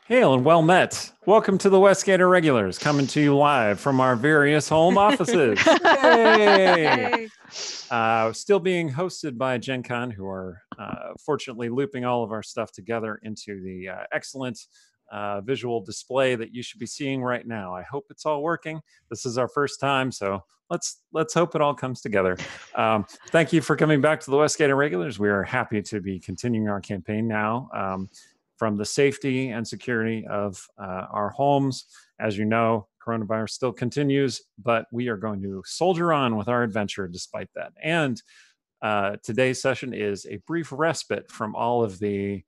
Hail and well met. Welcome to the Westgate Irregulars, coming to you live from our various home offices. Yay! Still being hosted by Gen Con, who are fortunately looping all of our stuff together into the excellent visual display that you should be seeing right now. I hope it's all working. This is our first time, so let's hope it all comes together. Thank you for coming back to the Westgate Irregulars. We are happy to be continuing our campaign now. From the safety and security of our homes. As you know, coronavirus still continues, but we are going to soldier on with our adventure despite that. And today's session is a brief respite from all of the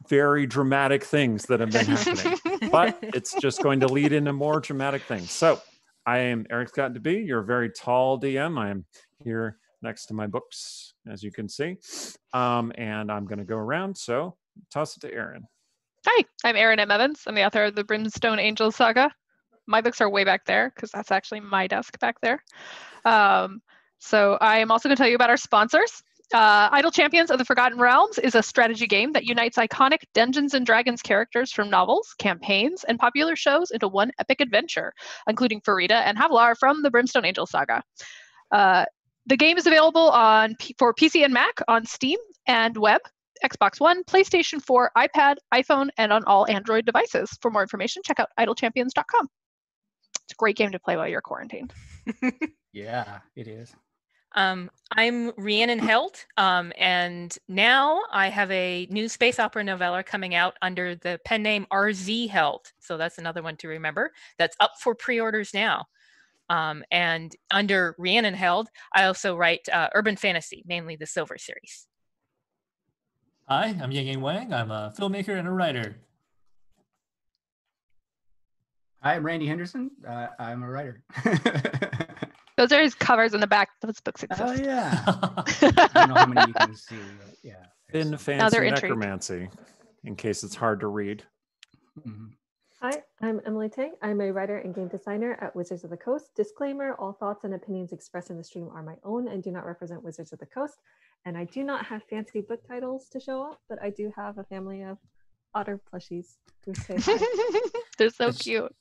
very dramatic things that have been happening, but it's just going to lead into more dramatic things. So I am Eric Scott DeB, your very tall DM. I am here next to my books, as you can see, and I'm going to go around. So toss it to Erin. Hi, I'm Erin M. Evans. I'm the author of the Brimstone Angels saga. My books are way back there because that's actually my desk back there. So I am also going to tell you about our sponsors. Idle Champions of the Forgotten Realms is a strategy game that unites iconic Dungeons & Dragons characters from novels, campaigns, and popular shows into one epic adventure, including Farida and Havlar from the Brimstone Angels saga. The game is available for PC and Mac on Steam and web, Xbox One, PlayStation 4, iPad, iPhone, and on all Android devices. For more information, check out idlechampions.com. It's a great game to play while you're quarantined. Yeah, it is. I'm Rhiannon Held, and now I have a new space opera novella coming out under the pen name RZ Held. So that's another one to remember. That's up for pre-orders now. And under Rhiannon Held, I also write urban fantasy, mainly the Silver series. Hi, I'm Yang Wang. I'm a filmmaker and a writer. Hi, I'm Randy Henderson. I'm a writer. Those are his covers in the back. Those books exist. Oh, yeah. I don't know how many you can see, but yeah. In fancy necromancy, in case it's hard to read. Mm-hmm. Hi, I'm Emily Tang. I'm a writer and game designer at Wizards of the Coast. Disclaimer, all thoughts and opinions expressed in the stream are my own and do not represent Wizards of the Coast. And I do not have fancy book titles to show off, but I do have a family of otter plushies who say hi. They're so cute.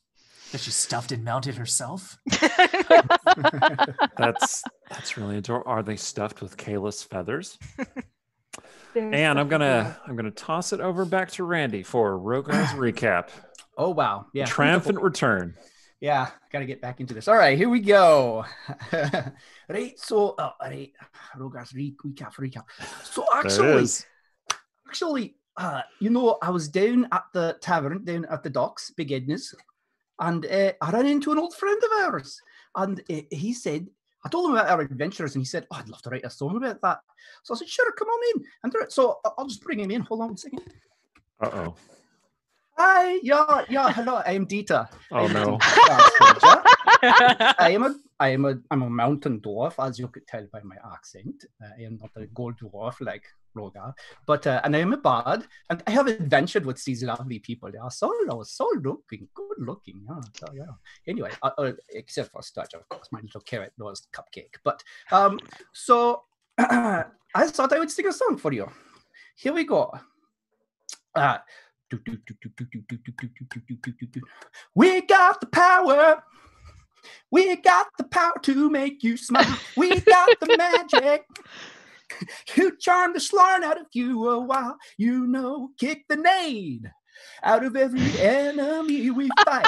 That she stuffed and mounted herself? That's really adorable. Are they stuffed with Kalis feathers? And I'm gonna toss it over back to Randy for Rogar's recap. Oh wow! Yeah, Triumphant return. Yeah, got to get back into this. All right, here we go. Right, so right, Rogar's recap. So actually, I was down at the tavern, down at the docks, Big Edna's, and I ran into an old friend of ours, and he said, I told him about our adventures, and he said, "Oh, I'd love to write a song about that." So I said, "Sure, come on in." And so I'll just bring him in. Hold on 1 second. Uh-oh. Hi, yeah, hello. I am Dita. Oh no. I'm a mountain dwarf, as you could tell by my accent. I am not a gold dwarf like Rogar, but and I am a bard, and I have adventured with these lovely people. They are so good looking. Yeah. Anyway, except for Starch, of course, my little carrot nose cupcake. But so I thought I would sing a song for you. Here we go. We got the power. We got the power to make you smile. We got the magic to charm the slarn out of you a while. Kick the nade out of every enemy we fight.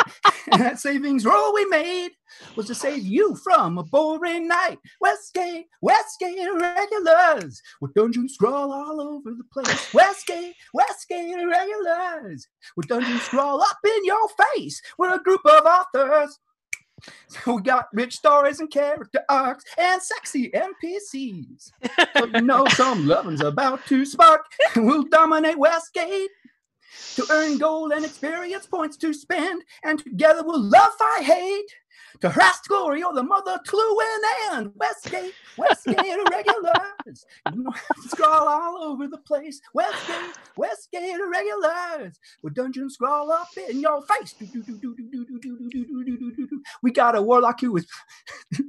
And that savings roll we made was to save you from a boring night. Westgate Irregulars. With Dungeon Scrawl all over the place. Westgate Irregulars. With Dungeon Scrawl up in your face. We're a group of authors. So we got rich stories and character arcs and sexy NPCs. So some lovin's about to spark. And we'll dominate Westgate. To earn gold and experience points to spend, and together we'll love, fight, hate. To harass glory or the mother to win, and Westgate Irregulars. Scroll all over the place. Westgate Irregulars. With Dungeon Scrawl up in your face. We got a warlock who is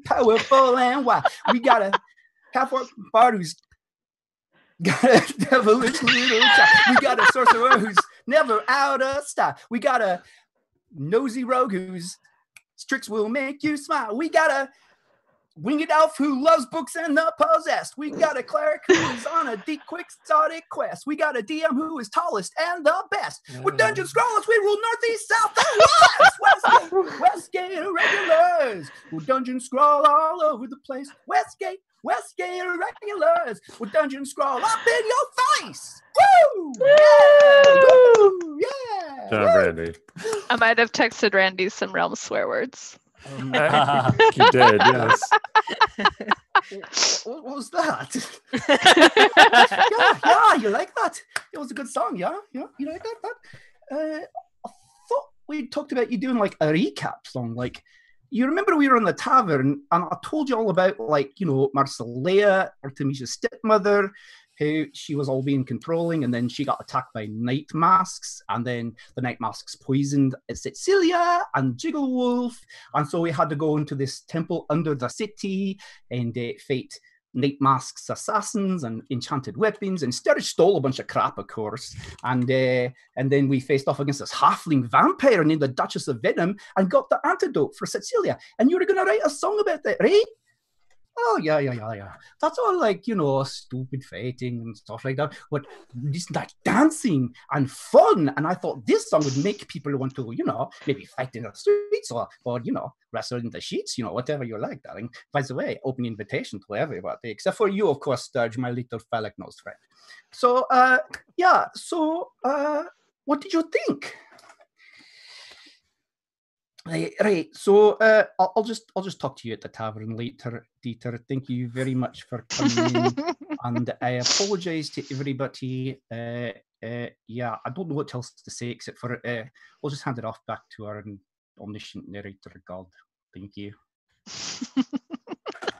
powerful and wild. We got a half-orc bard who's got a devilish little child. We got a sorcerer who's never out of style. We got a nosy rogue whose tricks will make you smile. We got a winged elf who loves books and the possessed. We got a cleric who is on a deep, quixotic quest. We got a DM who is tallest and the best. With Dungeon Scrawlers, we rule northeast, south, and west. Westgate Irregulars. With Dungeon Scrawl all over the place. Westgate Irregulars. With Dungeon Scrawl up in your face. Woo! Yeah! Woo! Yeah! Job, Randy. I might have texted Randy some realm swear words. You did, yes. What was that? yeah, you like that? It was a good song, yeah, you like that? I thought we talked about you doing like a recap song. Like, you remember we were in the tavern and I told you all about, like, Marcelea, Artemisia's stepmother, who she was all being controlling, and then she got attacked by night masks, and then the night masks poisoned Cecilia and Jigglewolf, and so we had to go into this temple under the city and fight night masks, assassins, and enchanted weapons, and Sturridge stole a bunch of crap, of course, and then we faced off against this halfling vampire named the Duchess of Venom and got the antidote for Cecilia, and you were going to write a song about that, right? Oh, yeah. That's all like, stupid fighting and stuff like that. But this like dancing and fun. And I thought this song would make people want to, maybe fight in the streets or wrestle in the sheets, whatever you like, darling. By the way, open invitation to everybody, except for you, of course, Sturge, my little phallic-nosed friend. So, what did you think? Right. So I'll just talk to you at the tavern later, Dieter. Thank you very much for coming in, and I apologise to everybody. I don't know what else to say except for we'll just hand it off back to our omniscient narrator, God. Thank you.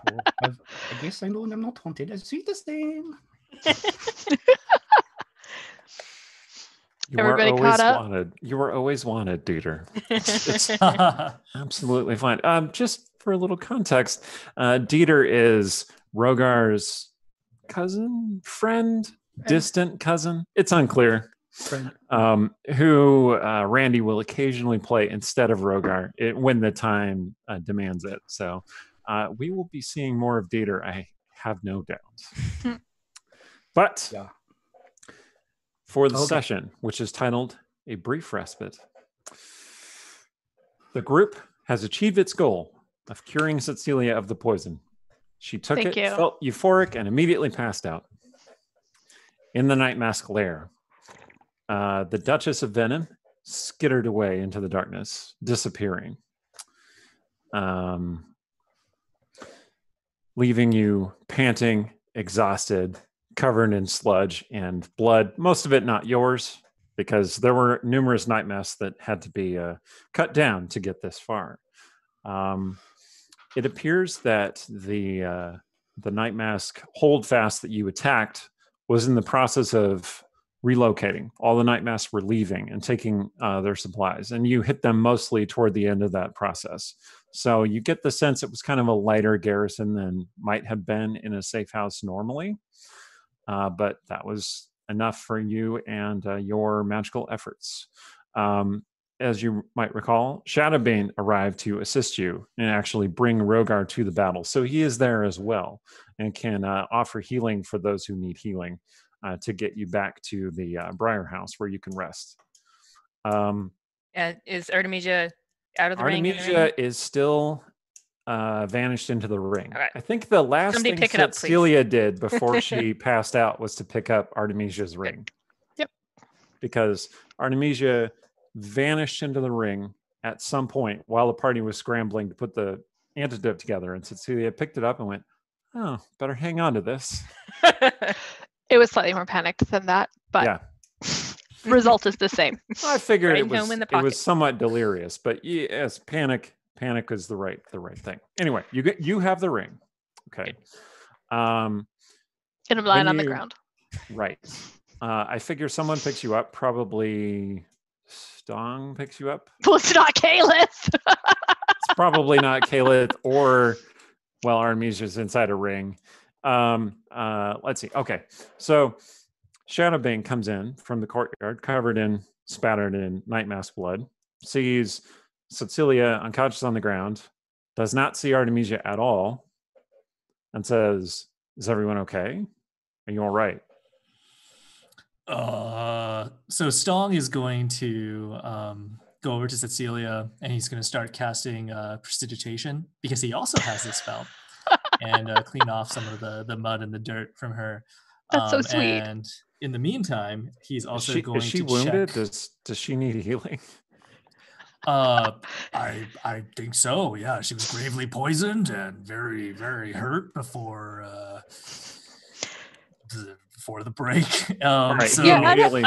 I guess I know I'm not haunted as sweet as them. Everybody caught up? You were always wanted, Dieter. It's absolutely fine. Just for a little context, Dieter is Rogar's cousin, friend, distant cousin. It's unclear. Friend. Who Randy will occasionally play instead of Rogar when the time demands it. So we will be seeing more of Dieter, I have no doubt. But... yeah. For the session, which is titled A Brief Respite, the group has achieved its goal of curing Cecilia of the poison. She took it, felt euphoric, and immediately passed out. In the Night Mask lair, the Duchess of Venom skittered away into the darkness, disappearing, leaving you panting, exhausted, covered in sludge and blood, most of it not yours, because there were numerous night masks that had to be cut down to get this far. It appears that the night mask holdfast that you attacked was in the process of relocating. All the night masks were leaving and taking their supplies, and you hit them mostly toward the end of that process. So you get the sense it was kind of a lighter garrison than might have been in a safe house normally. But that was enough for you and your magical efforts. As you might recall, Shadowbane arrived to assist you and actually bring Rogar to the battle. So he is there as well and can offer healing for those who need healing to get you back to the Briar House where you can rest. Is Artemisia out of the ring? Artemisia is still... vanished into the ring. Okay. I think the last Somebody thing pick it up, Celia did before she passed out was to pick up Artemisia's ring. Yep. Because Artemisia vanished into the ring at some point while the party was scrambling to put the antidote together, and Cecilia picked it up and went, "Oh, better hang on to this." It was slightly more panicked than that, but yeah. Result is the same. I figured it was somewhat delirious, but yes, panic is the right thing. Anyway, you have the ring. Okay. And I'm lying on the ground. Right. I figure someone picks you up. Probably Stong picks you up. Well, it's not Kaelith. It's probably not Kaelith or, Artemisia's inside a ring. Let's see. Okay. So Shadowbane comes in from the courtyard, spattered in Night Mask blood, sees Cecilia unconscious on the ground, does not see Artemisia at all, and says, "Is everyone okay? Are you all right?" So Stong is going to go over to Cecilia, and he's going to start casting prestidigitation, because he also has this spell, and clean off some of the mud and the dirt from her. That's so sweet. And in the meantime, he's also going is she to wounded? check. Does she need healing? I think so. Yeah, she was gravely poisoned and very, very hurt before the break. Right. So Immediately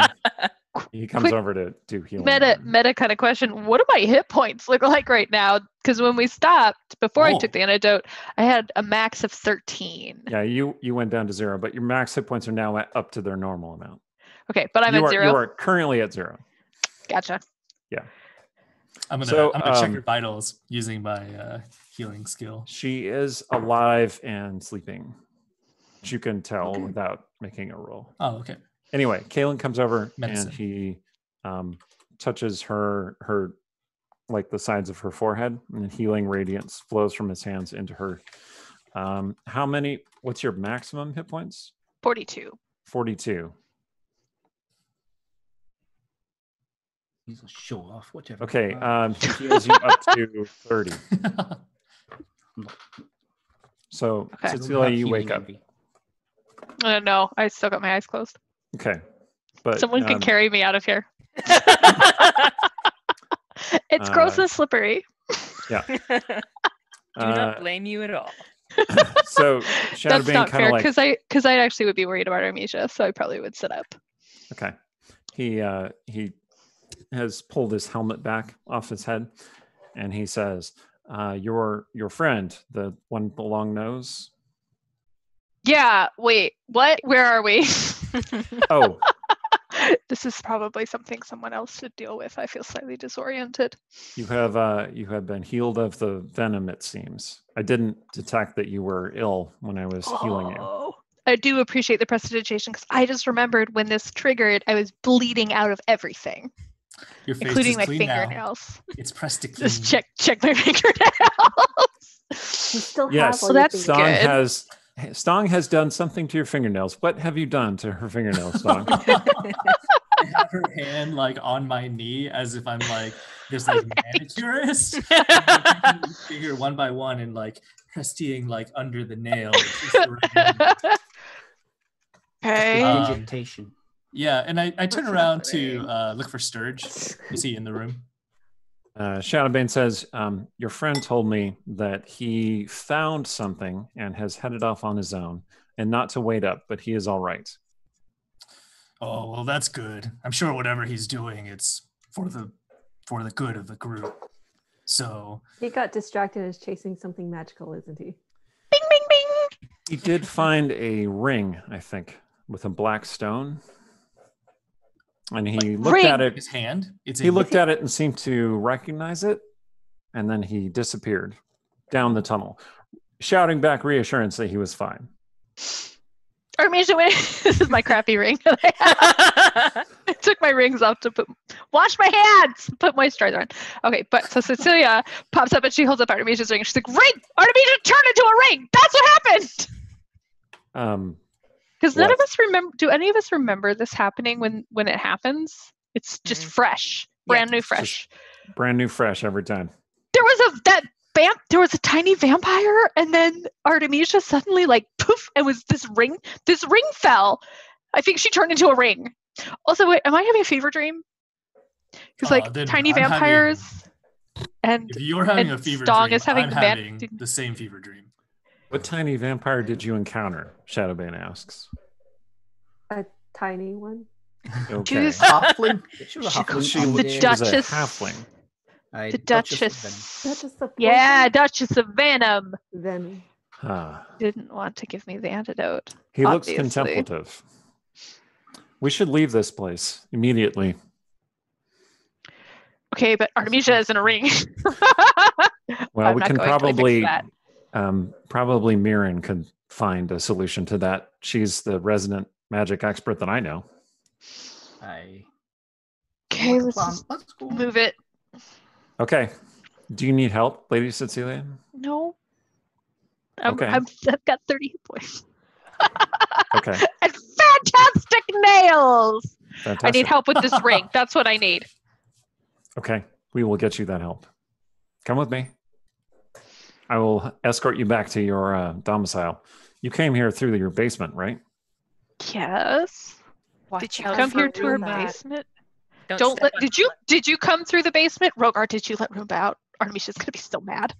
he comes over to do healing. Meta kind of question. What do my hit points look like right now? Because when we stopped, before I took the antidote, I had a max of 13. Yeah, you went down to 0, but your max hit points are now up to their normal amount. Okay, but I'm at 0. You are currently at 0. Gotcha. Yeah. I'm gonna check her vitals using my healing skill. She is alive and sleeping. Which you can tell without making a roll. Oh, okay. Anyway, Kalen comes over Medicine. and he touches her like the sides of her forehead, and healing radiance flows from his hands into her. What's your maximum hit points? 42. 42. He's a show off, whichever. Okay, he heals you up to 30. So, Okay. Cecilia, you wake up. No, I still got my eyes closed. Okay. But someone can carry me out of here. It's gross and slippery. Yeah. Do not blame you at all. So that's not fair, like, because I actually would be worried about Artemisia, so I probably would sit up. Okay. He has pulled his helmet back off his head, and he says, your friend, the one with the long nose. Yeah, wait, what? Where are we? Oh. This is probably something someone else should deal with. I feel slightly disoriented. You have been healed of the venom, it seems. I didn't detect that you were ill when I was healing you. I do appreciate the prestidigitation, because I just remembered when this triggered, I was bleeding out of everything. Your face including is my clean fingernails. Now. It's pressed to clean. Just check my fingernails. You still yes, have so that's good. Stong has done something to your fingernails. What have you done to her fingernails, Stong? I have her hand like on my knee as if I'm like this like manicurist. And finger one by one and like pressing like under the nail. Okay. Digitation. Yeah, and I turn around to look for Sturge. Is he in the room? Shadowbane says, your friend told me that he found something and has headed off on his own, and not to wait up, but he is all right. Oh, well, that's good. I'm sure whatever he's doing, it's for the good of the group. So He got distracted and is chasing something magical, isn't he? Bing, bing, bing. He did find a ring, I think, with a black stone. And he looked at it. His hand. He looked at it and seemed to recognize it, and then he disappeared down the tunnel, shouting back reassurance that he was fine. Artemisia, this is my crappy ring that I have. I took my rings off to wash my hands, put moisturizer on. Okay, but so Cecilia pops up and she holds up Artemisia's ring. She's like, "Ring! Artemisia turned into a ring! That's what happened!" Because none of us remember. Do any of us remember this happening when it happens? It's just fresh, brand new fresh. Brand new fresh every time. There was a tiny vampire, and then Artemisia suddenly like poof, and was this ring fell. I think she turned into a ring. Also, wait, am I having a fever dream? Because like tiny vampires and if you're having a fever Stong dream, is having I'm having the same fever dream. What tiny vampire did you encounter? Shadowbane asks. A tiny one. Okay. Halfling. She was a halfling. She was a Duchess. halfling. The Duchess. Duchess of Yeah, Duchess of Venom. Venom. Didn't want to give me the antidote. He obviously. looks contemplative. We should leave this place immediately. Okay, but Artemisia is in a ring. Well, we can probably Mirren could find a solution to that. She's the resident magic expert that I know. Aye. Okay, What's the plan? let's Let's go. move it. Okay. Do you need help, Lady Cecilia? No. Okay. I've got 30 hit points. Okay. And fantastic nails. Fantastic. I need help with this ring. That's what I need. Okay. We will get you that help. Come with me. I will escort you back to your domicile. You came here through your basement, right? Yes. Watch Did you out come for here to her Roomba. basement? Don't step on Did you come through the basement? Rogar, did you let Roomba out? Artemisha's gonna be so mad.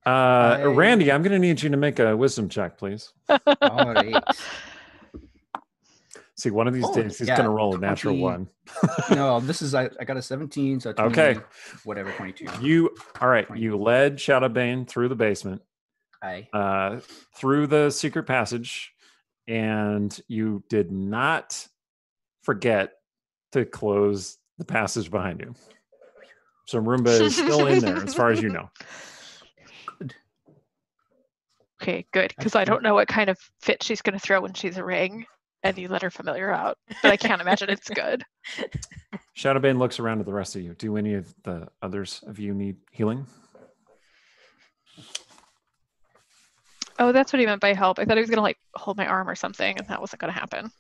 Randy, I'm going to need you to make a wisdom check, please. All right. See, one of these days he's going to roll a natural 20. one. No, this is I got a 17, so 20, Okay. Whatever, 22. All right. You led Shadowbane through the basement, Aye. through the secret passage, and you did not forget to close the passage behind you. So Roomba is still in there, as far as you know. Good. Okay, good. Because I don't know what kind of fit she's gonna throw when she's a ring, and you let her familiar out. But I can't imagine it's good. Shadowbane looks around at the rest of you. Do any of the others of you need healing? Oh, that's what he meant by help. I thought he was gonna like hold my arm or something, and that wasn't gonna happen.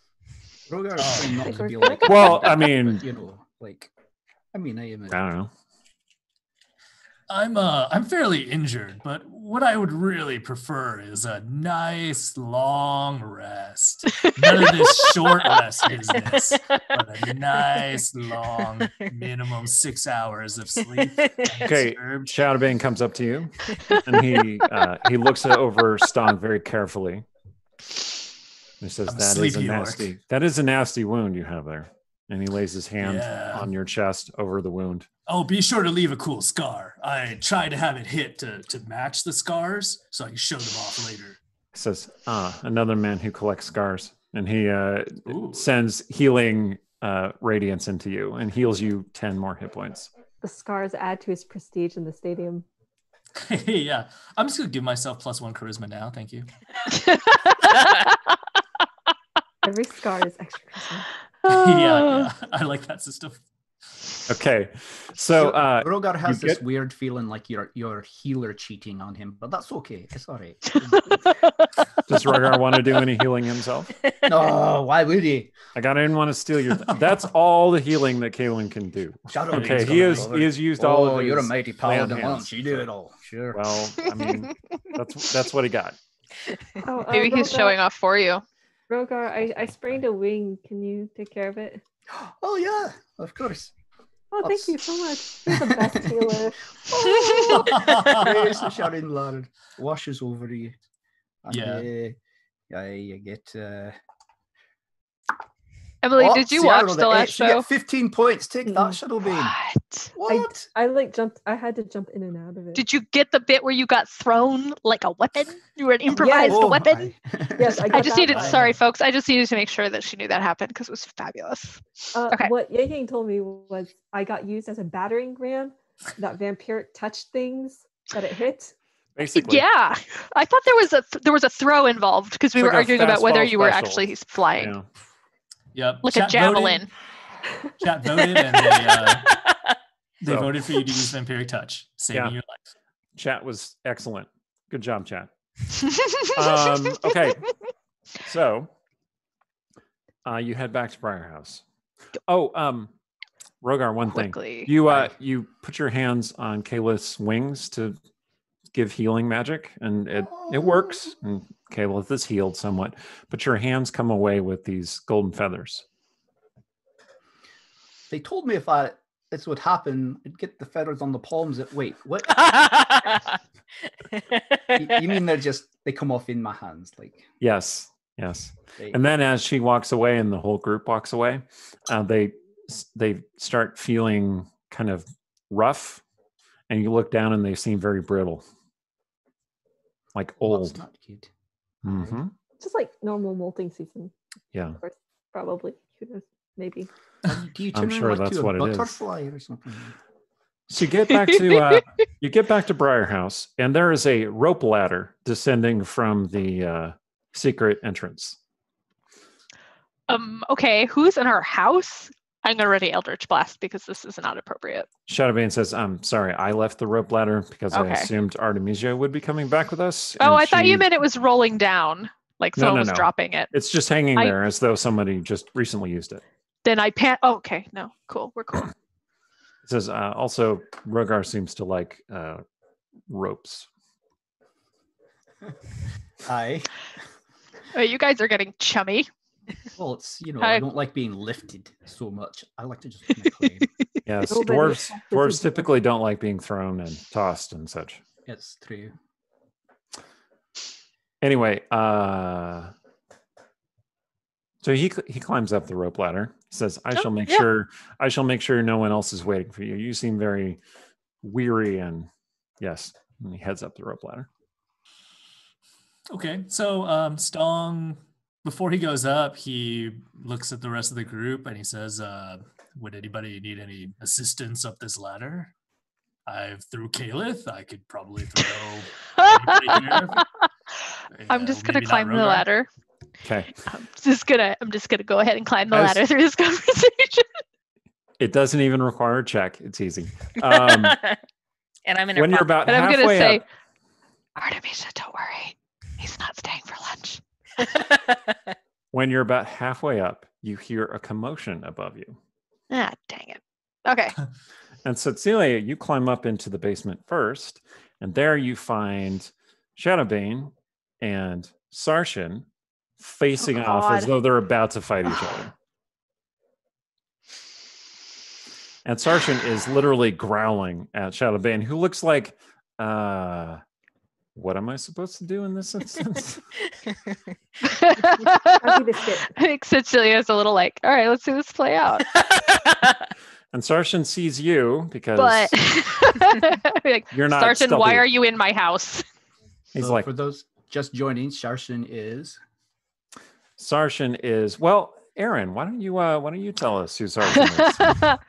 Rogar is trying not to be Well, like. Well, I mean, you know, like. I mean, I am. I don't know. I'm fairly injured, but what I would really prefer is a nice long rest. None of this short rest business, but a nice long minimum 6 hours of sleep. Okay, Shadowbane comes up to you, and he looks over Stong very carefully. He says, "That is a nasty wound you have there." And he lays his hand on your chest over the wound. Oh, be sure to leave a cool scar. I tried to have it hit to match the scars so I can show them off later. He says, another man who collects scars. And he sends healing radiance into you and heals you 10 more hit points. The scars add to his prestige in the stadium. Yeah, I'm just going to give myself +1 charisma now. Thank you. Every scar is extra charisma. Yeah, I like that system. Okay, so Rogar has this weird feeling like you're healer cheating on him, but that's okay. It's all right. Does Rogar want to do any healing himself? No, why would he? Like, I didn't want to steal your. That's all the healing that Kaelin can do. Okay, he has used all of his. You're a mighty paladin. Why hands. don't you do it all? Sure. Well, I mean, that's what he got. Maybe he's showing off for you. Rogar, I sprained a wing. Can you take care of it? Oh yeah, of course. Oh, thank you so much. You're the best healer. Praise the Sharon Lord washes over you. And, you get. Emily, did you watch the last show? You get 15 points. Take that, Shadowbane. What? I jumped. I had to jump in and out of it. Did you get the bit where you got thrown like a weapon? You were an improvised weapon? Yes, I just needed. Sorry, folks. I just needed to make sure that she knew that happened because it was fabulous. Okay. What Yang told me was I got used as a battering ram. That vampire touched things that it hit. Basically. Yeah, I thought there was a throw involved because we were arguing about whether you were actually flying. Yeah. Yep. Like a javelin. Chat voted, and they voted for you to use Vampiric Touch, saving your life. Chat was excellent. Good job, chat. Okay, so you head back to Briar House. Oh, Rogar, one thing. You put your hands on Kaelith's wings to give healing magic, and it works. And Kaelith is healed somewhat, but your hands come away with these golden feathers. They told me if this would happen, I'd get the feathers on the palms. Wait, what? You mean they come off in my hands? Like Yes. And then as she walks away and the whole group walks away, they start feeling kind of rough, and you look down and they seem very brittle. Like old. That's not good. Mm-hmm. Just like normal molting season. Yeah. Of course, probably. Who knows? Maybe. Do you I'm sure that's what it is. Butterfly or something? So you get back to Briar House, and there is a rope ladder descending from the secret entrance. Okay, who's in our house? I'm gonna ready Eldritch Blast because this is not appropriate. Shadowbane says, I'm sorry, I left the rope ladder because I Okay. assumed Artemisia would be coming back with us. Oh, and I thought you she- meant it was rolling down, like No, someone no, was no. dropping it. It's just hanging I- there as though somebody just recently used it. Then I okay, no, cool, we're cool. It says, also, Rogar seems to like ropes. Hi. You guys are getting chummy. Well, it's, Hi. I don't like being lifted so much. I like to just kind of play. Yes, Nobody dwarves practices typically don't like being thrown and tossed and such. It's true. Anyway, so he climbs up the rope ladder. He says, I shall make sure no one else is waiting for you. You seem very weary, and yes, and he heads up the rope ladder. Okay, so Stong, before he goes up, he looks at the rest of the group and he says, would anybody need any assistance up this ladder? I've through Caliph. I could probably throw anybody here. I'm just gonna maybe not climb the Rogar. ladder. Okay. I'm just gonna go ahead and climb the As- ladder through this conversation. It doesn't even require a check. It's easy. And I'm in her When you're pocket. about And I'm gonna halfway say, up, Artemisia, don't worry. He's not staying for lunch. when you're about halfway up, you hear a commotion above you. Ah, dang it. Okay. And Cecilia, you climb up into the basement first, and there you find Shadowbane and Sarshan facing off as God. though they're about to fight each other. And Sarshan is literally growling at Shadowbane, who looks like, what am I supposed to do in this instance? I'll be the skip. I think Cecilia's a little like, all right, let's see this play out. And Sarshan sees you because But like, you're not Sarshan, why stealthy. are you in my house? He's So like, for those just joining, Sharshan is. well, Aaron, why don't you tell us who Sarshan is?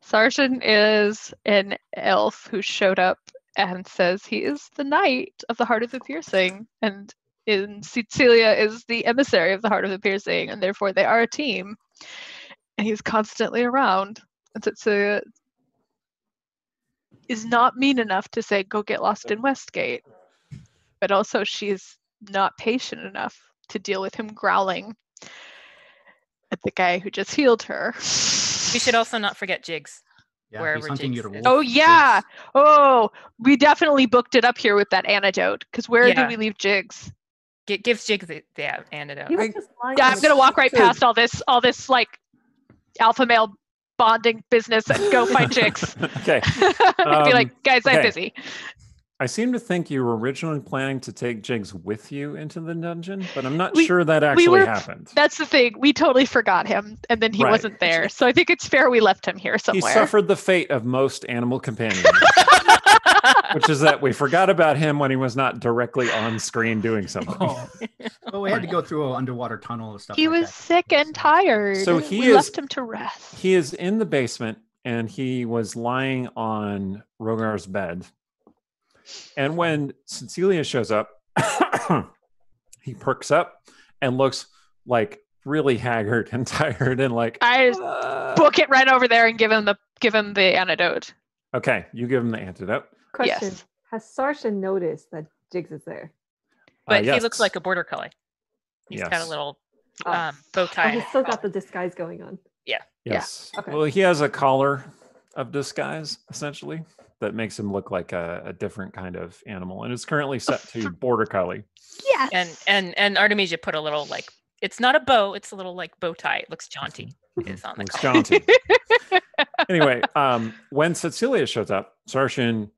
Sarshan is an elf who showed up and says he is the knight of the Heart of the Piercing, and Cecilia is the emissary of the Heart of the Piercing, and therefore they are a team. And he's constantly around. And Cecilia is not mean enough to say, go get lost in Westgate. But also she's not patient enough to deal with him growling at the guy who just healed her. We should also not forget Jigs. Yeah, Wherever he's hunting Jigs your is. wolf. Oh, yeah. Oh, we definitely booked it up here with that antidote. Because where Yeah. did we leave Jigs? Gives Jigs the antidote. He was just lying Yeah, on I'm the gonna walk right Dude. past all this like alpha male bonding business and go find Jigs. Okay. Be like, guys, I'm okay. busy. I seem to think you were originally planning to take Jigs with you into the dungeon, but I'm not We- sure that actually were- happened. That's the thing. We totally forgot him, and then he Right. wasn't there. So I think it's fair we left him here He somewhere. suffered the fate of most animal companions, which is that we forgot about him when he was not directly on screen doing something. Oh, Well, we had to go through an underwater tunnel and stuff. He like was that. sick and tired. So he we is- left him to rest. He is in the basement and he was lying on Rogar's bed. And when Cecilia shows up, he perks up and looks like really haggard and tired and like, I just book it right over there and give him the antidote. okay, you give him the antidote. Question. Yes. Has Sarshan noticed that Jigs is there? But he Yes. looks like a border collie. He's got a Yes. little Oh. bow Oh, tie. he's still got the disguise going on. Yes. Okay. Well, he has a collar of disguise, essentially, that makes him look like a different kind of animal. And it's currently set to border collie. Yes. And Artemisia put a little like, it's not a bow, it's a little like bow tie. It looks jaunty. It's on the Looks collar. jaunty. Anyway, when Cecilia shows up, Sarshan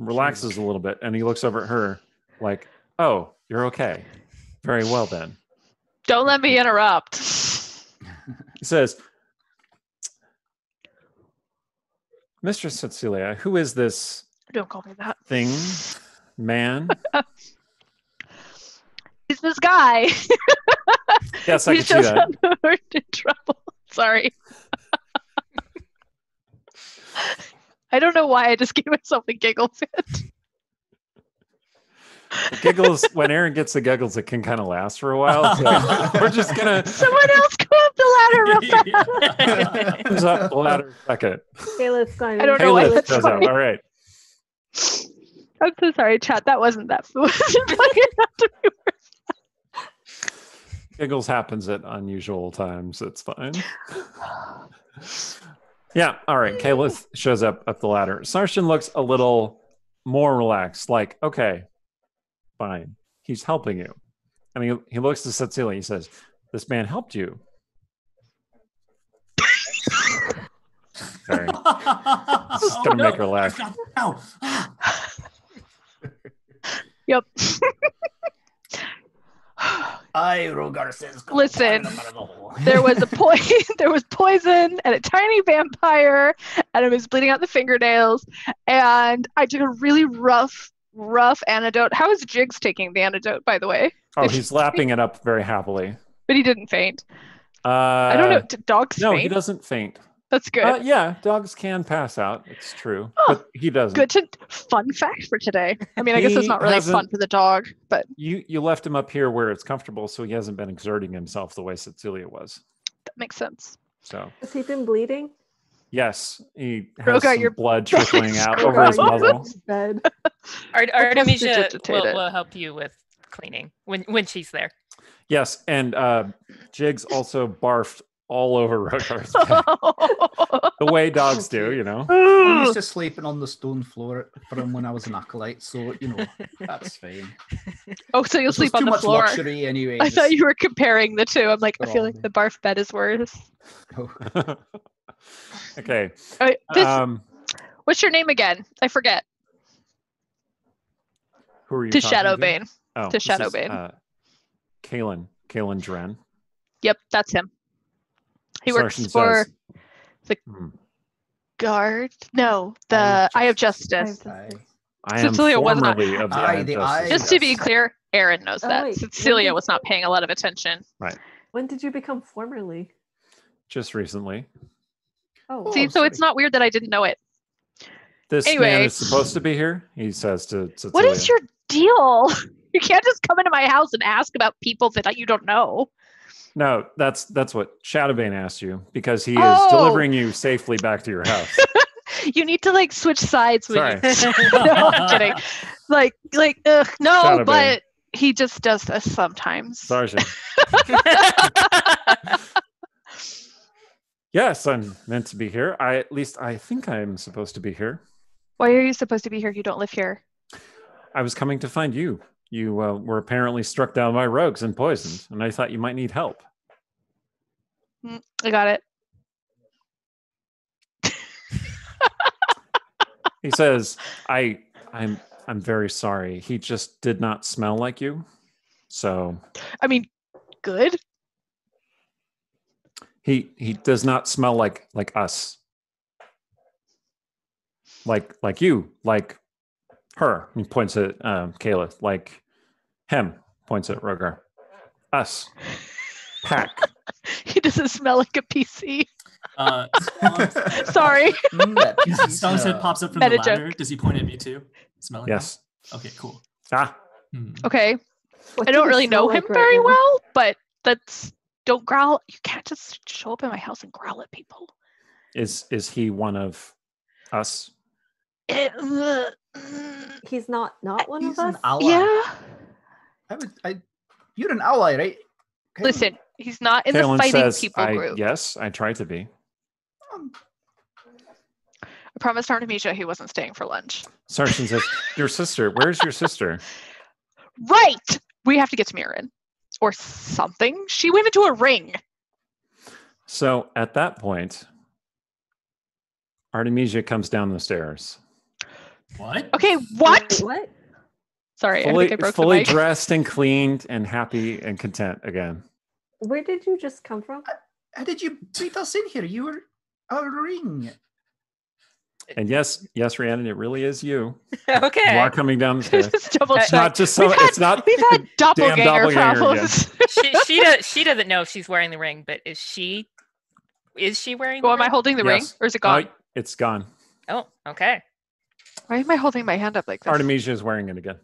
relaxes a little bit and he looks over at her like, oh, you're okay. Very well then. Don't let me interrupt. He says, Mistress Cecilia, who is this Don't call me that. thing, man? He's this guy. Yes, I He's can see just that. in trouble. Sorry. I don't know why I just gave myself a giggle fit. Giggles, when Aaron gets the giggles, it can kind of last for a while. So we're just gonna Someone else go up the Comes up the ladder second. Caleb's going. I don't know why Caleb that's goes funny. up. All right. I'm so sorry, chat. That wasn't that funny enough to be Giggles happens at unusual times. It's fine. Yeah. All right. Kayla shows up the ladder. Sarshan looks a little more relaxed. Like, okay, fine. He's helping you. I mean, he looks to Cecilia. He says, "This man helped you." Sorry. This is gonna make her laugh. Yep. Rogar says, Listen, there was poison and a tiny vampire, and it was bleeding out the fingernails. And I took a really rough antidote. How is Jigs taking the antidote, by the way? Oh, he's lapping it up very happily. But he didn't faint. I don't know. Did dogs No, faint? he doesn't faint. That's good. Yeah, dogs can pass out. It's true, Oh, but he doesn't. Good fun fact for today. I mean, I guess it's He not really fun hasn't- for the dog, but You left him up here where it's comfortable, so he hasn't been exerting himself the way Cecilia was. that makes sense. So Has he been bleeding? yes, he has Rogar, some your blood trickling out Rogar, over his your muzzle. Bed. Artemisia prestidigitated. will help you with cleaning when she's there. Yes, and Jigs also barfed all over Rogar's bed. The way dogs do, you know. I used to sleeping on the stone floor for him when I was an acolyte, so that's fine. Oh, so you'll This was sleep on too the much floor. luxury anyway. I thought you were comparing the two. I'm like, I feel like Wrong. the barf bed is worse. Okay. All right, what's your name again? I forget. Who are you To talking Shadowbane. Oh, to this is, Shadowbane. Kalen Dren. Yep, that's him. He works Sarshan for says, the "Hmm, guard. No, the Eye of Justice. Aye. I am Cecilia was not- formerly of the Aye, Eye of the Justice." Eye- Just to be Yes. clear, Aaron knows Oh, that. wait, Cecilia when was did- not paying a lot of attention. When did you become formerly? Just recently. Oh, See, so it's not weird that I didn't know it. This man Anyway. is supposed to be here, he says to Cecilia. What is your deal? You can't just come into my house and ask about people that you don't know. No, that's what Shadowbane asked you, because he is Oh. delivering you safely back to your house. You need to like switch sides when Sorry. you. No, I'm kidding. Like, no, Shadowbane. but he just does this sometimes. Sergeant. Yes, I'm meant to be here. At least I think I'm supposed to be here. Why are you supposed to be here? You don't live here. I was coming to find you. You were apparently struck down by rogues and poisoned, and I thought you might need help. I got it. He says, I'm very sorry. He just did not smell like you. So I mean, good. he does not smell like us. Like you, like her. He points at Kayla. Like him, points at Rogar. Us. Pack. He doesn't smell like a PC. Stong's Sorry. head pops up from Meta the ladder. joke. Does he point at me too? Smelling? Yes. him? Okay, cool. Ah. Hmm. Okay. What I do don't you really know smell him like right very now? well, but don't growl. You can't just show up in my house and growl at people. Is he one of us? He's not one He's of an us. ally. Yeah. You're an ally, right? Okay. Listen, he's not in the Kalen fighting says, people group. Yes, I try to be. I promised Artemisia he wasn't staying for lunch. Sarshan says, your sister, where's your sister? Right! We have to get to Mirren. Or something. She went into a ring. So at that point, Artemisia comes down the stairs. What? Okay, what? What? Sorry, I think I broke the Fully mic. dressed and cleaned and happy and content again. Where did you just come from? How did you beat us in here? You were a ring. And yes, Rhiannon, it really is you. Okay. You are coming down the stairs. Just double It's check. Not just so. We've had- It's not. We've had doppelganger doppelganger problems. she doesn't know if she's wearing the ring, but is she wearing the Well, am I ring? holding the ring Yes. or is it gone? It's gone. Oh, okay. Why am I holding my hand up like this? Artemisia is wearing it again,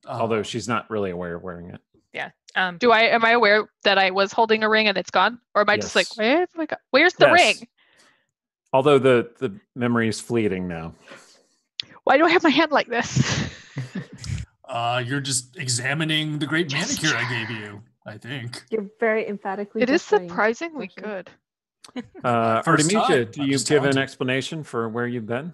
Oh. although she's not really aware of wearing it. Yeah. Um, Am I aware that I was holding a ring and it's gone? Or am I just like, Yes. where's the Yes. ring? Although the memory is fleeting now. Why do I have my hand like this? You're just examining the great manicure I gave you, I think. You're very emphatically. It is gesturing. surprisingly good. First time. Artemisia, do I'm you just give an talented. explanation for where you've been?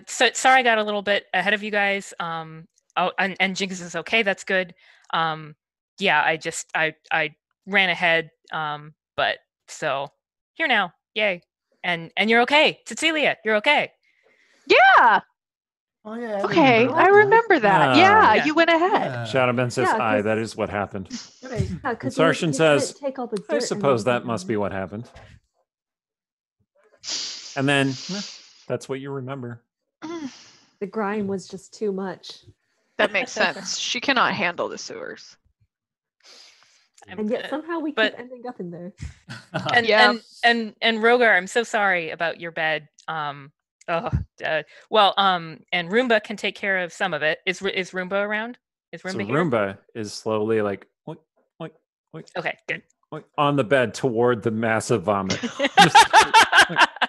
So sorry, I got a little bit ahead of you guys. Oh, and Jinx is okay. That's good. Yeah, I ran ahead. But so here now, yay, and you're okay, Cecilia. You're okay. Yeah. Oh yeah. Okay, I that. remember that. Yeah. Yeah, you went ahead. Yeah. Shadowben says, Yeah, "Aye, 'cause- that is what happened." Right. Yeah, 'cause Sarshan you says, couldn't take all the I dirt suppose and then- that must be what happened. And then that's what you remember. The grime was just too much, That makes sense. She cannot handle the sewers. and yet somehow we but- keep ending up in there. And Yeah. and Rogar, I'm so sorry about your bed. And Roomba can take care of some of it. Is Roomba around? Is So Roomba here? Roomba is slowly like oink, oink, oink, Okay, good. oink, on the bed toward the massive vomit.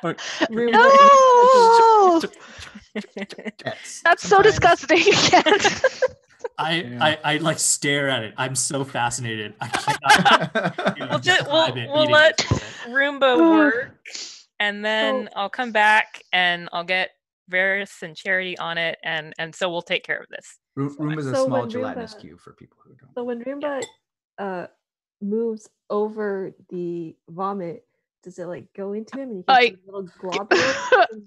Oink. Room No! Yes. That's so Sometimes- disgusting. You can't. I like stare at it. I'm so fascinated. I cannot. We'll describe it we'll eating let it. Roomba work, and then I'll come back and I'll get Varys and Charity on it, and so we'll take care of this. Room is a So small when gelatinous Roomba- cube for people who don't. So when Roomba moves over the vomit, does it like go into him and you can I- see little globules?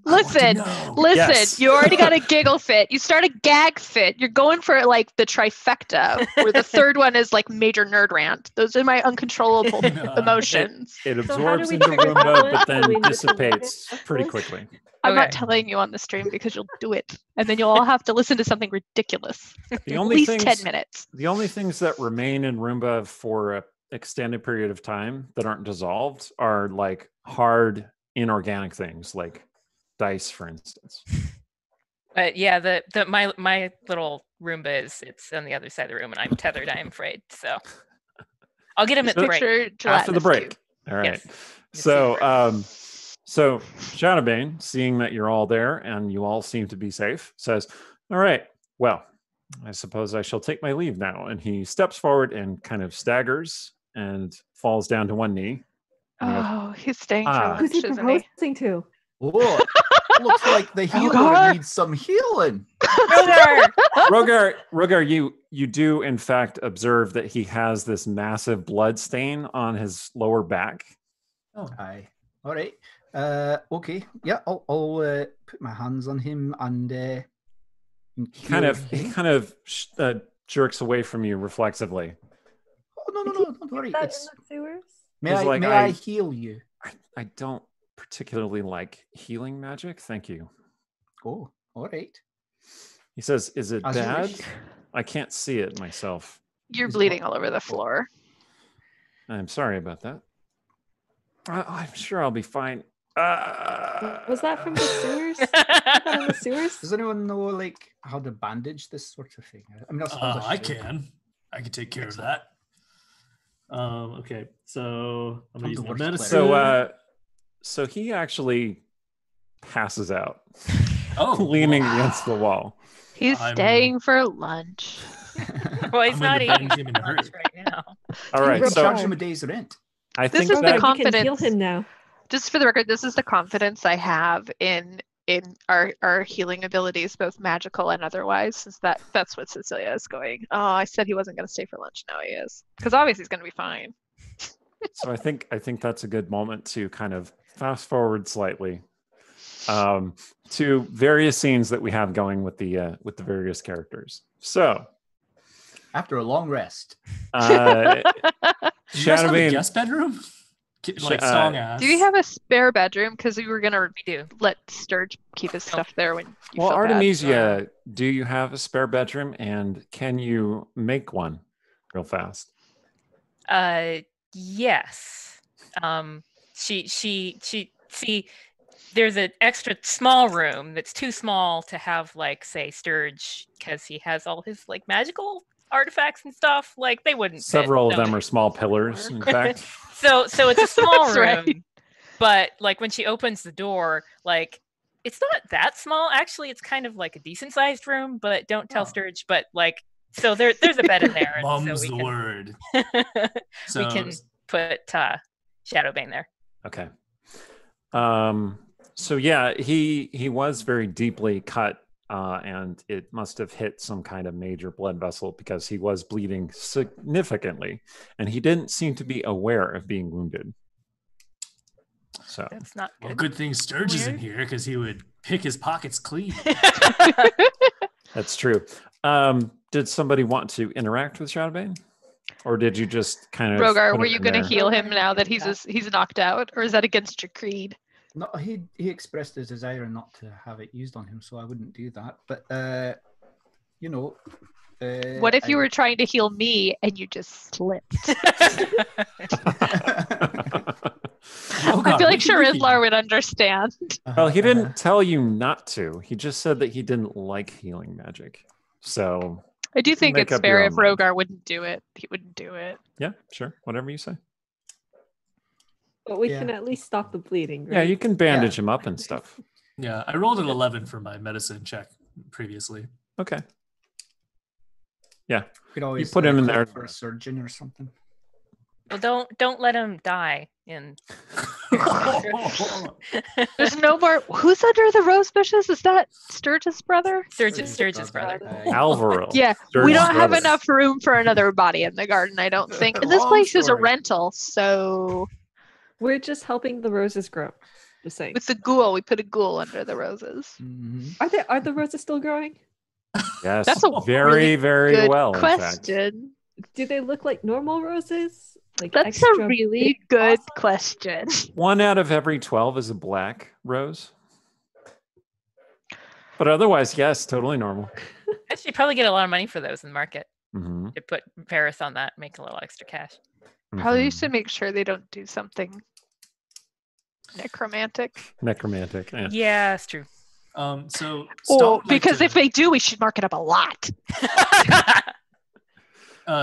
Listen, listen. Yes. You already got a giggle fit. You start a gag fit. You're going for like the trifecta, where the third one is like major nerd rant. Those are my uncontrollable emotions. It So how do absorbs we into trigger that Roomba, one but so then we know to dissipates look at pretty this? quickly. I'm not Okay. telling you on the stream because you'll do it, and then you'll all have to listen to something ridiculous. The At only least things 10 minutes. the only things that remain in Roomba for an extended period of time that aren't dissolved are like hard inorganic things like dice, for instance. But yeah, the my little Roomba it's on the other side of the room, and I'm tethered. I'm afraid. So I'll get him at the break. Picture After the gelatinous break. cube. All right. Yes. So Shadowbane, seeing that you're all there and you all seem to be safe, says, "All right, well, I suppose I shall take my leave now." And he steps forward and kind of staggers and falls down to one knee. And he goes, Oh, he's staying for Ah. Who's lunch, he isn't he? proposing to? Oh, looks like the healer Rogar? needs some healing. Rogar! Rogar, you do in fact observe that he has this massive blood stain on his lower back. Oh, Aye. All right. Okay. Yeah. I'll put my hands on him and He kind of jerks away from you reflexively. Oh no, don't worry. That It's, in the sewers? may He's I like, may I heal you? I don't particularly like healing magic. Thank you. Oh, all right. He says, "Is it As you bad? wish. I can't see it myself. You're Is bleeding what- all over the floor. I'm sorry about that. I'm sure I'll be fine." Was that from the sewers? Was that in the sewers? Does anyone know like how to bandage this sort of thing? I mean, I suppose I should. can. I can take care of Excellent. that. Okay, so I'm gonna I'm use the my worst medicine. So he actually passes out, leaning leaning against the wall. He's I'm- staying for lunch. Well, he's I'm not gonna eating bend him in a hurry. much right now. All right, We'll so charge him a day's rent. I This think is the that We can heal confidence. him now. Just for the record, this is the confidence I have in our healing abilities, both magical and otherwise. Is that's what Cecilia is going. Oh, I said he wasn't going to stay for lunch. Now he is, because obviously he's going to be fine. so. I think that's a good moment to kind of fast forward slightly to various scenes that we have going with the various characters. So After a long rest. uh, Do you guys have a Shadowbane, guest bedroom? Like uh, Song asked. Do you have a spare bedroom? Because we were going to We do. let Sturge keep his stuff there when you well, felt bad. Artemisia, do you have a spare bedroom, and can you make one real fast? Yes. She see. There's an extra small room that's too small to have like say Sturge because he has all his like magical artifacts and stuff, like they wouldn't fit. Several of So- them are small pillars, in fact. So it's a small That's room, right. but like when she opens the door, like it's not that small. Actually, it's kind of like a decent sized room, but don't tell Oh. Sturge. But like, so there's a bed in there. and so Mum's we the can, word. So we can put Shadowbane there. Okay. So yeah, he was very deeply cut, and it must have hit some kind of major blood vessel because he was bleeding significantly, and he didn't seem to be aware of being wounded. So That's not well, good. good thing Sturge is in Weird. here because he would pick his pockets clean. that's true. Did somebody want to interact with Shadowbane, or did you just kind of Rogar, put were him you in going to there? heal him Rogar, now that yeah. he's knocked out, or is that against your creed? No, he expressed his desire not to have it used on him, so I wouldn't do that. But you know, What if you I- were trying to heal me and you just slipped? I feel like Charizlar would understand. Well, he didn't tell you not to. He just said that he didn't like healing magic. So I do think make it's up your fair own if mind. Rogar wouldn't do it. He wouldn't do it. yeah, sure, whatever you say. But we Yeah. can at least stop the bleeding, right? Yeah, you can bandage him up and stuff. Yeah, I rolled an 11 for my medicine check previously. Okay. could always put him in look there. for a surgeon or something. Well, don't let him die in. There's no more. Who's under the rose bushes? Is that Sturge's brother? Sturge's brother. Alvaro. Yeah, we Sturge's don't have brother. enough room for another body in the garden, I don't think. And this Long place is a story. rental, so We're just helping the roses grow. Just saying. with the ghoul, we put a ghoul under the roses. Mhm. Are the roses still growing? Yes, That's a very, really very Good well. In fact. question. Do they look like normal roses? Like That's extra a really big good blossom? question. 1 out of every 12 is a black rose. But otherwise, yes, totally normal. I should probably get a lot of money for those in the market. Mm-hmm. To put Varus on that, make a little extra cash. Probably used to make sure they don't do something necromantic. Necromantic. Yeah. Yeah, it's true. So Oh, Stalin would like because to- if they do, we should mark it up a lot.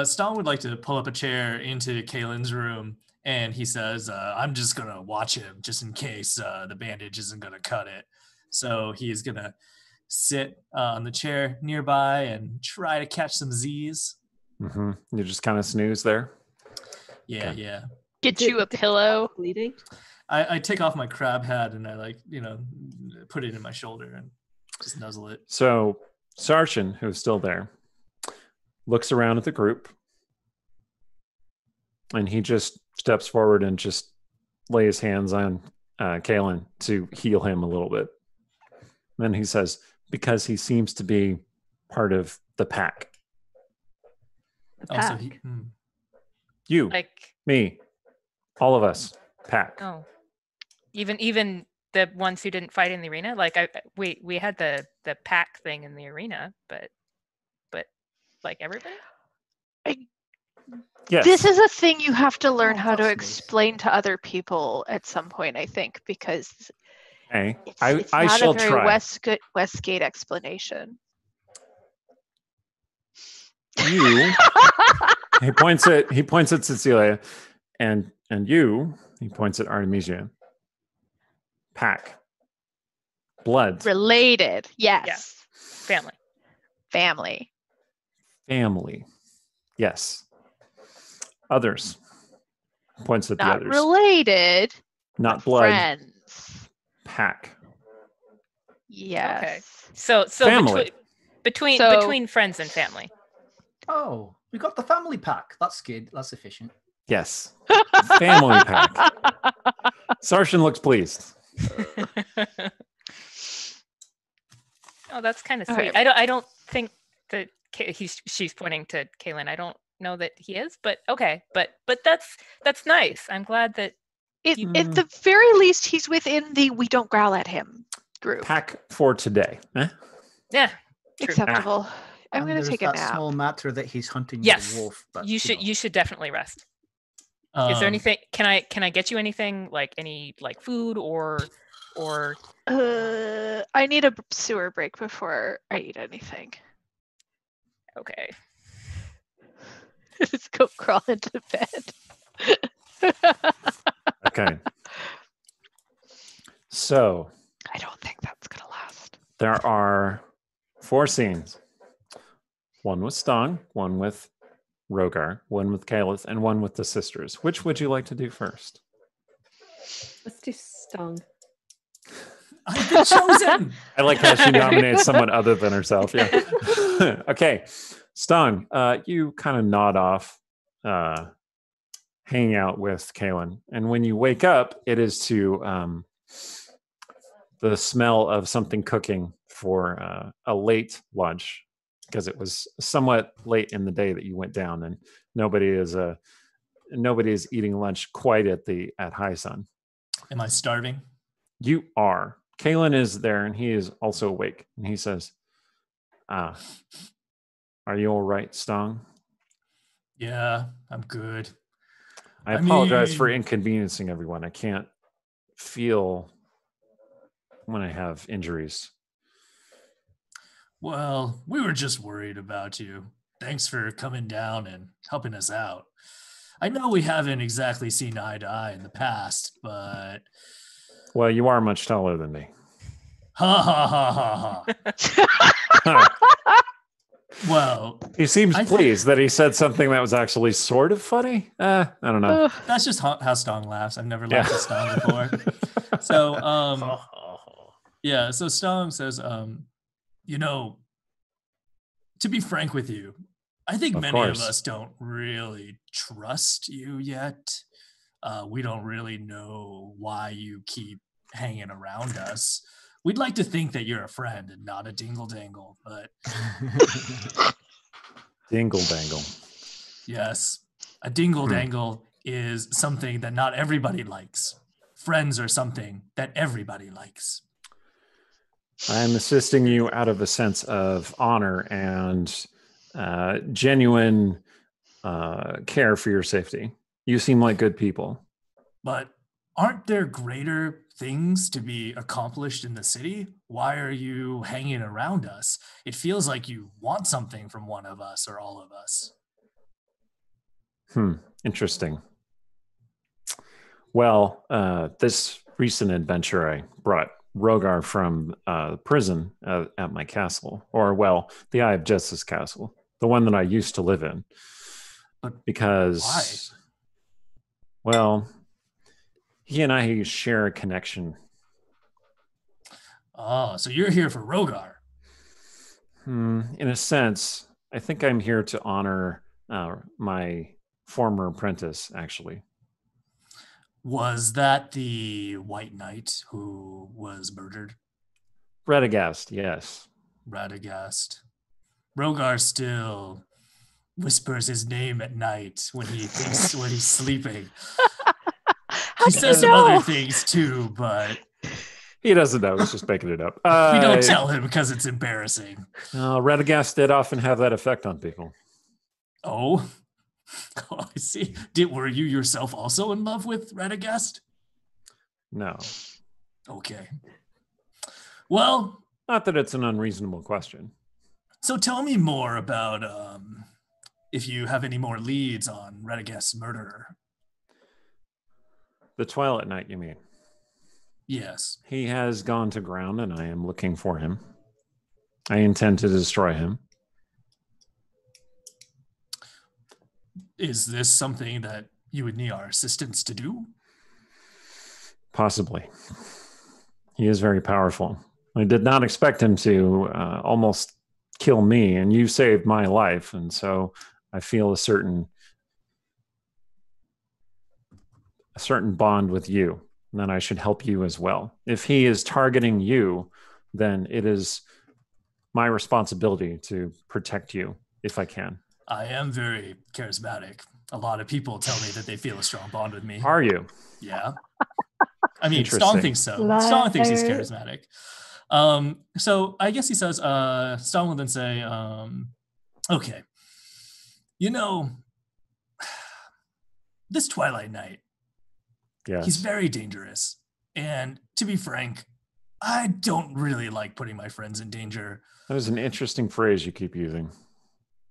Stalin would like to pull up a chair into Kalen's room, and he says, I'm just going to watch him just in case the bandage isn't going to cut it. So he's going to sit on the chair nearby and try to catch some Z's. Mm-hmm. You just kind of snooze there. Yeah, Okay. yeah. Get Did- you a did- pillow. Bleeding? I take off my crab hat and I put it in my shoulder and just nuzzle it. So Sarshan, who's still there, looks around at the group, and he just steps forward and just lays hands on Kalen to heal him a little bit. Then he says, because he seems to be part of the pack. The Also, pack. You, Like, me, all of us, pack. oh, even the ones who didn't fight in the arena. Like, we had the pack thing in the arena, but like everybody. Yes. This is a thing you have to learn Oh, how to that's nice. explain to other people at some point, I think, because Okay. it's, I it's I not shall a very try. Westgate explanation. You. He points at Cecilia, and you. He points at Artemisia. Pack. Blood. Related, yes. Family. Family. Family. Yes. Others. Points at the Not others. related. Not but blood. Friends. Pack. Yes. So Family. between friends and family. Oh, we got the family pack. That's good. That's efficient. Yes. Family pack. Sarshan looks pleased. Oh, that's kind of Okay. sweet. I don't think that she's pointing to Kaylin. I don't know that he is, but okay. But that's nice. I'm glad that At the very least, he's within the "we don't growl at him" group. Pack for today. Eh? yeah. True. Acceptable. I'm And going to there's take a that nap. small matter that he's hunting Yes. the wolf. But, You should definitely rest. Is there Um, anything? Can I get you anything like any like food or I need a sewer break before I eat anything. okay? Just go crawl into bed. Okay. So I don't think that's gonna last. there are 4 scenes. One with Stong, one with Rogar, one with Kaelith, and one with the sisters. Which would you like to do first? Let's do Stung. I've been chosen. I like how she nominates someone other than herself. Yeah. Okay. Stong, you kind of nod off, hanging out with Kaelin. And when you wake up, it is to the smell of something cooking for a late lunch, because it was somewhat late in the day that you went down, and nobody is eating lunch quite at high sun. Am I starving? You are. Kaelin is there, and he is also awake. And he says, are you all right, Stong? Yeah, I'm good. I apologize for inconveniencing everyone. I can't feel when I have injuries. Well, we were just worried about you. Thanks for coming down and helping us out. I know we haven't exactly seen eye to eye in the past, but... Well, you are much taller than me. Ha ha ha ha ha. Well, he seems pleased that he said something that was actually sort of funny. I don't know. That's just how Stong laughs. I've never laughed at Stong before. So, yeah. So Stong says, to be frank with you, I think many of us don't really trust you yet. We don't really know why you keep hanging around us. We'd like to think that you're a friend and not a dingle-dangle, but... Dingle-dangle. Yes. A dingle-dangle is something that not everybody likes. Friends are something that everybody likes. I'm assisting you out of a sense of honor and genuine care for your safety. You seem like good people. But aren't there greater things to be accomplished in the city? Why are you hanging around us? It feels like you want something from one of us or all of us. Interesting. Well, this recent adventure, I brought Rogar from prison at my castle, or well, the Eye of Justice castle, the one that I used to live in. But because, why? Well, he and I share a connection. Oh, so you're here for Rogar. In a sense, I think I'm here to honor my former apprentice, actually. Was that the White Knight who was murdered? Radagast, yes. Radagast. Rogar still whispers his name at night when he's sleeping. He says some other things too, but he doesn't know. He's just making it up. We don't tell him because it's embarrassing. Radagast did often have that effect on people. Oh, I see. Were you yourself also in love with Radagast? No. Okay. Well, not that it's an unreasonable question. So tell me more about if you have any more leads on Radagast's murderer. The Twilight Knight, you mean? Yes. He has gone to ground, and I am looking for him. I intend to destroy him. Is this something that you would need our assistance to do? Possibly. He is very powerful. I did not expect him to almost kill me, and you saved my life, and so I feel a certain bond with you, and then I should help you as well. If he is targeting you, then it is my responsibility to protect you if I can. I am very charismatic. A lot of people tell me that they feel a strong bond with me. Are you? Yeah. I mean, Stong thinks so. Stong thinks he's charismatic. So I guess he says, Stong will then say, okay, this Twilight Knight, yes, he's very dangerous. And to be frank, I don't really like putting my friends in danger. That is an interesting phrase you keep using.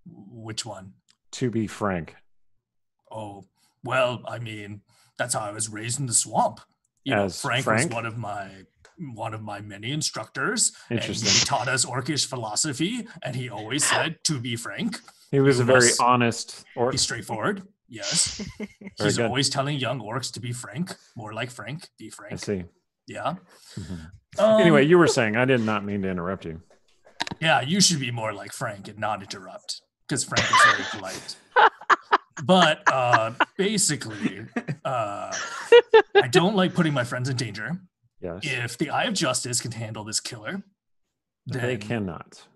Which one? to be frank? Oh, well, I mean, that's how I was raised in the swamp. You know, As Frank Frank? was one of my many instructors. And Interesting. he taught us orcish philosophy, and he always said, to be frank. He was You a very must honest orc. Be straightforward. Yes. Very He's good. always telling young orcs to be frank, more like Frank, be frank. I see. Yeah. Anyway, you were saying, I did not mean to interrupt you. Yeah, you should be more like Frank and not interrupt, because Frank is very polite. But basically, I don't like putting my friends in danger. Yes. If the Eye of Justice can handle this killer, then They cannot.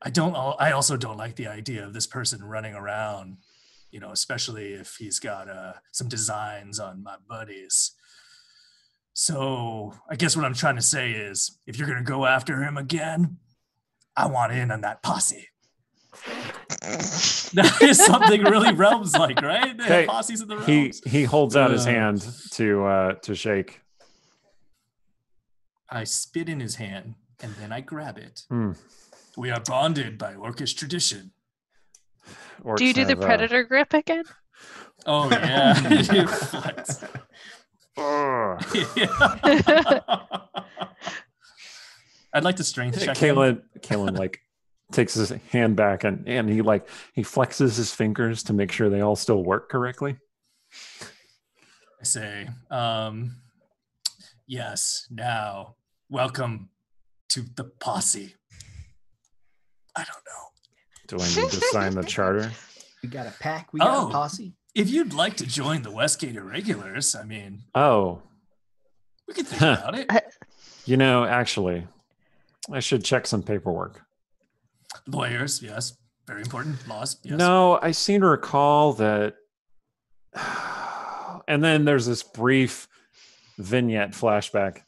I also don't like the idea of this person running around, you know, especially if he's got some designs on my buddies. So I guess what I'm trying to say is, if you're going to go after him again, I want in on that posse. That is something really realms like, right? They have posses in the realms. He holds out his hand to shake. I spit in his hand and then I grab it. Hmm. We are bonded by orcish tradition. Orcs Do you do the have, predator grip again? Oh yeah. You flex. Yeah. I'd like to strength check him. Kalen like takes his hand back and he flexes his fingers to make sure they all still work correctly. I say, yes, now welcome to the posse. I don't know. Do I need to sign the charter? We got a pack. We got a posse. If you'd like to join the Westgate Irregulars, I mean, we could think about it. You know, actually, I should check some paperwork. Lawyers, yes. Very important. Laws, yes. No, I seem to recall that. And then there's this brief vignette flashback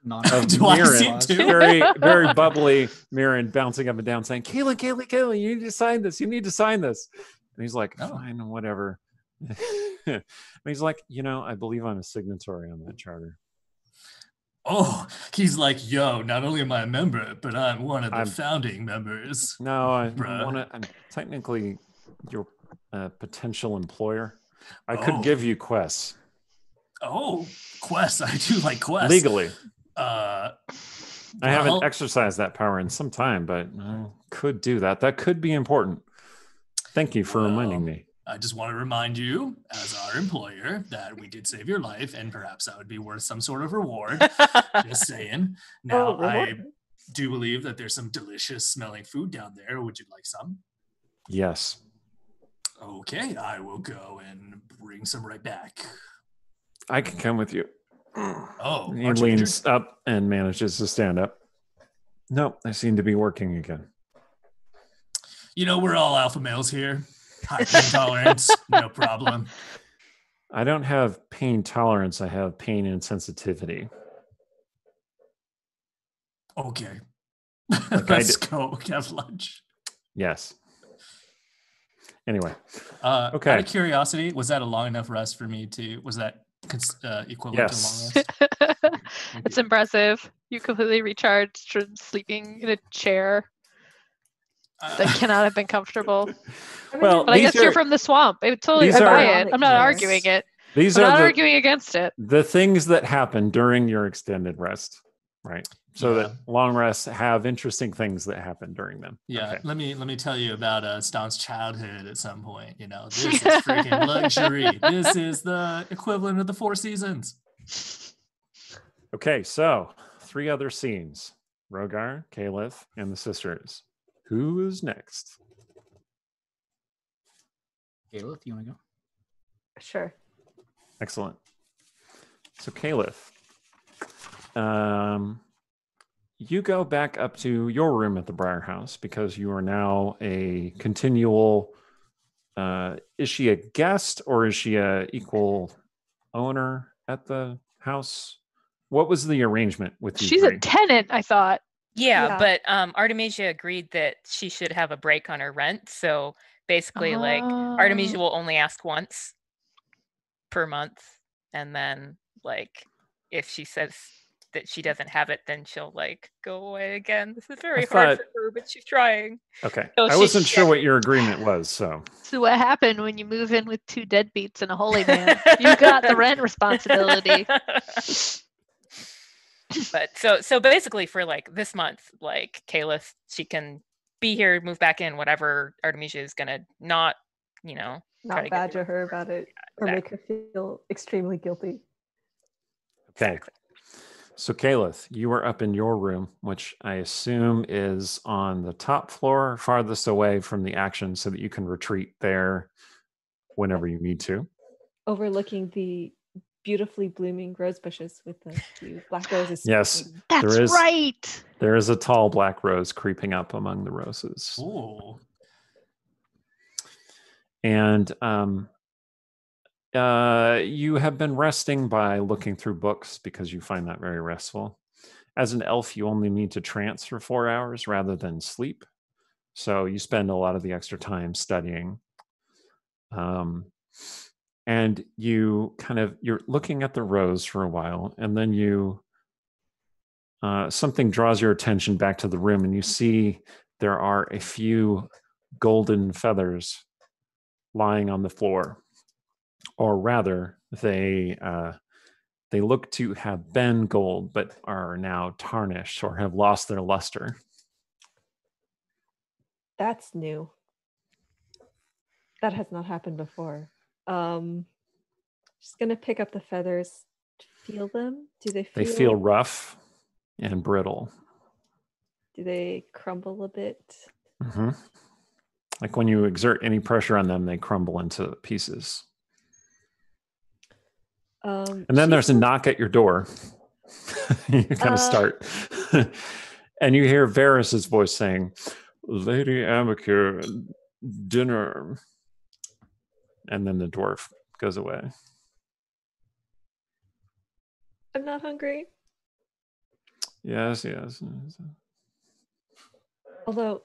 of Mirren, very, very bubbly Mirren bouncing up and down saying, Kayla, you need to sign this. You need to sign this. And he's like, fine, whatever. And he's like, you know, I believe I'm a signatory on that charter. Oh, he's like, yo, not only am I a member, but I'm one of the founding members. No, I'm technically your potential employer. I could give you quests. Oh, quests. I do like quests. Legally. I haven't exercised that power in some time, but I could do that. That could be important. Thank you for reminding me. I just want to remind you, as our employer, that we did save your life, and perhaps that would be worth some sort of reward. Just saying. Now, I do believe that there's some delicious smelling food down there. Would you like some? Yes. Okay, I will go and bring some right back. I can come with you. Oh, he leans up and manages to stand up. Nope, I seem to be working again. You know, we're all alpha males here. High pain tolerance, no problem. I don't have pain tolerance. I have pain insensitivity. Okay. Let's go have lunch. Yes. Anyway. Okay. Out of curiosity, was that a long enough rest for me to, was that equivalent to a long rest? It's impressive. You completely recharged from sleeping in a chair that cannot have been comfortable. But I guess you're from the swamp. I totally buy it. I'm not arguing it. I'm not arguing against it. The things that happen during your extended rest, right? So that long rests have interesting things that happen during them. Yeah, okay. Let me tell you about Stan's childhood at some point. You know, this is freaking luxury. This is the equivalent of the Four Seasons. Okay, so 3 other scenes: Rogar, Caliph, and the sisters. Who is next? Caliph, you want to go? Sure. Excellent. So Caliph, you go back up to your room at the Briar House because you are now a continual. Is she a guest or is she a equal owner at the house? What was the arrangement with you? She's a tenant, I thought. Yeah, but Artemisia agreed that she should have a break on her rent. So basically, like, Artemisia will only ask once per month. And then, like, if she says that she doesn't have it, then she'll, like, go away again. This is very hard for her her, but she's trying. Okay. So I wasn't sure what your agreement was, so. So what happened when you move in with 2 deadbeats and a holy man? You got the rent responsibility. But so basically for like this month, like Kalis, she can be here, move back in, whatever Artemisia is gonna not, try to Not get badger her about it or make her feel extremely guilty. Okay. So, Calith, you are up in your room, which I assume is on the top floor, farthest away from the action, so that you can retreat there whenever you need to. Overlooking the beautifully blooming rose bushes with the few black roses. Yes, That's right. There is a tall black rose creeping up among the roses. Ooh. And you have been resting by looking through books because you find that very restful. As an elf, you only need to trance for 4 hours rather than sleep. So you spend a lot of the extra time studying. And you're looking at the rose for a while, and then something draws your attention back to the room, and you see there are a few golden feathers lying on the floor. Or rather, they look to have been gold, but are now tarnished or have lost their luster. That's new. That has not happened before. Just gonna pick up the feathers, feel them. Do they feel? They feel rough and brittle. Do they crumble a bit? Mm-hmm. Like when you exert any pressure on them, they crumble into pieces. And then there's a knock at your door. You kind of start. And you hear Varys's voice saying, "Lady Amicure, dinner." And then the dwarf goes away. I'm not hungry. Yes. Although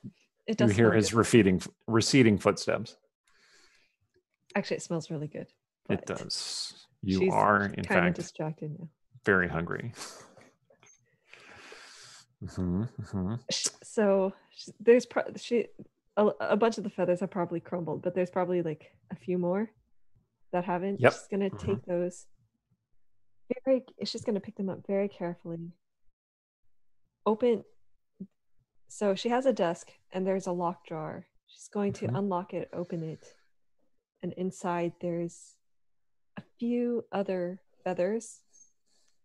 it does. You hear smell his good. receding footsteps. Actually, it smells really good. It does. You She's are, in kind of fact, distracted now. very hungry. So there's a bunch of the feathers have probably crumbled, but there's probably like a few more that haven't. Yep. She's gonna take those. She's gonna pick them up very carefully. So she has a desk and there's a lock drawer. She's going to unlock it, open it, and inside there's a few other feathers,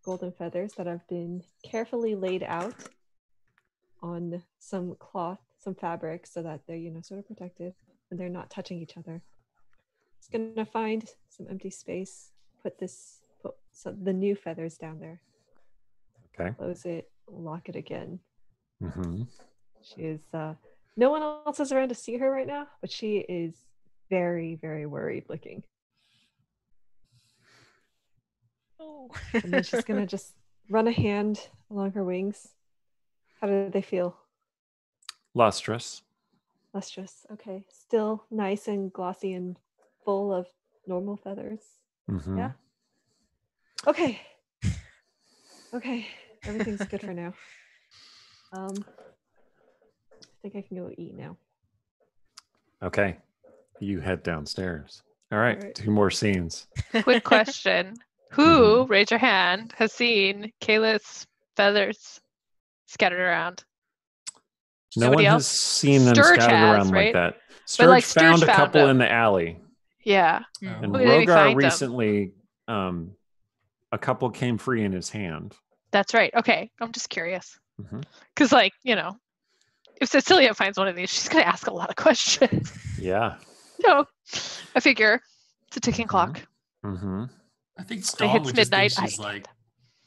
golden feathers that have been carefully laid out on some cloth, some fabric, so that they're, sort of protected and they're not touching each other. Just gonna find some empty space, put the new feathers down there. Okay. Close it, lock it again. Mm-hmm. She is, no one else is around to see her right now, but she is very, very worried looking. Oh. And then she's gonna just run a hand along her wings. How do they feel? Lustrous. Lustrous. Okay. Still nice and glossy and full of normal feathers. Mm-hmm. Yeah. Okay. Everything's good for now. I think I can go eat now. Okay. You head downstairs. All right. 2 more scenes. Quick question. Who, raise your hand, has seen Kayla's feathers scattered around? No Nobody one else? has seen them Sturge scattered has, around right? like that. But, Sturge Sturge found a found couple them. in the alley. Yeah. And Who did we Rogar find them? recently, a couple came free in his hand. That's right. Okay. I'm just curious. Mm-hmm. Because, if Cecilia finds one of these, she's going to ask a lot of questions. Yeah. No, I figure it's a ticking clock. Mm-hmm. I think It Stong hits would just midnight. think she's like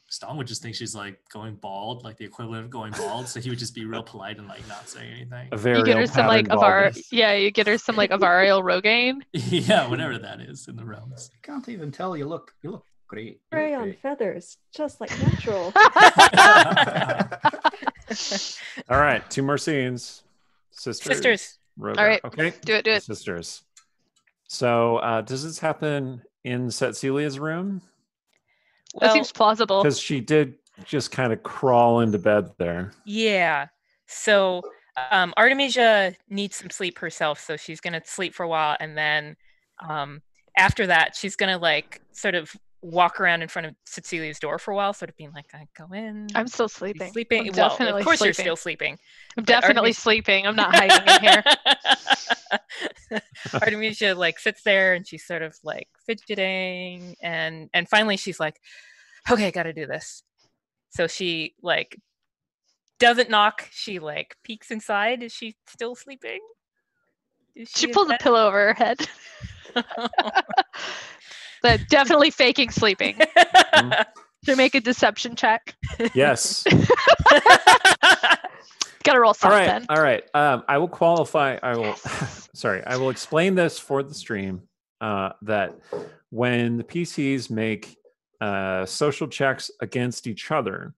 Stong would just think she's like going bald, like the equivalent of going bald. So he would just be real polite and like not saying anything. You get her some you get her some Avarial Rogaine. Yeah, whatever that is in the realms. I can't even tell. You look great. Spray on feathers, just like natural. All right, 2 more scenes. Sisters. Rogar. All right. Okay. Do it. Sisters. So does this happen in Cecilia's room? That seems plausible. Because she did just kind of crawl into bed there. Yeah. So Artemisia needs some sleep herself, so she's gonna sleep for a while, and then after that, she's gonna like sort of walk around in front of Cecilia's door for a while, sort of being like, "I go in." I'm still She's sleeping. sleeping. I'm Well, definitely of course you're sleeping. still sleeping. I'm but definitely Artemisia- sleeping. I'm not hiding in here. Artemisia like sits there and she's sort of like fidgeting, and finally she's like, "Okay, I gotta do this." So she like doesn't knock. She like peeks inside. Is she still sleeping? Is She in pulls a bed? pillow over her head. But definitely faking sleeping. To make a deception check. Yes. Gotta roll All something. right. I will qualify. I will. Yes. Sorry. I will explain this for the stream. That when the PCs make social checks against each other,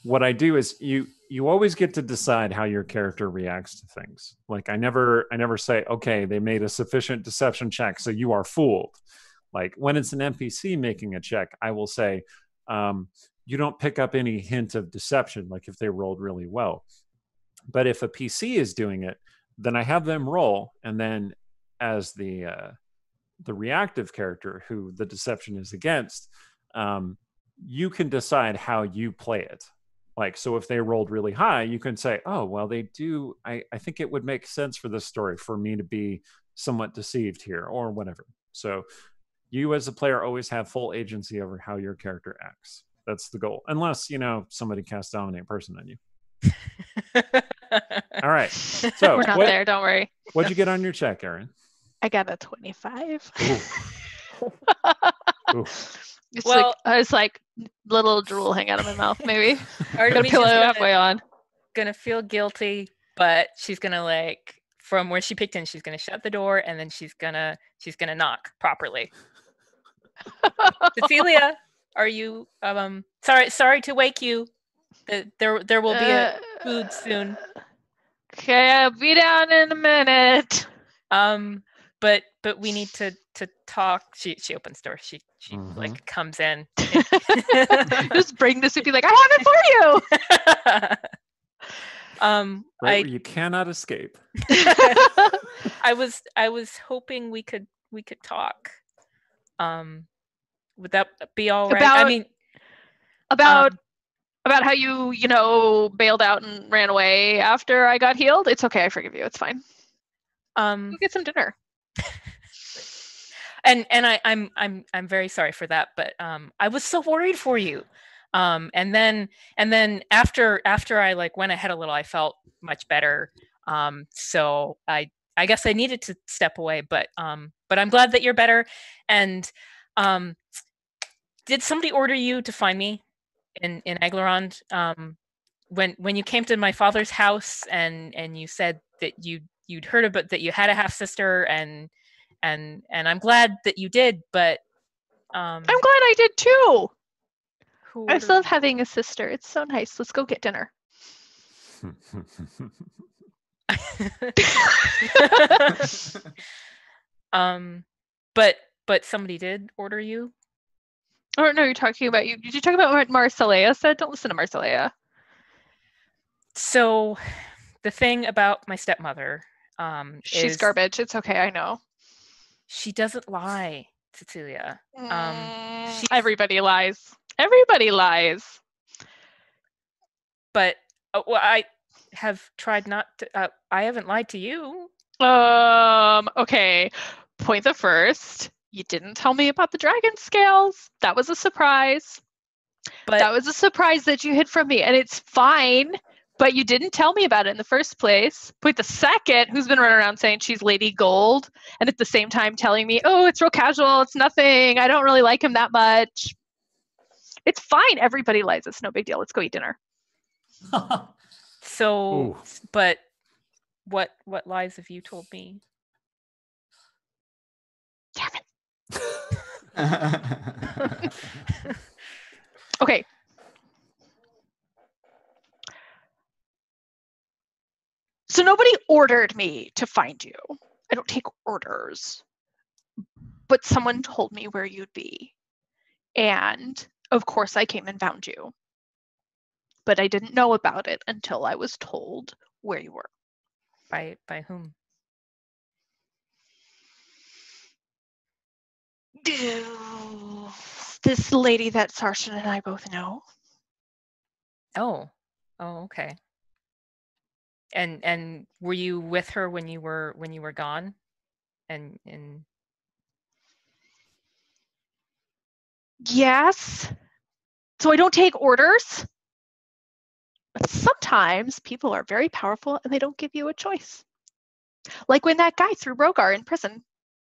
what I do is you always get to decide how your character reacts to things. Like I never say, okay, they made a sufficient deception check, so you are fooled. Like when it's an NPC making a check, I will say, you don't pick up any hint of deception, like if they rolled really well. But if a PC is doing it, then I have them roll, and then as the reactive character who the deception is against, you can decide how you play it. Like, so if they rolled really high, you can say, oh, well, they do. I think it would make sense for this story for me to be somewhat deceived here or whatever. So you as a player always have full agency over how your character acts. That's the goal. Unless, somebody casts Dominate Person on you. All right. So We're not there, don't worry. What'd you get on your check, Erin? I got a 25. Ooh. It's Well- like I was like little drool hang out of my mouth, maybe. Got a Artemisia's pillow halfway on. gonna feel guilty, but she's gonna like from where she picked in, she's gonna shut the door and then she's gonna knock properly. Cecilia, are you sorry to wake you. There will be a food soon. Okay, I'll be down in a minute. But we need to talk. She opens the door. She like comes in. Just bring this and be like, I have it for you. Right where you cannot escape. I was hoping we could talk. Would that be all right? About how you bailed out and ran away after I got healed. It's okay. I forgive you. It's fine. Go get some dinner. And I'm very sorry for that, but I was so worried for you. And then after I like went ahead a little, I felt much better. So I guess I needed to step away, but I'm glad that you're better. And did somebody order you to find me in Aglarond? When you came to my father's house and you said that you'd heard about that you had a half sister, and I'm glad that you did, but I'm glad I did too. who I ordered love having a sister. It's so nice. Let's go get dinner. But somebody did order you. Oh no, you're talking about you. Did you talk about what Marcellea said? Don't listen to Marcellea. So the thing about my stepmother, She's is garbage. It's okay. I know. she doesn't lie, Cecilia. Everybody lies. Everybody lies. But well, I have tried not to. I haven't lied to you. Okay. Point the first. You didn't tell me about the dragon scales. That was a surprise. But That was a surprise that you hid from me, and it's fine. But you didn't tell me about it in the first place. Point the second, who's been running around saying she's Lady Gold, and at the same time telling me, oh, it's real casual, it's nothing, I don't really like him that much. It's fine. Everybody lies. It's no big deal. Let's go eat dinner. so, Ooh. but what lies have you told me? Damn it. Okay. So nobody ordered me to find you. I don't take orders. But someone told me where you'd be. And of course I came and found you. But I didn't know about it until I was told where you were. By whom? This lady that Sarshan and I both know. Oh, okay. And were you with her when you were gone? And Yes. So I don't take orders. But sometimes people are very powerful and they don't give you a choice. Like when that guy threw Rogar in prison.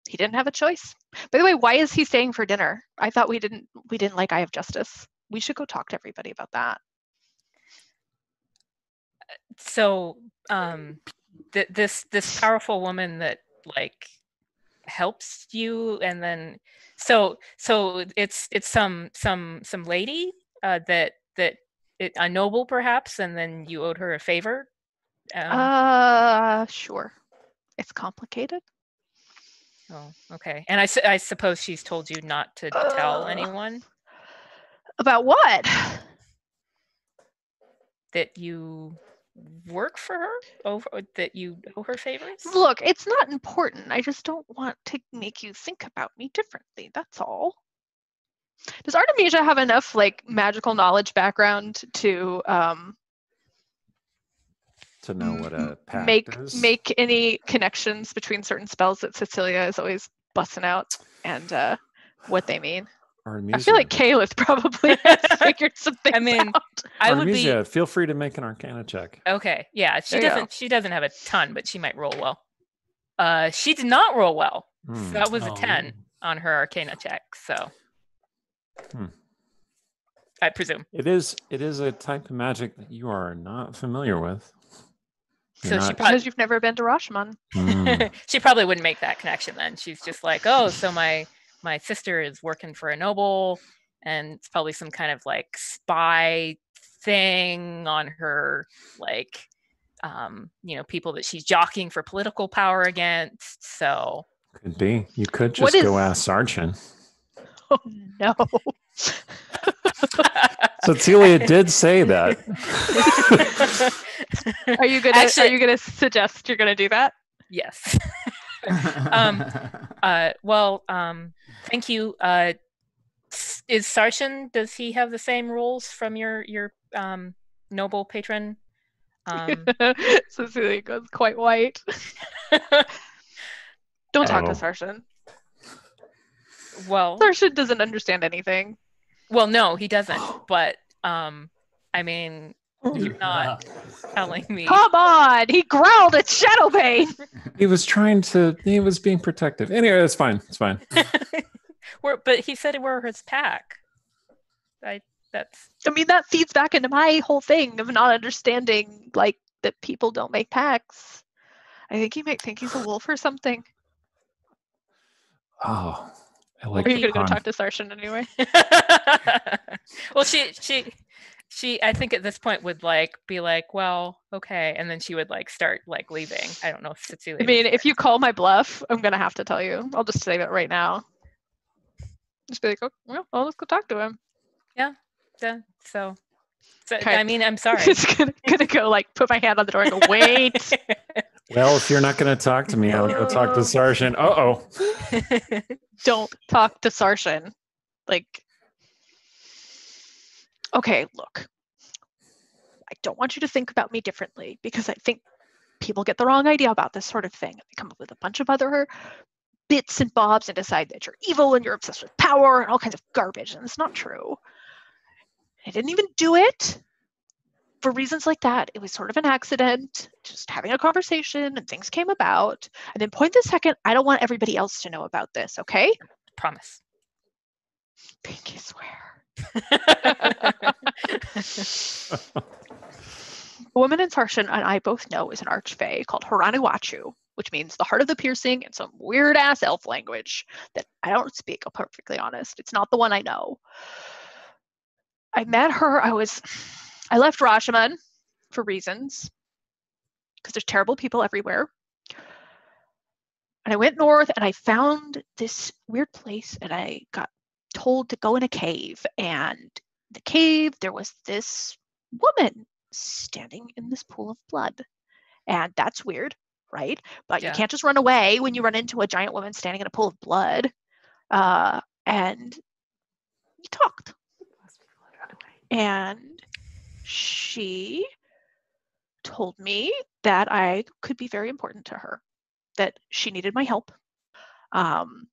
He didn't have a choice. By the way, why is he staying for dinner? I thought we didn't like Eye of Justice. We should go talk to everybody about that. so this powerful woman that like helps you, and then so it's some lady that a noble perhaps, and then you owed her a favor. Sure. It's complicated. Oh, okay. And I suppose she's told you not to tell anyone About what? that you work for her, that you owe her favors? Look, it's not important. I just don't want to make you think about me differently. That's all. Does Artemisia have enough like magical knowledge background to know what a pact is? make any connections between certain spells that Cecilia is always busting out and what they mean? Artemisia. I feel like Kaelith probably has figured some things I mean, out. I would Artemisia, be feel free to make an Arcana check. okay. Yeah, There you go. she doesn't have a ton, but she might roll well. She did not roll well. So that was a 10 on her Arcana check. So I presume it is a type of magic that you are not familiar with. so. She Because you've never been to Rashomon. she probably wouldn't make that connection then. She's just like, oh, so my sister is working for a noble, and it's probably some kind of like spy thing on her, like people that she's jockeying for political power against. So could be. You could just go ask Sarchin. Oh no. Cecilia did say that. Are you gonna suggest you're gonna do that? Yes. Thank you. Is Sarshan, does he have the same rules from your noble patron? Cecilia goes quite white. Don't talk to Sarshan. Well, Sarshan doesn't understand anything. Well, no, he doesn't. But I mean, you're not telling me. Come on, he growled at Shadowbane. He was being protective. Anyway, it's fine. It's fine. But he said we're his pack. That feeds back into my whole thing of not understanding, like, that people don't make packs. I think he might think he's a wolf or something. Oh, I like. Or you could go talk to Sarshan anyway. Well, she I think at this point would be like, well, okay, and then she would start leaving. I don't know if Cecilia. I mean, if you call my bluff, I'm gonna have to tell you. I'll just say that right now. Just be like, oh, well, let's go talk to him. Yeah. So okay. I mean, I'm sorry. It's gonna go put my hand on the door and go, wait. Well, if you're not gonna talk to me, I'll go talk to Sarshan. Don't talk to Sarshan. Okay, look. I don't want you to think about me differently because I think people get the wrong idea about this sort of thing. They come up with a bunch of other bits and bobs and decide that you're evil and you're obsessed with power and all kinds of garbage, and it's not true. I didn't even do it for reasons like that. It was sort of an accident, just having a conversation, and things came about. And then point this second, I don't want everybody else to know about this, okay? Promise. Pinky swear. A woman in Sarshan and I both know is an archfey called Haranuachu, which means the heart of the piercing in some weird-ass elf language that I don't speak, I'm perfectly honest. It's not the one I know. I met her, I left Rashomon for reasons, because there's terrible people everywhere. And I went north and I found this weird place and I got told to go in a cave. And in the cave, there was this woman standing in this pool of blood. and that's weird, right? But you Yeah. can't just run away when you run into a giant woman standing in a pool of blood. And we talked. And she told me that I could be very important to her, that she needed my help. And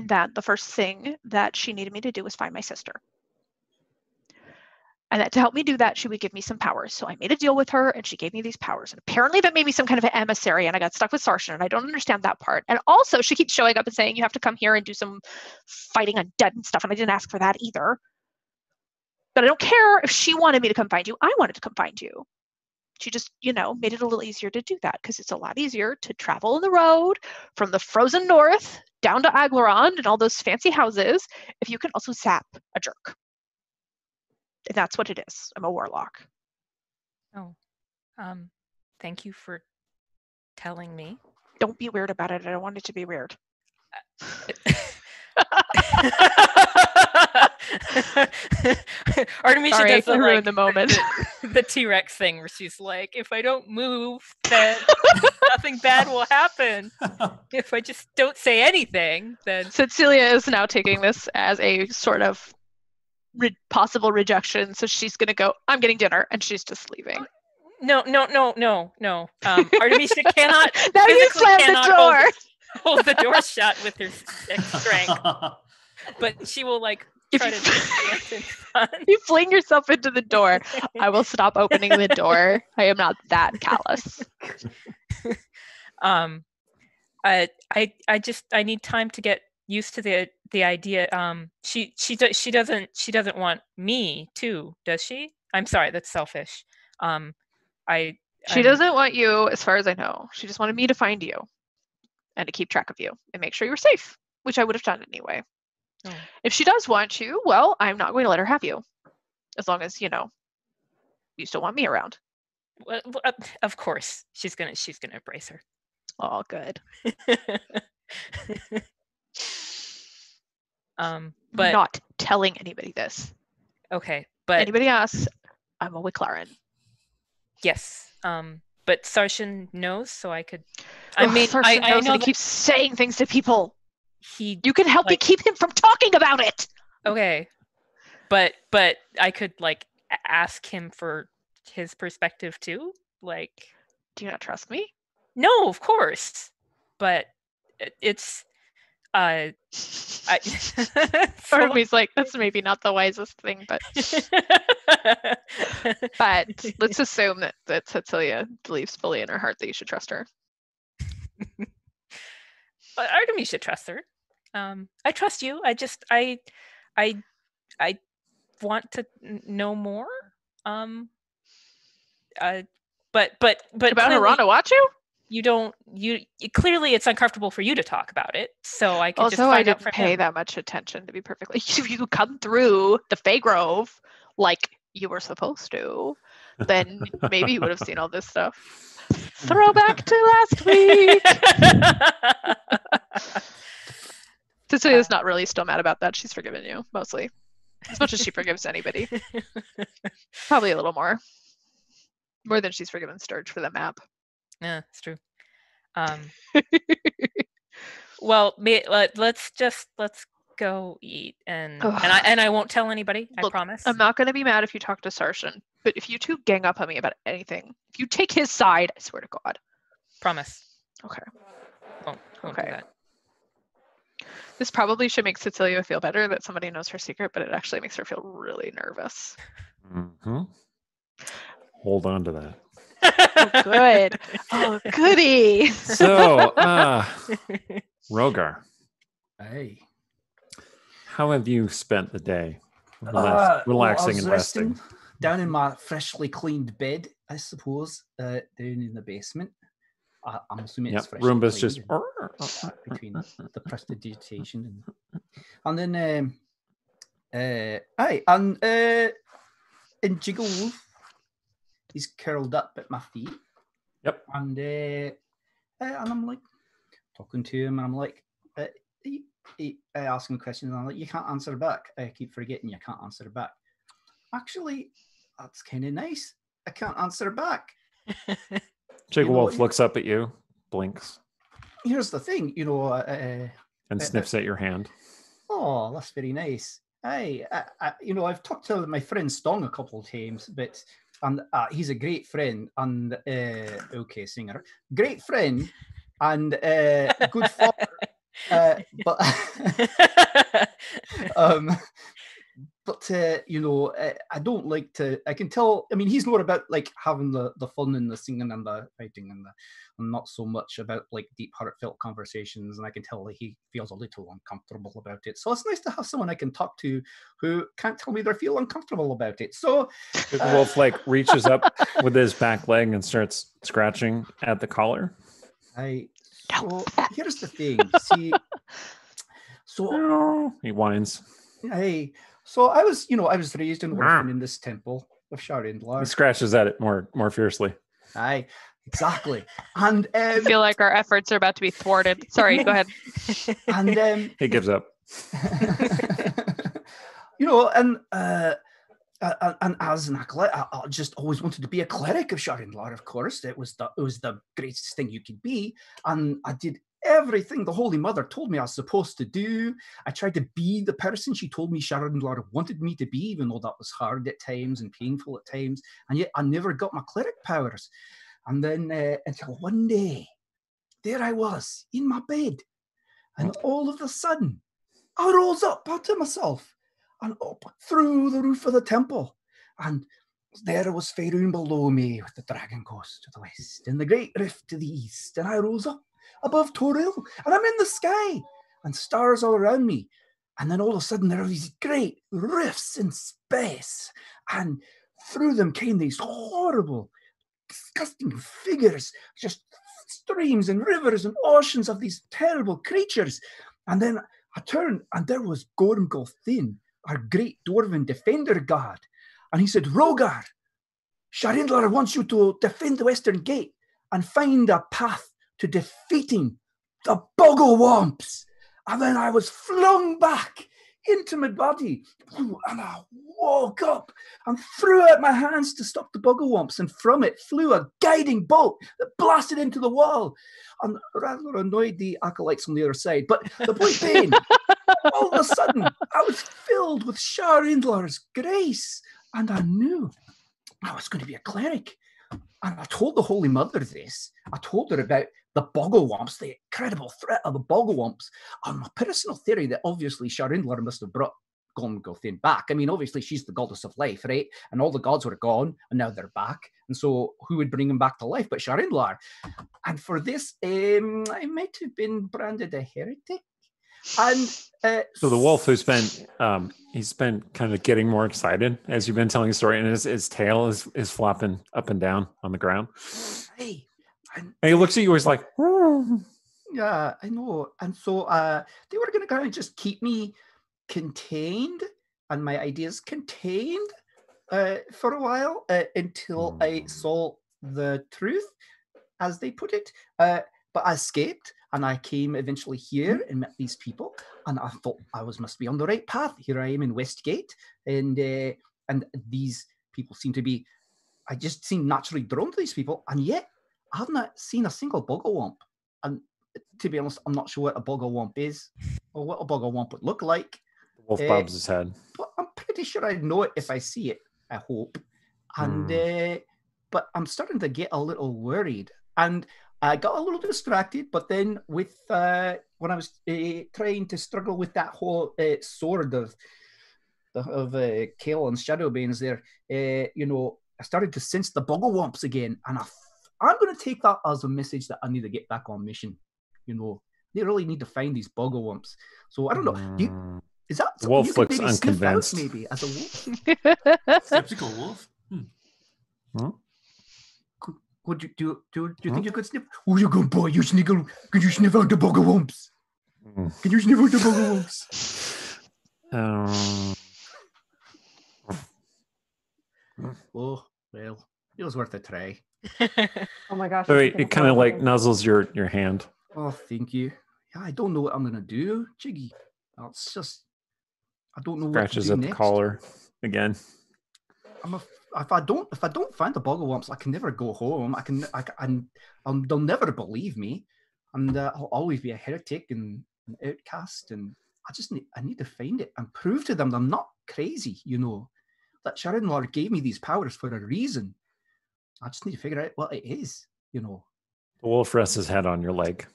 that the first thing that she needed me to do was find my sister. And that to help me do that, she would give me some powers. So I made a deal with her and she gave me these powers. And apparently that made me some kind of an emissary and I got stuck with Sarshan and I don't understand that part. And also she keeps showing up and saying, you have to come here and do some fighting undead and stuff. And I didn't ask for that either. But I don't care if she wanted me to come find you. I wanted to come find you. She just, made it a little easier to do that because it's a lot easier to travel on the road from the frozen north down to Aglarond and all those fancy houses if you can also zap a jerk. And that's what it is. I'm a warlock. Oh, thank you for telling me. Don't be weird about it. I don't want it to be weird. Artemisia Sorry, does I ruined the moment. The T-Rex thing where she's like, if I don't move, then nothing bad will happen. If I just don't say anything, then... Cecilia is now taking this as a sort of possible rejection. So she's going to go, I'm getting dinner. And she's just leaving. No. Artemisia cannot... Now you slammed the door. Hold the door shut with her strength. But she will try to dance in fun. You fling yourself into the door. I will stop opening the door. I am not that callous. I need time to get used to the idea. She doesn't want me too, does she? I'm sorry, that's selfish. She doesn't want you, as far as I know. She just wanted me to find you and to keep track of you and make sure you were safe, which I would have done anyway. Oh. If she does want you, well, I'm not going to let her have you, as long as you still want me around. Well, of course, she's gonna embrace her. Oh, good. But not telling anybody this. Okay, but anybody else, I'm a Wicklaran. Yes. But Sarshan knows, so I could. Sarshan knows that he keeps saying things to people. You can help me keep him from talking about it. Okay, but I could ask him for his perspective too. Do you not trust me? No, of course. But it's Part of me's like, that's maybe not the wisest thing, but but let's assume that Cecilia believes fully in her heart that you should trust her. But Artemis should trust her. I trust you. I want to know more. But about Haranawatu? You clearly it's uncomfortable for you to talk about it. So I could also, just find I didn't out from pay him. that much attention, to be perfectly. If you come through the Fey Grove like you were supposed to, then maybe you would have seen all this stuff. Throwback to last week. Cecilia's not really still mad about that. She's forgiven you, mostly. As much as she forgives anybody. Probably a little more. More than she's forgiven Sturge for the map. Yeah, it's true. Well, let's go eat, and I won't tell anybody. I promise. I'm not going to be mad if you talk to Sarshan, but if you two gang up on me about anything, if you take his side, I swear to God. Promise. Okay. Won't okay. Do that. This probably should make Cecilia feel better that somebody knows her secret, but it actually makes her feel really nervous. Mm-hmm. Hold on to that. Oh, good. Oh, goody. So, Rogar. Hey. How have you spent the day? Relaxing and resting. Down in my freshly cleaned bed, I suppose, down in the basement. I'm assuming it's freshly Roomba's cleaned just between the prestidigitation and then and Jiggle Wolf, he's curled up at my feet. Yep. And I'm like talking to him, and I'm like, he asking me questions, and I'm like, you can't answer back. I keep forgetting you can't answer back. Actually, that's kind of nice. I can't answer back. Jiggle Wolf looks up at you, blinks, Here's the thing, and sniffs at your hand. Oh, that's very nice. I've talked to my friend Stong a couple of times, but he's a great friend and okay, singer, great friend and good father. But I don't like to. I can tell. I mean, he's more about like having the fun and the singing and the writing and not so much about like deep, heartfelt conversations. And I can tell that he feels a little uncomfortable about it. So it's nice to have someone I can talk to who can't tell me they feel uncomfortable about it. So the wolf like reaches up with his back leg and starts scratching at the collar. So here's the thing. See, so he whines. Hey. So I was raised an orphan in this temple of Sharindlar. He scratches at it more fiercely. Aye, exactly. And I feel like our efforts are about to be thwarted. Sorry, go ahead. And he gives up. And as an acolyte, I just always wanted to be a cleric of Sharindlar. Of course, it was the greatest thing you could be, and I did everything the Holy Mother told me I was supposed to do. I tried to be the person she told me Sharindlar wanted me to be, even though that was hard at times and painful at times. And yet I never got my cleric powers. And then until one day, there I was in my bed. And all of a sudden, I rose up out of myself and up through the roof of the temple. And there was Faerun below me with the dragon coast to the west and the great rift to the east. And I rose up above Toril, and I'm in the sky, and stars all around me. And then all of a sudden, there are these great rifts in space, and through them came these horrible, disgusting figures, just streams and rivers and oceans of these terrible creatures. And then I turned, and there was Gormgol Thin, our great dwarven defender god. And he said, Rogar, Sharindlar wants you to defend the Western Gate and find a path to defeating the Bogglewomps. And then I was flung back into my body, and I woke up and threw out my hands to stop the Bogglewomps, and from it flew a guiding bolt that blasted into the wall and rather annoyed the acolytes on the other side. But the point being, all of a sudden, I was filled with Sharindlar's grace, and I knew I was going to be a cleric. And I told the Holy Mother this. I told her about the Bogglewomps, the incredible threat of the Bogglewomps, and my personal theory that obviously Sharindlar must have brought Gormgothin back. I mean, obviously she's the goddess of life, right? And all the gods were gone, and now they're back. And so who would bring them back to life but Sharindlar? And for this, I might have been branded a heretic. And so the wolf who's been he's been kind of getting more excited as you've been telling the story, and his tail is flopping up and down on the ground. Hey, and he looks at you, he's like, yeah, I know. And so they were going to kind of just keep me contained and my ideas contained for a while until I saw the truth, as they put it. But I escaped. And I came eventually here and met these people, and I thought I must be on the right path. Here I am in Westgate, and these people seem to be. I just seem naturally drawn to these people, and yet I haven't seen a single Bogglewomp. And to be honest, I'm not sure what a Bogglewomp is or what a Bogglewomp would look like. The wolf bobs his head. But I'm pretty sure I'd know it if I see it. I hope. And but I'm starting to get a little worried, and I got a little distracted, but then with when I was trying to struggle with that whole sword of Kale and Shadowbanes there, I started to sense the Bogglewomps again, and I'm going to take that as a message that I need to get back on mission. They really need to find these Bogglewomps. So I don't know. Is that the wolf looks unconvinced? Maybe as a wolf, skeptical wolf. Huh? Do you think you could sniff? Oh, you good boy, you sniggle. Can you sniff out the Bogglewomps? Can you sniff out the Bogglewomps? Oh, well, it was worth a try. Oh my gosh. So it kind of like nuzzles your hand. Oh, thank you. Yeah, I don't know what I'm going to do, Jiggy. It's just, I don't know Scratches what to do at next. the collar again. if I don't find the bogglewumps, I can never go home. They'll never believe me, and I'll always be a heretic and an outcast. And I need to find it and prove to them that I'm not crazy. That Sharon-Lord gave me these powers for a reason. I just need to figure out what it is. The wolf rests his head on your leg.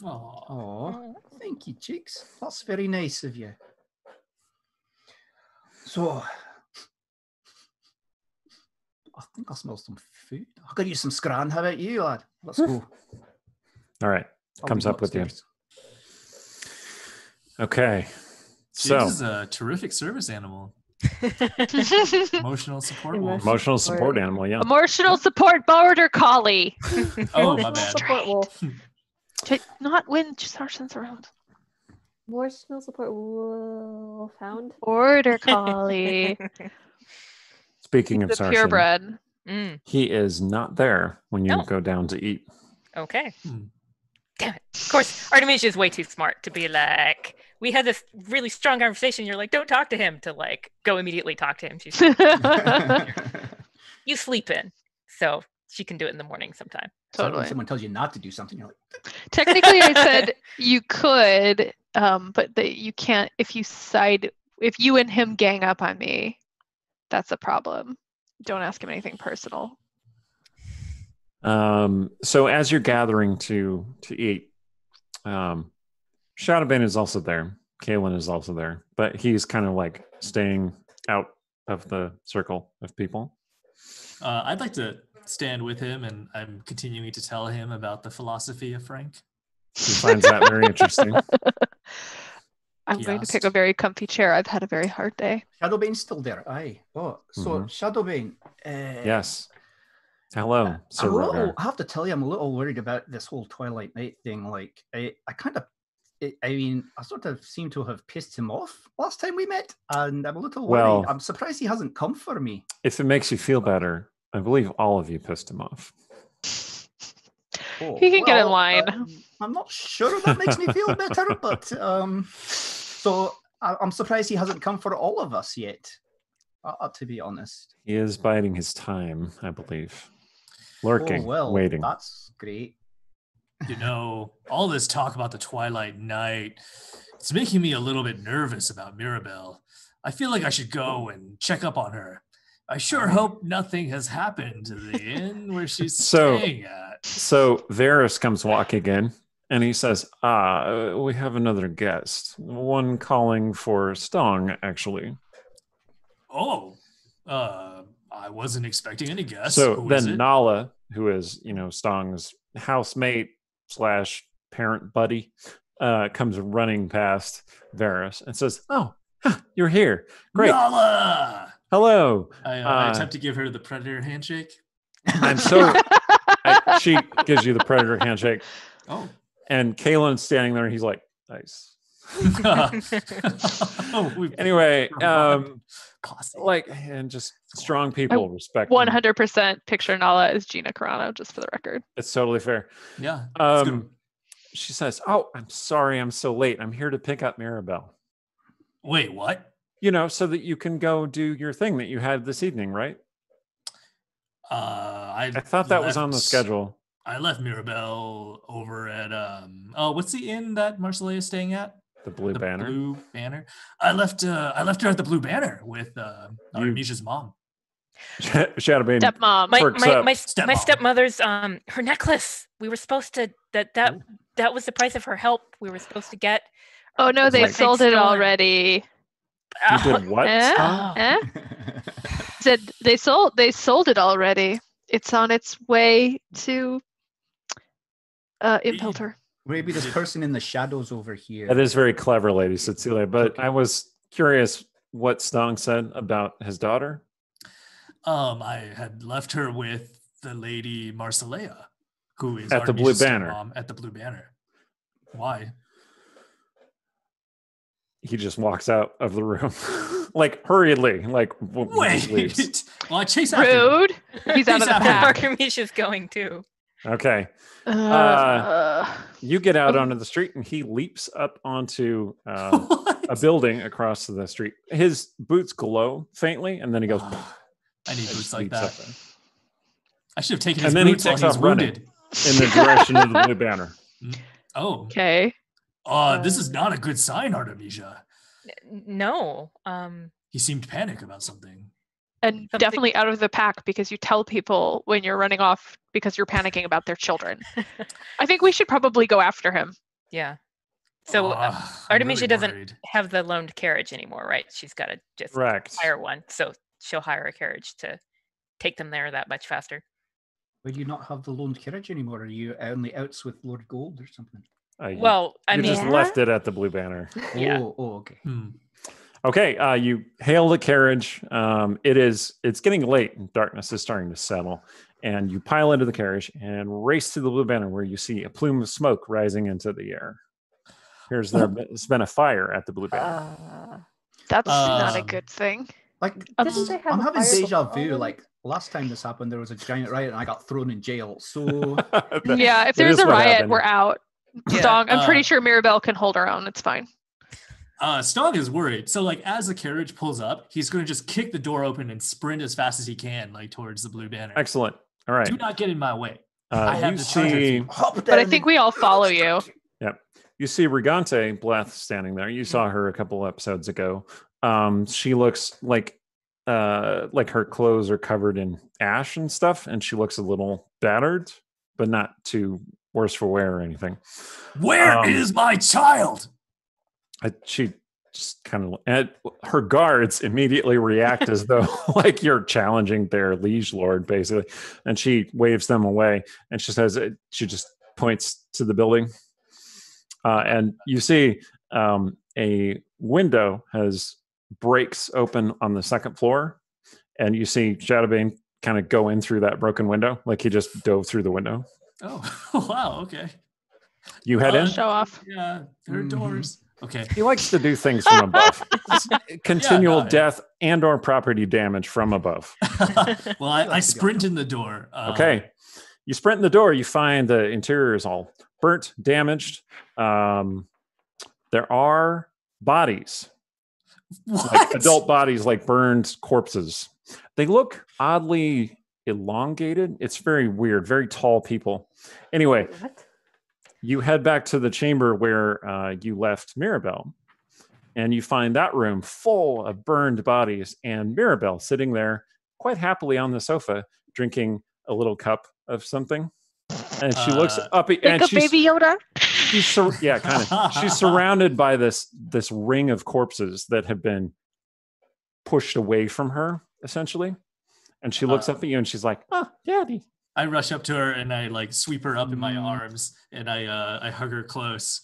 Oh, thank you, Cheeks. That's very nice of you. So, I think I smell some food. I could use some scran. How about you, lad? Let's go. All right. Comes up with you. Okay. So this is a terrific service animal. Emotional support wolf. Emotional support animal, yeah. Emotional support border collie. Oh, my bad. Support wolf. Not when Sarson's around. Emotional support wolf hound. Border collie. Speaking of The Sarson, purebred. he is not there when you go down to eat. Okay. Damn it. Of course, Artemisia is way too smart to be like, we had this really strong conversation. You're like, don't talk to him, to like go immediately talk to him. She's like, you sleep in. So she can do it in the morning sometime. So when someone tells you not to do something, you're like... Technically, I said you could, but that you can't if you and him gang up on me. That's a problem. Don't ask him anything personal. So as you're gathering to eat, Shadowbane is also there. Kaelin is also there, but he's kind of like staying out of the circle of people. I'd like to stand with him, and I'm continuing to tell him about the philosophy of Frank. He finds that very interesting. I'm going to pick a very comfy chair. I've had a very hard day. Shadowbane's still there. Aye. Oh, so Shadowbane. Yes. Hello, Sir. I have to tell you, I'm a little worried about this whole Twilight Night thing. Like, I sort of seem to have pissed him off last time we met, and I'm a little worried. Well, I'm surprised he hasn't come for me. If it makes you feel better, I believe all of you pissed him off. He can get in line. I'm not sure that makes me feel better, but so I'm surprised he hasn't come for all of us yet. To be honest, he is biding his time, I believe. Lurking, waiting. That's great. All this talk about the Twilight Night, it's making me a little bit nervous about Mirabelle. I feel like I should go and check up on her. I sure hope nothing has happened to the inn where she's staying at. So Varys comes walking in, and he says, we have another guest. One calling for Stong, actually. Oh, I wasn't expecting any guests. So then Nala, who is, Stong's housemate / parent buddy, comes running past Varys and says, "Oh, you're here. Great. Nala! Hello." I attempt to give her the predator handshake. I'm so... she gives you the predator handshake. Oh. And Kaelin's standing there, and he's like, nice. Anyway, and just strong people respect 100% picture Nala as Gina Carano, just for the record. It's totally fair. Yeah. She says, "Oh, I'm sorry I'm so late. I'm here to pick up Mirabelle." Wait, what? So that you can go do your thing that you had this evening, right? I thought that was on the schedule. I left Mirabelle over at what's the inn that Marcella is staying at? The Blue Banner. Blue Banner. I left her at the Blue Banner with Artemisia's mom. Shadowbane. Stepmom. My stepmother's her necklace. We were supposed to that was the price of her help. We were supposed to get. Oh no, they sold it already. You did what? Said they sold it already. It's on its way to Impelter. Maybe this person in the shadows over here. That is very clever, Lady Cecilia. But I was curious what Stong said about his daughter. I had left her with the Lady Marcellea, who is at the Blue Banner. Mom at the Blue Banner. Why? He just walks out of the room, like hurriedly, like wait. Leaves. Well, I chase after him. Rude. He's out of the pack. Artemisia's going too. Okay. You get out onto the street, and he leaps up onto a building across the street. His boots glow faintly, and then he goes I need boots like Leaps up that. there. I should have taken And his then he boots while takes he was off running. wounded. In the direction of the blue banner. Oh, Okay. this is not a good sign, Artemisia. No. He seemed panicked about something. And Something- definitely out of the pack because you tell people when you're running off because you're panicking about their children. I think we should probably go after him. Yeah. So I'm Artemisia really doesn't worried. have the loaned carriage anymore, right? She's got to just Correct. hire one. So she'll hire a carriage to take them there that much faster. Will you not have the loaned carriage anymore? Are you on the outs with Lord Gold or something? Well, I you mean, just left it at the blue banner. Yeah. Oh, okay. Okay, you hail the carriage. It's getting late and darkness is starting to settle. And you pile into the carriage and race to the blue banner where you see a plume of smoke rising into the air. There's been a fire at the blue banner. That's not a Um, good thing. Like, Didn't they have I'm a having fire deja before vu. already? Like, last time this happened, there was a giant riot and I got thrown in jail. So, Yeah, if that there's is a what riot, happened. we're out. Yeah. Stong, I'm pretty sure Mirabelle can hold her own. It's fine. Stog is worried. So, like, as the carriage pulls up, he's going to just kick the door open and sprint as fast as he can, like, towards the blue banner. Excellent. All right. Do not get in my way. I have You the charge see, with But I think we all follow you. you see Regante Bleth standing there. You saw her a couple episodes ago. She looks like her clothes are covered in ash and stuff, and she looks a little battered, but not too worse for wear or anything. Where is my child? She just kind of, and her guards immediately react as though like you're challenging their liege lord, basically. And she waves them away, and she says, she just points to the building, and you see a window breaks open on the second floor, and you see Shadowbane kind of go in through that broken window, like he just dove through the window. Oh, wow. Okay. You head in. Show off. Yeah, there are doors. Okay. He likes to do things from above. Continual Yeah, no, death and or property damage from above. Well, I sprint in the door. Okay. You sprint in the door. You find the interior is all burnt, damaged. There are bodies, What? like adult bodies, like burned corpses. They look oddly elongated. It's very weird. Very tall people. Anyway, What? you head back to the chamber where you left Mirabelle, and you find that room full of burned bodies, and Mirabelle sitting there quite happily on the sofa, drinking a little cup of something. And she looks up, and she's Baby Yoda. yeah, kind of. She's surrounded by this ring of corpses that have been pushed away from her, essentially. And she looks up at you, and she's like, "Oh, Daddy." I rush up to her and I like sweep her up in my arms and I hug her close.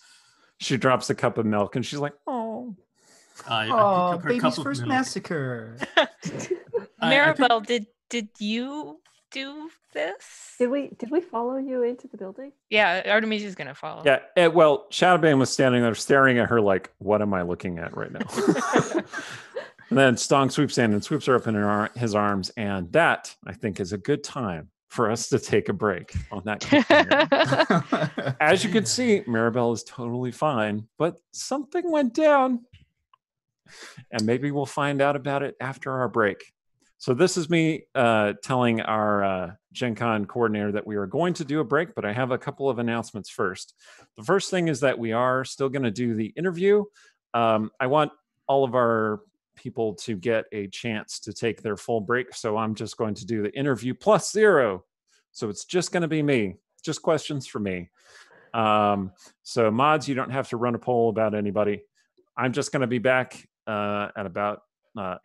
She drops a cup of milk, and she's like, "Oh." I pick oh, up her baby's cup of first milk. massacre. I pick- Maribel, did you do this? Did we follow you into the building? Yeah, Artemisia's gonna follow. Yeah, well, Shadowbane was standing there staring at her like, "What am I looking at right now?" And then Stong swoops in and swoops her up in his arms, and that, I think, is a good time for us to take a break on that cliffhanger. As you can see, Mirabelle is totally fine, but something went down. And maybe we'll find out about it after our break. So this is me telling our Gen Con coordinator that we are going to do a break, but I have a couple of announcements first. The first thing is that we are still going to do the interview. I want all of our people to get a chance to take their full break. So I'm just going to do the interview plus 0. So it's just going to be me, just questions for me. So mods, you don't have to run a poll about anybody. I'm just going to be back at about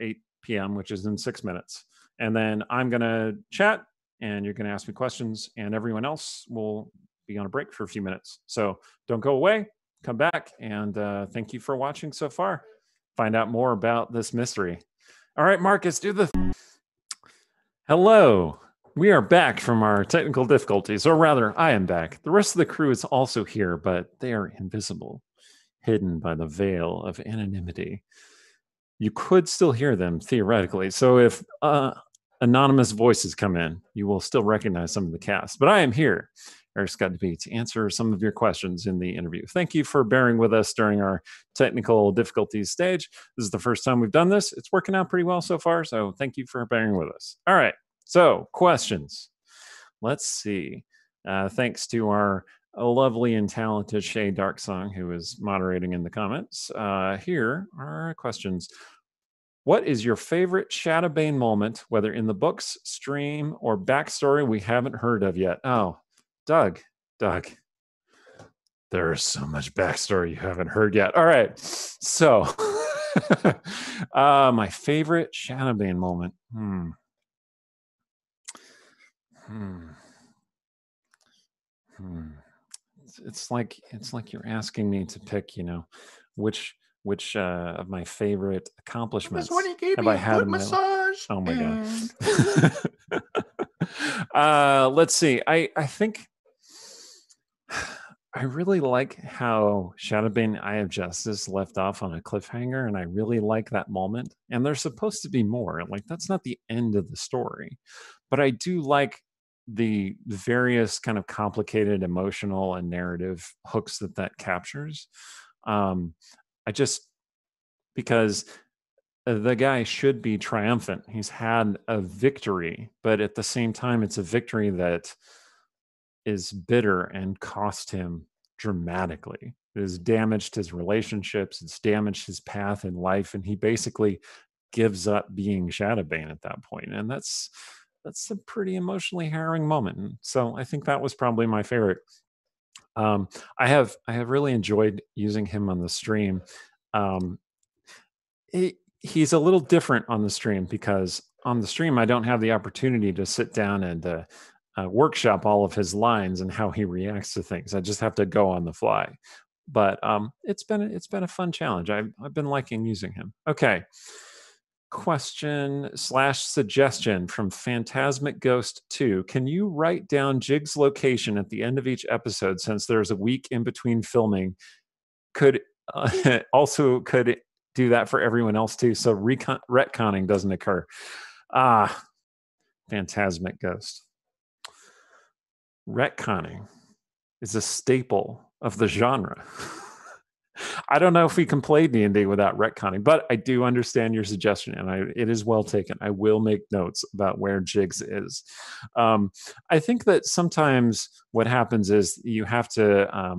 8 p.m., which is in 6 minutes. And then I'm going to chat and you're going to ask me questions, and everyone else will be on a break for a few minutes. So don't go away, come back, and thank you for watching so far. Find out more about this mystery. All right, Marcus, do the... Hello. We are back from our technical difficulties, or rather, I am back. The rest of the crew is also here, but they are invisible, hidden by the veil of anonymity. You could still hear them, theoretically. So if anonymous voices come in, you will still recognize some of the cast. But I am here, Eric's got to be to answer some of your questions in the interview. Thank you for bearing with us during our technical difficulties stage. This is the first time we've done this. It's working out pretty well so far, so thank you for bearing with us. All right, so questions. Let's see. Thanks to our lovely and talented Shay Darksong, who is moderating in the comments. Here are questions. What is your favorite Shadowbane moment, whether in the books, stream, or backstory we haven't heard of yet? Oh, Doug, there is so much backstory you haven't heard yet. All right, so my favorite Shadowbane moment. It's like you're asking me to pick, which of my favorite accomplishments have I had in my life? Oh my god. Let's see. I think I really like how Shadowbane Eye of Justice left off on a cliffhanger, and I really like that moment. And there's supposed to be more. Like, that's not the end of the story. But I do like the various kind of complicated emotional and narrative hooks that captures. Because the guy should be triumphant. He's had a victory, but at the same time, it's a victory that is bitter and cost him dramatically. It has damaged his relationships. It's damaged his path in life. And he basically gives up being Shadowbane at that point. And that's a pretty emotionally harrowing moment. And so I think that was probably my favorite. I have really enjoyed using him on the stream. He's a little different on the stream because on the stream, I don't have the opportunity to sit down and workshop all of his lines and how he reacts to things. I just have to go on the fly. But it's been a fun challenge. I've been liking using him. Okay. Question/suggestion from Phantasmic Ghost 2. Can you write down Jig's location at the end of each episode since there's a week in between filming? Could do that for everyone else too, so retconning doesn't occur. Phantasmic Ghost. Retconning is a staple of the genre. I don't know if we can play D&D without retconning, but I do understand your suggestion, and it is well taken. I will make notes about where Jigs is. I think that sometimes what happens is you have to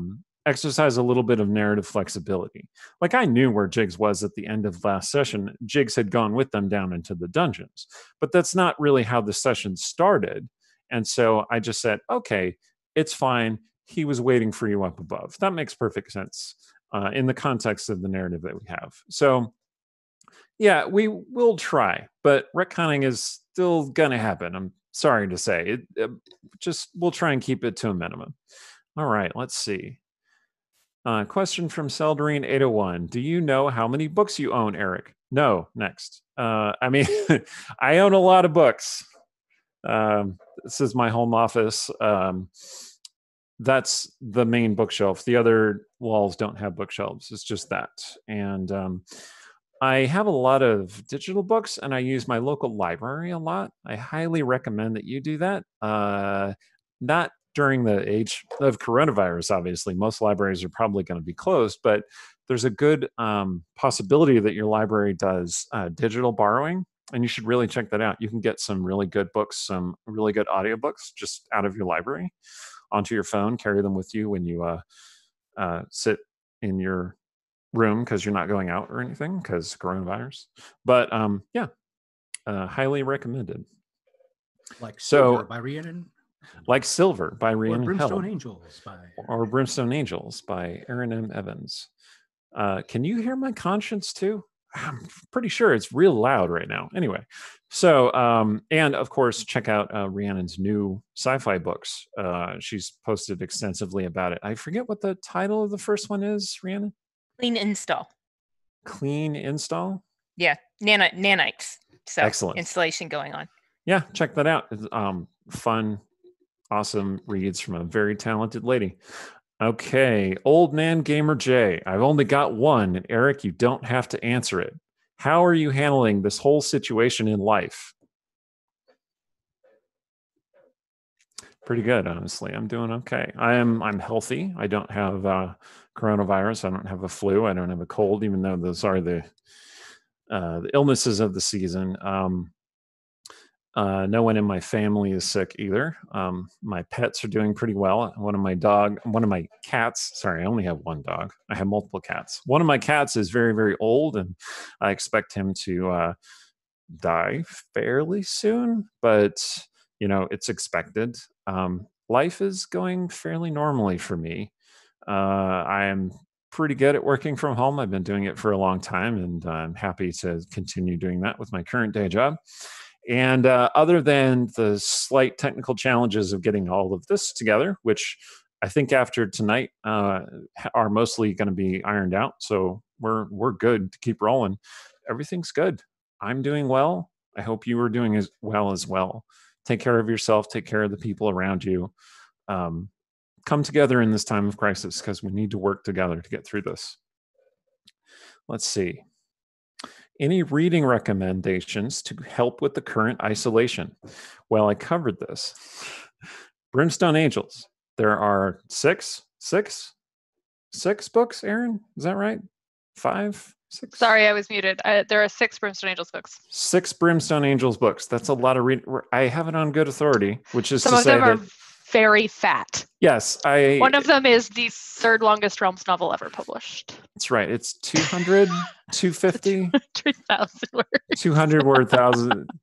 exercise a little bit of narrative flexibility. Like, I knew where Jigs was at the end of last session. Jigs had gone with them down into the dungeons, but that's not really how the session started. And so I just said, okay, it's fine. He was waiting for you up above. That makes perfect sense in the context of the narrative that we have. So yeah, we will try, but retconning is still going to happen. I'm sorry to say. We'll try and keep it to a minimum. All right, let's see. Question from Seldarine801. Do you know how many books you own, Eric? No. Next. I own a lot of books. This is my home office. That's the main bookshelf. The other walls don't have bookshelves. It's just that. And I have a lot of digital books, and I use my local library a lot. I highly recommend that you do that. Not during the age of coronavirus, obviously. Most libraries are probably going to be closed, but there's a good possibility that your library does digital borrowing, and you should really check that out. You can get some really good books, some really good audiobooks just out of your library onto your phone, carry them with you when you sit in your room because you're not going out or anything because coronavirus. But highly recommended. Like Silver by Rhiannon. Like Silver by Rhiannon Held. Or Brimstone Angels by Aaron M. Evans. Can you hear my conscience too? I'm pretty sure it's real loud right now. Anyway, so, and of course, check out Rhiannon's new sci-fi books. She's posted extensively about it. I forget what the title of the first one is, Rhiannon? Clean Install. Clean Install? Yeah, nanites. So excellent. Installation going on. Yeah, check that out. It's, fun, awesome reads from a very talented lady. Okay, Old Man Gamer J. I've only got one, and Eric, you don't have to answer it. How are you handling this whole situation in life? Pretty good, honestly. I'm doing okay. I'm healthy. I don't have coronavirus. I don't have a flu. I don't have a cold, even though those are the illnesses of the season. No one in my family is sick either. My pets are doing pretty well. One of my cats, sorry, I only have one dog. I have multiple cats. One of my cats is very, very old, and I expect him to die fairly soon, but it's expected. Life is going fairly normally for me. I am pretty good at working from home. I've been doing it for a long time, and I'm happy to continue doing that with my current day job. And other than the slight technical challenges of getting all of this together, which I think after tonight are mostly going to be ironed out, so we're good to keep rolling. Everything's good. I'm doing well. I hope you are doing as well. Take care of yourself. Take care of the people around you. Come together in this time of crisis because we need to work together to get through this. Let's see. Any reading recommendations to help with the current isolation? Well, I covered this. Brimstone Angels. There are six books, Aaron? Is that right? 5, 6? Sorry, I was muted. There are 6 Brimstone Angels books. 6 Brimstone Angels books. That's a lot of reading. I have it on good authority, which is Some to of say them are that very fat. yes, One of them is the 3rd longest Realms novel ever published. That's right. It's 200, 250, 200,000 words.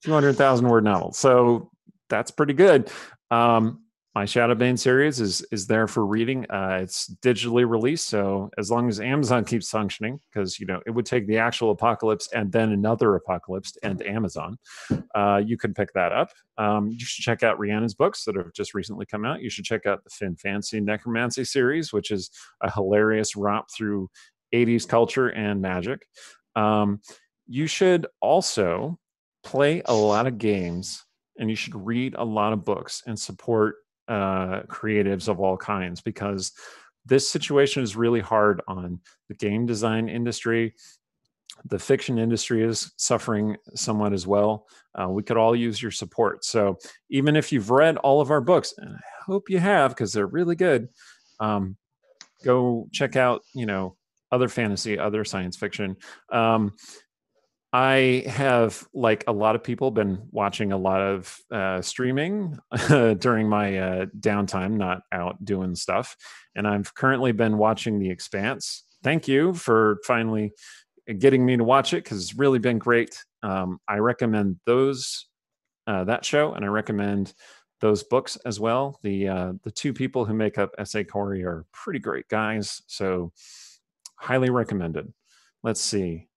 200,000 word novel. So that's pretty good. My Shadow Bane series is there for reading. It's digitally released, so as long as Amazon keeps functioning, because it would take the actual apocalypse and then another apocalypse to end Amazon. You can pick that up. You should check out Rhiannon's books that have just recently come out. You should check out the Fin Fancy Necromancy series, which is a hilarious romp through 80s culture and magic. You should also play a lot of games, and you should read a lot of books and support creatives of all kinds, because this situation is really hard on the game design industry. The fiction industry is suffering somewhat as well. We could all use your support. So even if you've read all of our books, and I hope you have because they're really good, go check out other fantasy, other science fiction. I have, like a lot of people, been watching a lot of streaming during my downtime, not out doing stuff. And I've currently been watching The Expanse. Thank you for finally getting me to watch it, because it's really been great. I recommend that show, and I recommend those books as well. The 2 people who make up S.A. Corey are pretty great guys, so highly recommended. Let's see.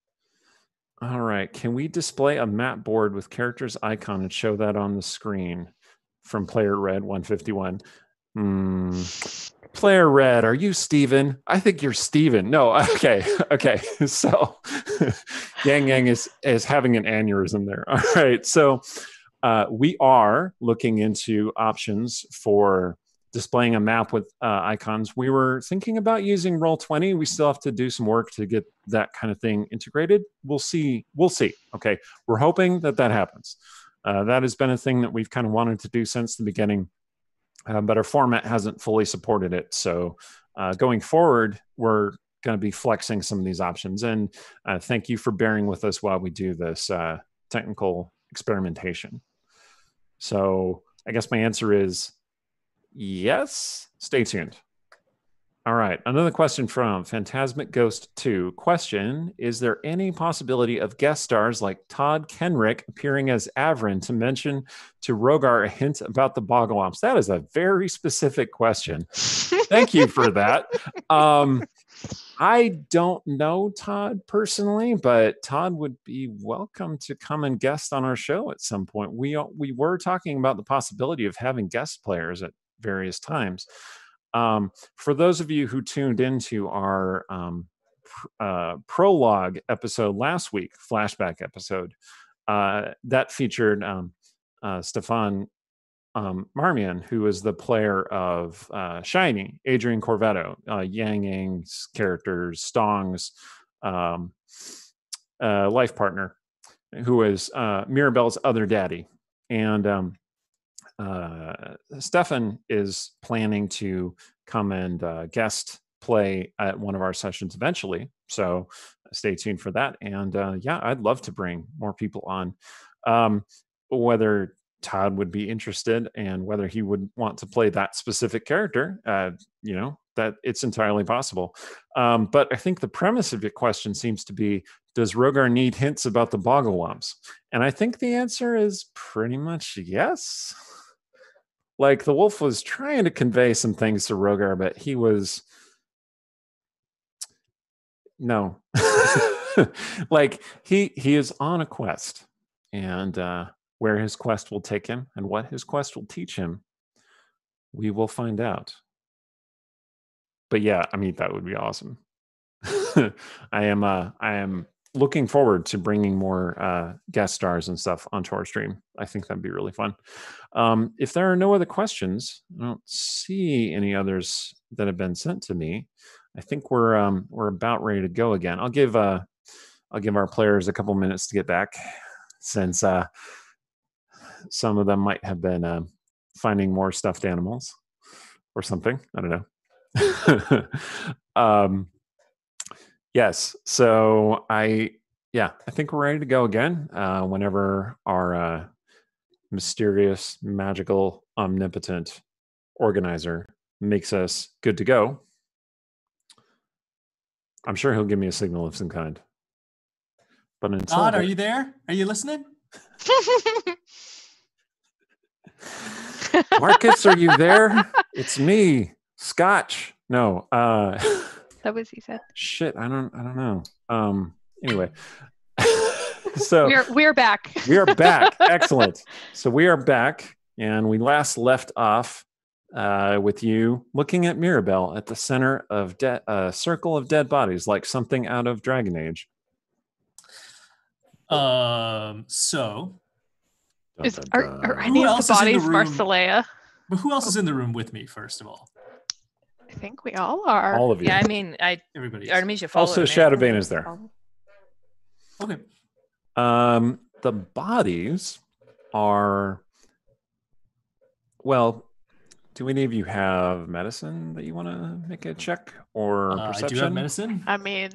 All right. Can we display a map board with characters icon and show that on the screen? From Player Red 151. Player Red, are you Steven? I think you're Steven. No, okay. So Yang Yang is having an aneurysm there. All right. So we are looking into options for displaying a map with icons. We were thinking about using Roll20. We still have to do some work to get that kind of thing integrated. We'll see. Okay. We're hoping that happens. That has been a thing that we've kind of wanted to do since the beginning, but our format hasn't fully supported it. So going forward, we're going to be flexing some of these options. And thank you for bearing with us while we do this technical experimentation. So I guess my answer is yes. Stay tuned. All right. Another question from Phantasmic Ghost 2. Question: is there any possibility of guest stars like Todd Kenrick appearing as Avrin to mention to Rogar a hint about the Bogglomps? That is a very specific question. Thank you for that. I don't know Todd personally, but Todd would be welcome to come and guest on our show at some point. We were talking about the possibility of having guest players at various times. For those of you who tuned into our prologue episode last week, flashback episode, that featured Stefan Marmion, who is the player of Shiny, Adrian Corvetto, Yang Yang's characters, Stong's life partner, who is Mirabelle's other daddy. And Stefan is planning to come and guest play at one of our sessions eventually. So stay tuned for that. And yeah, I'd love to bring more people on. Whether Todd would be interested and whether he would want to play that specific character, that it's entirely possible. But I think the premise of your question seems to be, does Rogar need hints about the Bogglewumps? And I think the answer is pretty much yes. Like, the wolf was trying to convey some things to Rogar, but he was... No. Like, he is on a quest. And where his quest will take him and what his quest will teach him, we will find out. But yeah, I mean, that would be awesome. I am looking forward to bringing more guest stars and stuff onto our stream. I think that'd be really fun. If there are no other questions, I don't see any others that have been sent to me. I think we're about ready to go again. I'll give our players a couple minutes to get back, since some of them might have been finding more stuffed animals or something. I don't know. Yes. So I think we're ready to go again. Whenever our mysterious, magical, omnipotent organizer makes us good to go, I'm sure he'll give me a signal of some kind. But until Todd, are you there? Are you listening? Marcus, are you there? It's me, Scotch. No. That was he said. Shit, I don't know. Anyway. So we're back. We are back. Excellent. So we are back, and we last left off with you looking at Mirabelle at the center of a circle of dead bodies, like something out of Dragon Age. So are any of the bodies Marcelea? But who else is in the room with me, first of all? I think we all are. All of you. Yeah, I mean, Everybody. Artemisia followed Also, me. Shadowbane is there. Okay. The bodies are... Well, do any of you have medicine that you want to make a check, or perception? I do have medicine. I mean,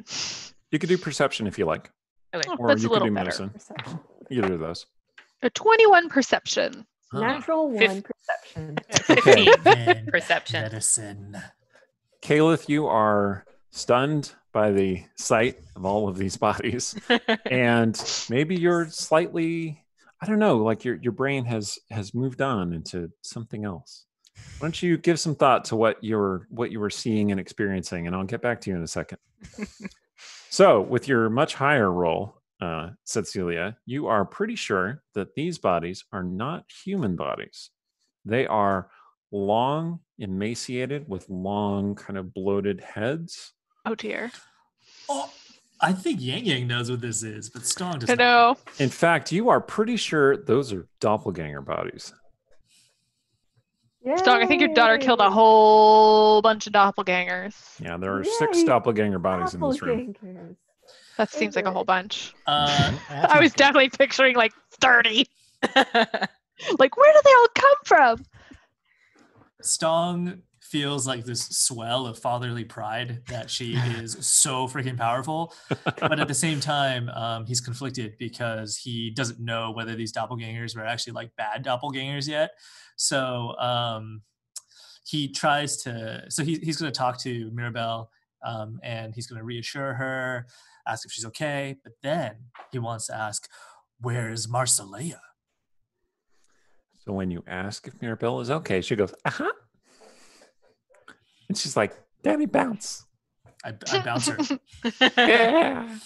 you could do perception if you like. Okay. Or that's you a little could do better. medicine. Perception. Either of those. A 21 perception. Natural one perception. 15 perception. Medicine. Calith, you are stunned by the sight of all of these bodies. And maybe you're slightly, I don't know, like your brain has moved on into something else. Why don't you give some thought to what you were seeing and experiencing, and I'll get back to you in a second. So, with your much higher roll, said Celia, you are pretty sure that these bodies are not human bodies. They are long, emaciated, with long, kind of bloated heads. Oh dear. Oh, I think Yang Yang knows what this is, but Stong does I not. know. In fact, you are pretty sure those are doppelganger bodies. Stog, I think your daughter killed a whole bunch of doppelgangers. Yeah, there are 6 doppelganger bodies in this room. Doppelgangers. That seems like a whole bunch. I I was definitely picturing like 30. Like, where do they all come from? Stong feels like this swell of fatherly pride that she is so freaking powerful. But at the same time, he's conflicted because he doesn't know whether these doppelgangers were actually like bad doppelgangers yet. So he tries to, he's going to talk to Mirabelle and he's going to reassure her, ask if she's okay. But then he wants to ask, where's Marcelea? So when you ask if Mirabelle is okay, she goes, uh-huh. And she's like, Daddy, bounce. I bounce her. Yeah.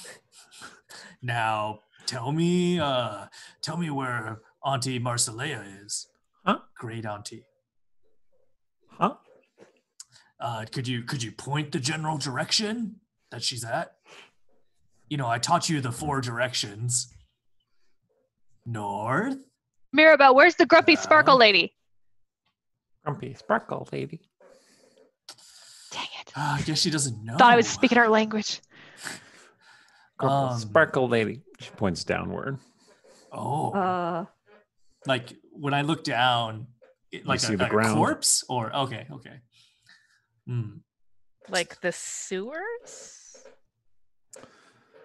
Now, tell me where Auntie Marcelea is. Huh? Great auntie. Huh? Could you point the general direction that she's at? You know, I taught you the 4 directions. North? Mirabelle, where's the grumpy sparkle lady? Grumpy sparkle lady. Dang it. I guess she doesn't know. Thought I was speaking our language. Grumpy sparkle lady. She points downward. Oh. Like when I look down, like see a, the like a ground. corpse, or okay. Like the sewers?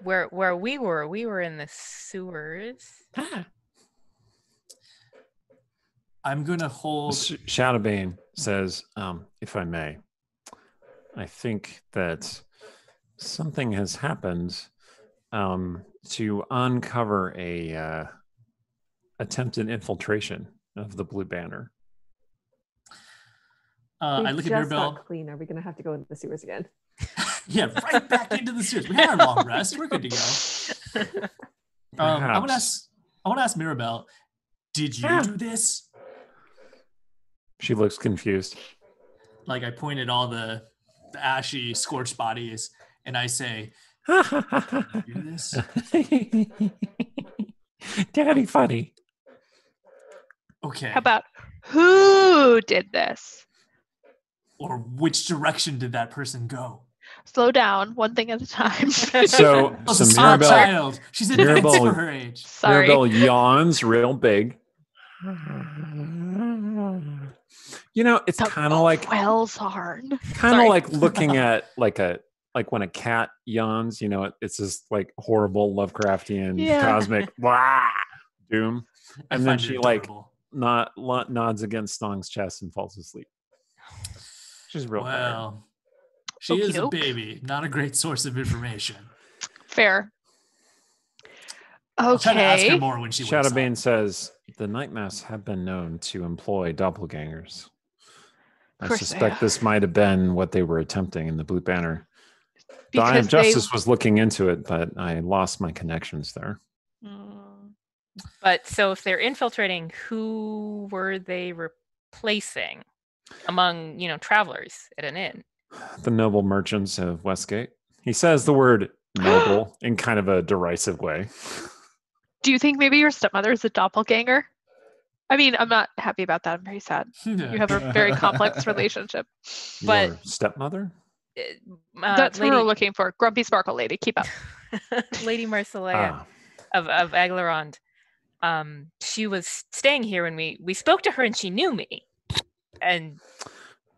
Where we were in the sewers. I'm gonna hold. Shadowbane says, if I may, I think that something has happened to uncover a attempted infiltration of the Blue Banner. I look at just Mirabelle. got clean. Are we gonna have to go into the sewers again? Yeah, right back into the sewers. We had our long rest. We're good to go. I want to ask Mirabelle, did you do this? She looks confused. Like I pointed all the ashy, scorched bodies, and I say, did you do this? Daddy funny. Okay. How about who did this? Or which direction did that person go? Slow down, one thing at a time. So A smart Mirabelle, child. She's advanced Mirabelle- for her age. Sorry. Mirabelle yawns real big. You know, it's kind of like Wellshorn. kind of Sorry. like looking at like when a cat yawns. You know, it's this like horrible Lovecraftian Yeah. cosmic blah, doom, I and then find it she like adorable. nods against Stong's chest and falls asleep. She's real tired. Well, she is a Okey-doke. baby, not a great source of information. Fair. I'll try to ask her Okay. more when she wakes up. Shadowbane says the Nightmass have been known to employ doppelgangers. I course they suspect have. this might have been what they were attempting in the Blue Banner. Dawn Because of Justice was looking into it, but I lost my connections there. But so if they're infiltrating, who were they replacing among, travelers at an inn? The noble merchants of Westgate. He says the word noble in kind of a derisive way. Do you think maybe your stepmother is a doppelganger? I mean, I'm not happy about that. I'm very sad. You have a very complex relationship. But- Your stepmother? That's what we're looking for. Grumpy Sparkle Lady. Keep up. Lady Marcelea of Aglarond. She was staying here when we spoke to her, and she knew me. And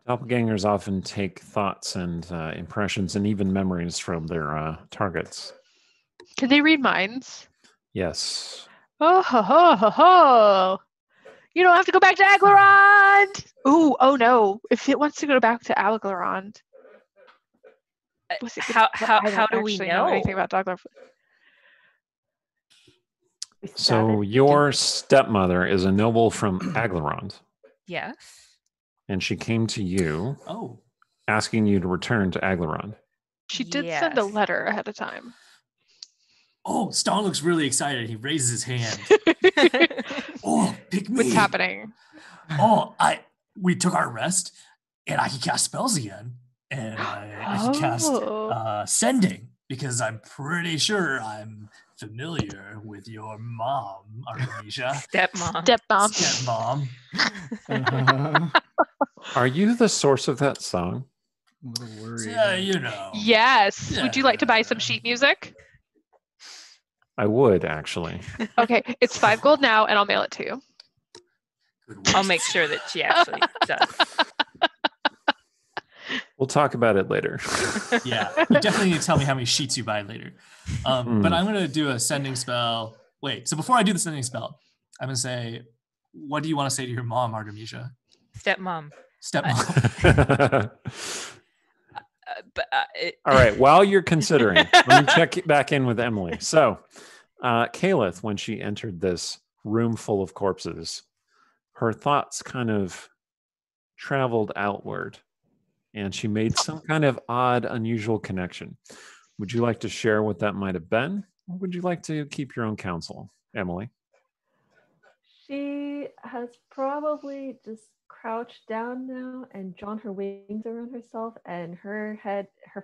Doppelgangers often take thoughts and impressions and even memories from their targets. Can they read minds? Yes. Oh ho ho ho ho! You don't have to go back to Aglarond. Ooh, oh no! If it wants to go back to Aglarond, how do we actually know? anything about Doglar? So your stepmother is a noble from Aglarond, Yes. and she came to you Oh, asking you to return to Aglarond. She did send a Yes. letter ahead of time. oh, Stone looks really excited. He raises his hand. Oh, pick me. What's happening? Oh, we took our rest, and I can cast spells again, and I can cast sending because I'm pretty sure I'm familiar with your mom, Artemisia. Stepmom. Stepmom. Stepmom. Are you the source of that song? I'm a little worried. Yeah, you know. Yes. Would you like to buy some sheet music? I would, actually. Okay, it's 5 gold now, and I'll mail it to you. Good I'll work. make sure that she actually does. We'll talk about it later. Yeah, you definitely need to tell me how many sheets you buy later. But I'm going to do a sending spell. Wait, so before I do the sending spell, I'm going to say, what do you want to say to your mom, Artemisia? Stepmom. Stepmom. All right. While you're considering, let me check back in with Emily. So, Calith, when she entered this room full of corpses, her thoughts kind of traveled outward, and she made some kind of odd, unusual connection. Would you like to share what that might have been, or would you like to keep your own counsel, Emily? She has probably just crouched down now and drawn her wings around herself, and her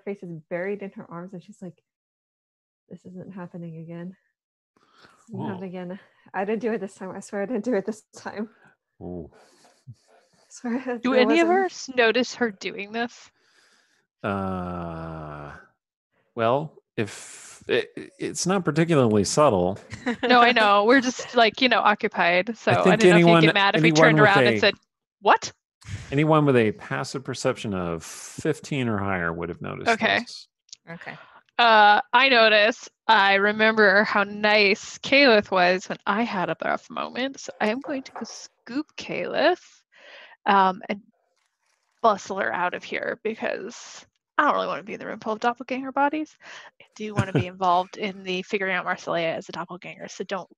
face is buried in her arms, and she's like, this isn't happening again. This isn't happening again. I didn't do it this time. I swear I didn't do it this time. Ooh. Sorry. Do any of us notice her doing this? Well, if it's not particularly subtle. No, I know. We're just occupied. So I think didn't know if anyone- you'd get mad if we anyone turned with around a- and said, What? Anyone with a passive perception of 15 or higher would have noticed. Okay. This. Okay. I noticed. I remember how nice Caliph was when I had a rough moment. So I am going to go scoop Caliph and bustle her out of here because I don't really want to be in the room full of doppelganger bodies. I do want to be involved in the figuring out Marcellia as a doppelganger. So don't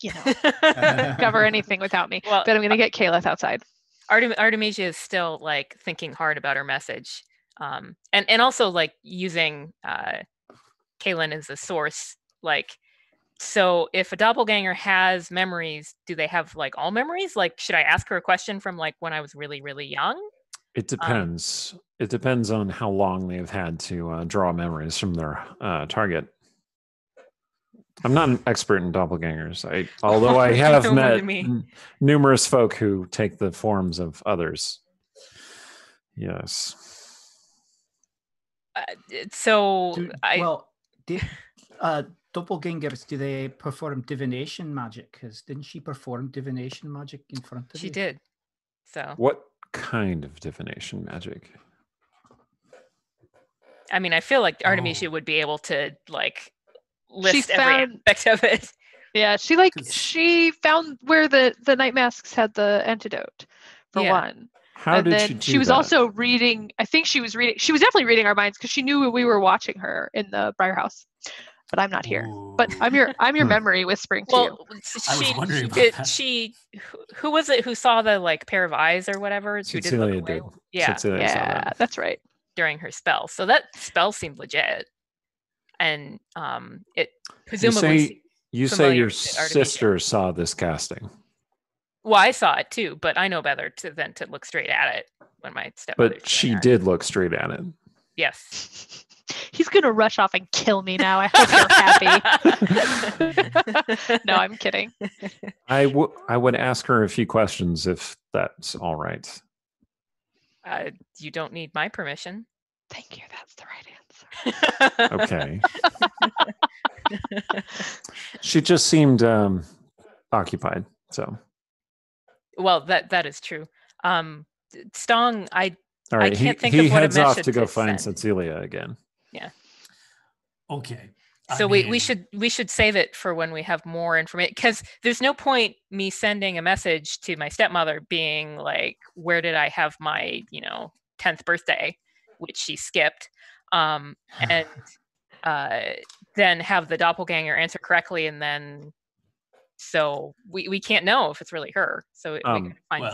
discover anything without me. Well, But I'm going to get Caliph outside. Artemisia is still like thinking hard about her message, and also like using Kaylin as a source. Like, so if a doppelganger has memories, do they have like all memories? Like, should I ask her a question from like when I was really, really young? It depends. It depends on how long they've had to draw memories from their target. I'm not an expert in doppelgangers. Although I have met numerous folk who take the forms of others. Yes. Doppelgangers, do they perform divination magic? Because didn't she perform divination magic in front of you? She did. So. What kind of divination magic? I mean, I feel like Artemisia would be able to like list every aspect of it. Yeah, she found where the night masks had the antidote for one. How did she do she was that? also reading. I think she was reading. She was definitely reading our minds because she knew we were watching her in the Briar House. But I'm not here. Ooh. But I'm your memory whispering to you. I was wondering about that. Who was it who saw the like pair of eyes or whatever? Cecilia did. Yeah, Cecilia saw that. That's right. During her spell, so that spell seemed legit, and it presumably. You say your sister saw this casting. Well, I saw it too, but I know better than to look straight at it when my stepmother. But she did look straight at it. Yes. He's gonna rush off and kill me now. I hope you're happy. No, I'm kidding. I would ask her a few questions if that's all right. You don't need my permission. Thank you. That's the right answer. Okay. She just seemed occupied. So. Well, that is true. Stong, all right. I can't think he of what heads a off message to go to find send. Cecilia again. Yeah. Okay. So we should save it for when we have more information, because there's no point me sending a message to my stepmother being like, where did I have my 10th birthday, which she skipped, and then have the doppelganger answer correctly, and then so we can't know if it's really her. So we can find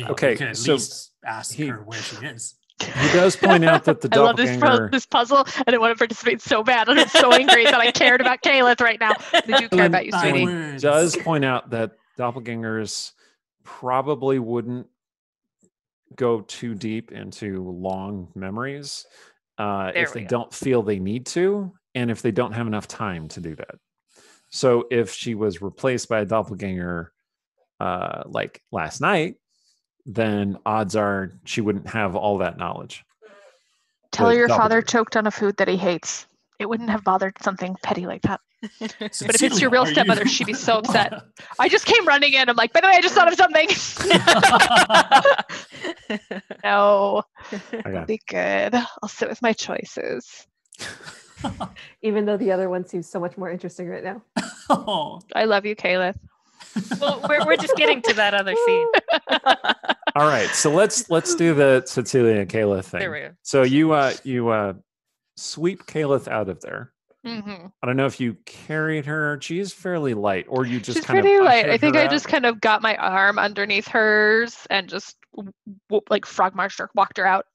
okay, we could at so least ask her where she is. He does point out that the doppelganger... I love this puzzle. I didn't want to participate so bad. I'm so angry that I cared about Caliph right now. They do care about you, sweetie. He does point out that doppelgangers probably wouldn't go too deep into long memories if they don't feel they need to, and if they don't have enough time to do that. So if she was replaced by a doppelganger like last night, then odds are she wouldn't have all that knowledge. Tell her your father choked on a food that he hates. It wouldn't have bothered something petty like that. But if it's your real stepmother, she'd be so upset. I just came running in. I'm like, by the way, I just thought of something. No, it'll be good. I'll sit with my choices. Even though the other one seems so much more interesting right now. Oh. I love you, Caliph. Well, we're just getting to that other scene. All right, so let's do the Cecilia and Caliph thing. There we go. So you sweep Caliph out of there. Mm-hmm. I don't know if you carried her. She's fairly light, or you just She's kind pretty of light. I think I out. just kind of got my arm underneath hers and just like frog marched her, walked her out.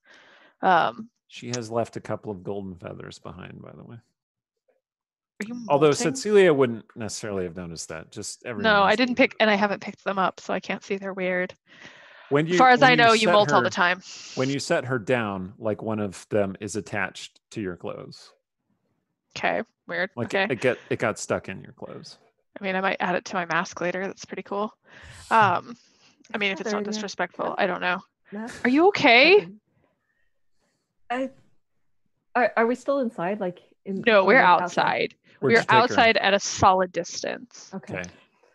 She has left a couple of golden feathers behind, by the way. Although Molting? Cecilia wouldn't necessarily have noticed that. Just everyone. No, else I didn't would. pick, and I haven't picked them up, so I can't see they're weird. As far as I know, you molt all the time. When you set her down, like one of them is attached to your clothes. Okay, weird. Like okay. it got stuck in your clothes. I mean, I might add it to my mask later. That's pretty cool. I mean, if it's not disrespectful, I don't know. Are you okay? Are we still inside? No, we're outside. We're outside at a solid distance. Okay.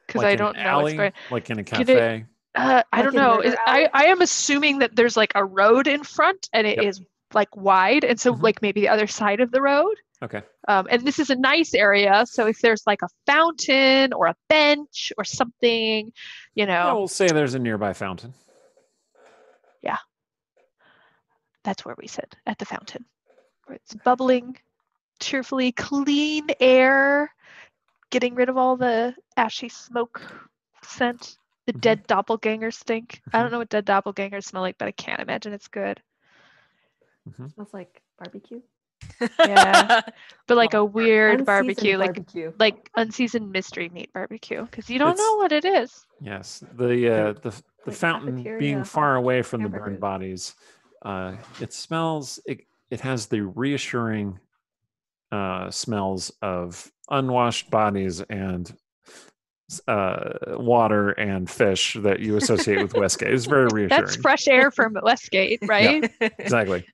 Because like I don't know what's going. Like in a cafe. I Like don't in know. Murder Alley? I am assuming that there's like a road in front and it Yep. is like wide. And so Mhm. like maybe the other side of the road. Okay. And this is a nice area. So if there's like a fountain or a bench or something, you Yeah, know, we'll say there's a nearby fountain. that's where we sit, at the fountain. Where it's bubbling, cheerfully, clean air, getting rid of all the ashy smoke scent, the Mhm. dead doppelganger stink. I Mhm. don't know what dead doppelgangers smell like, but I can't imagine it's good. Smells like barbecue. Yeah. But like a Well, weird Unseasoned barbecue, barbecue. like unseasoned mystery meat barbecue, because you don't It's- know what it is. Yes, the Like fountain cafeteria being hot far away from the hamburgers. burned bodies, it smells. It has the reassuring smells of unwashed bodies and water and fish that you associate with Westgate. It's very reassuring. That's fresh air from Westgate, right? Exactly.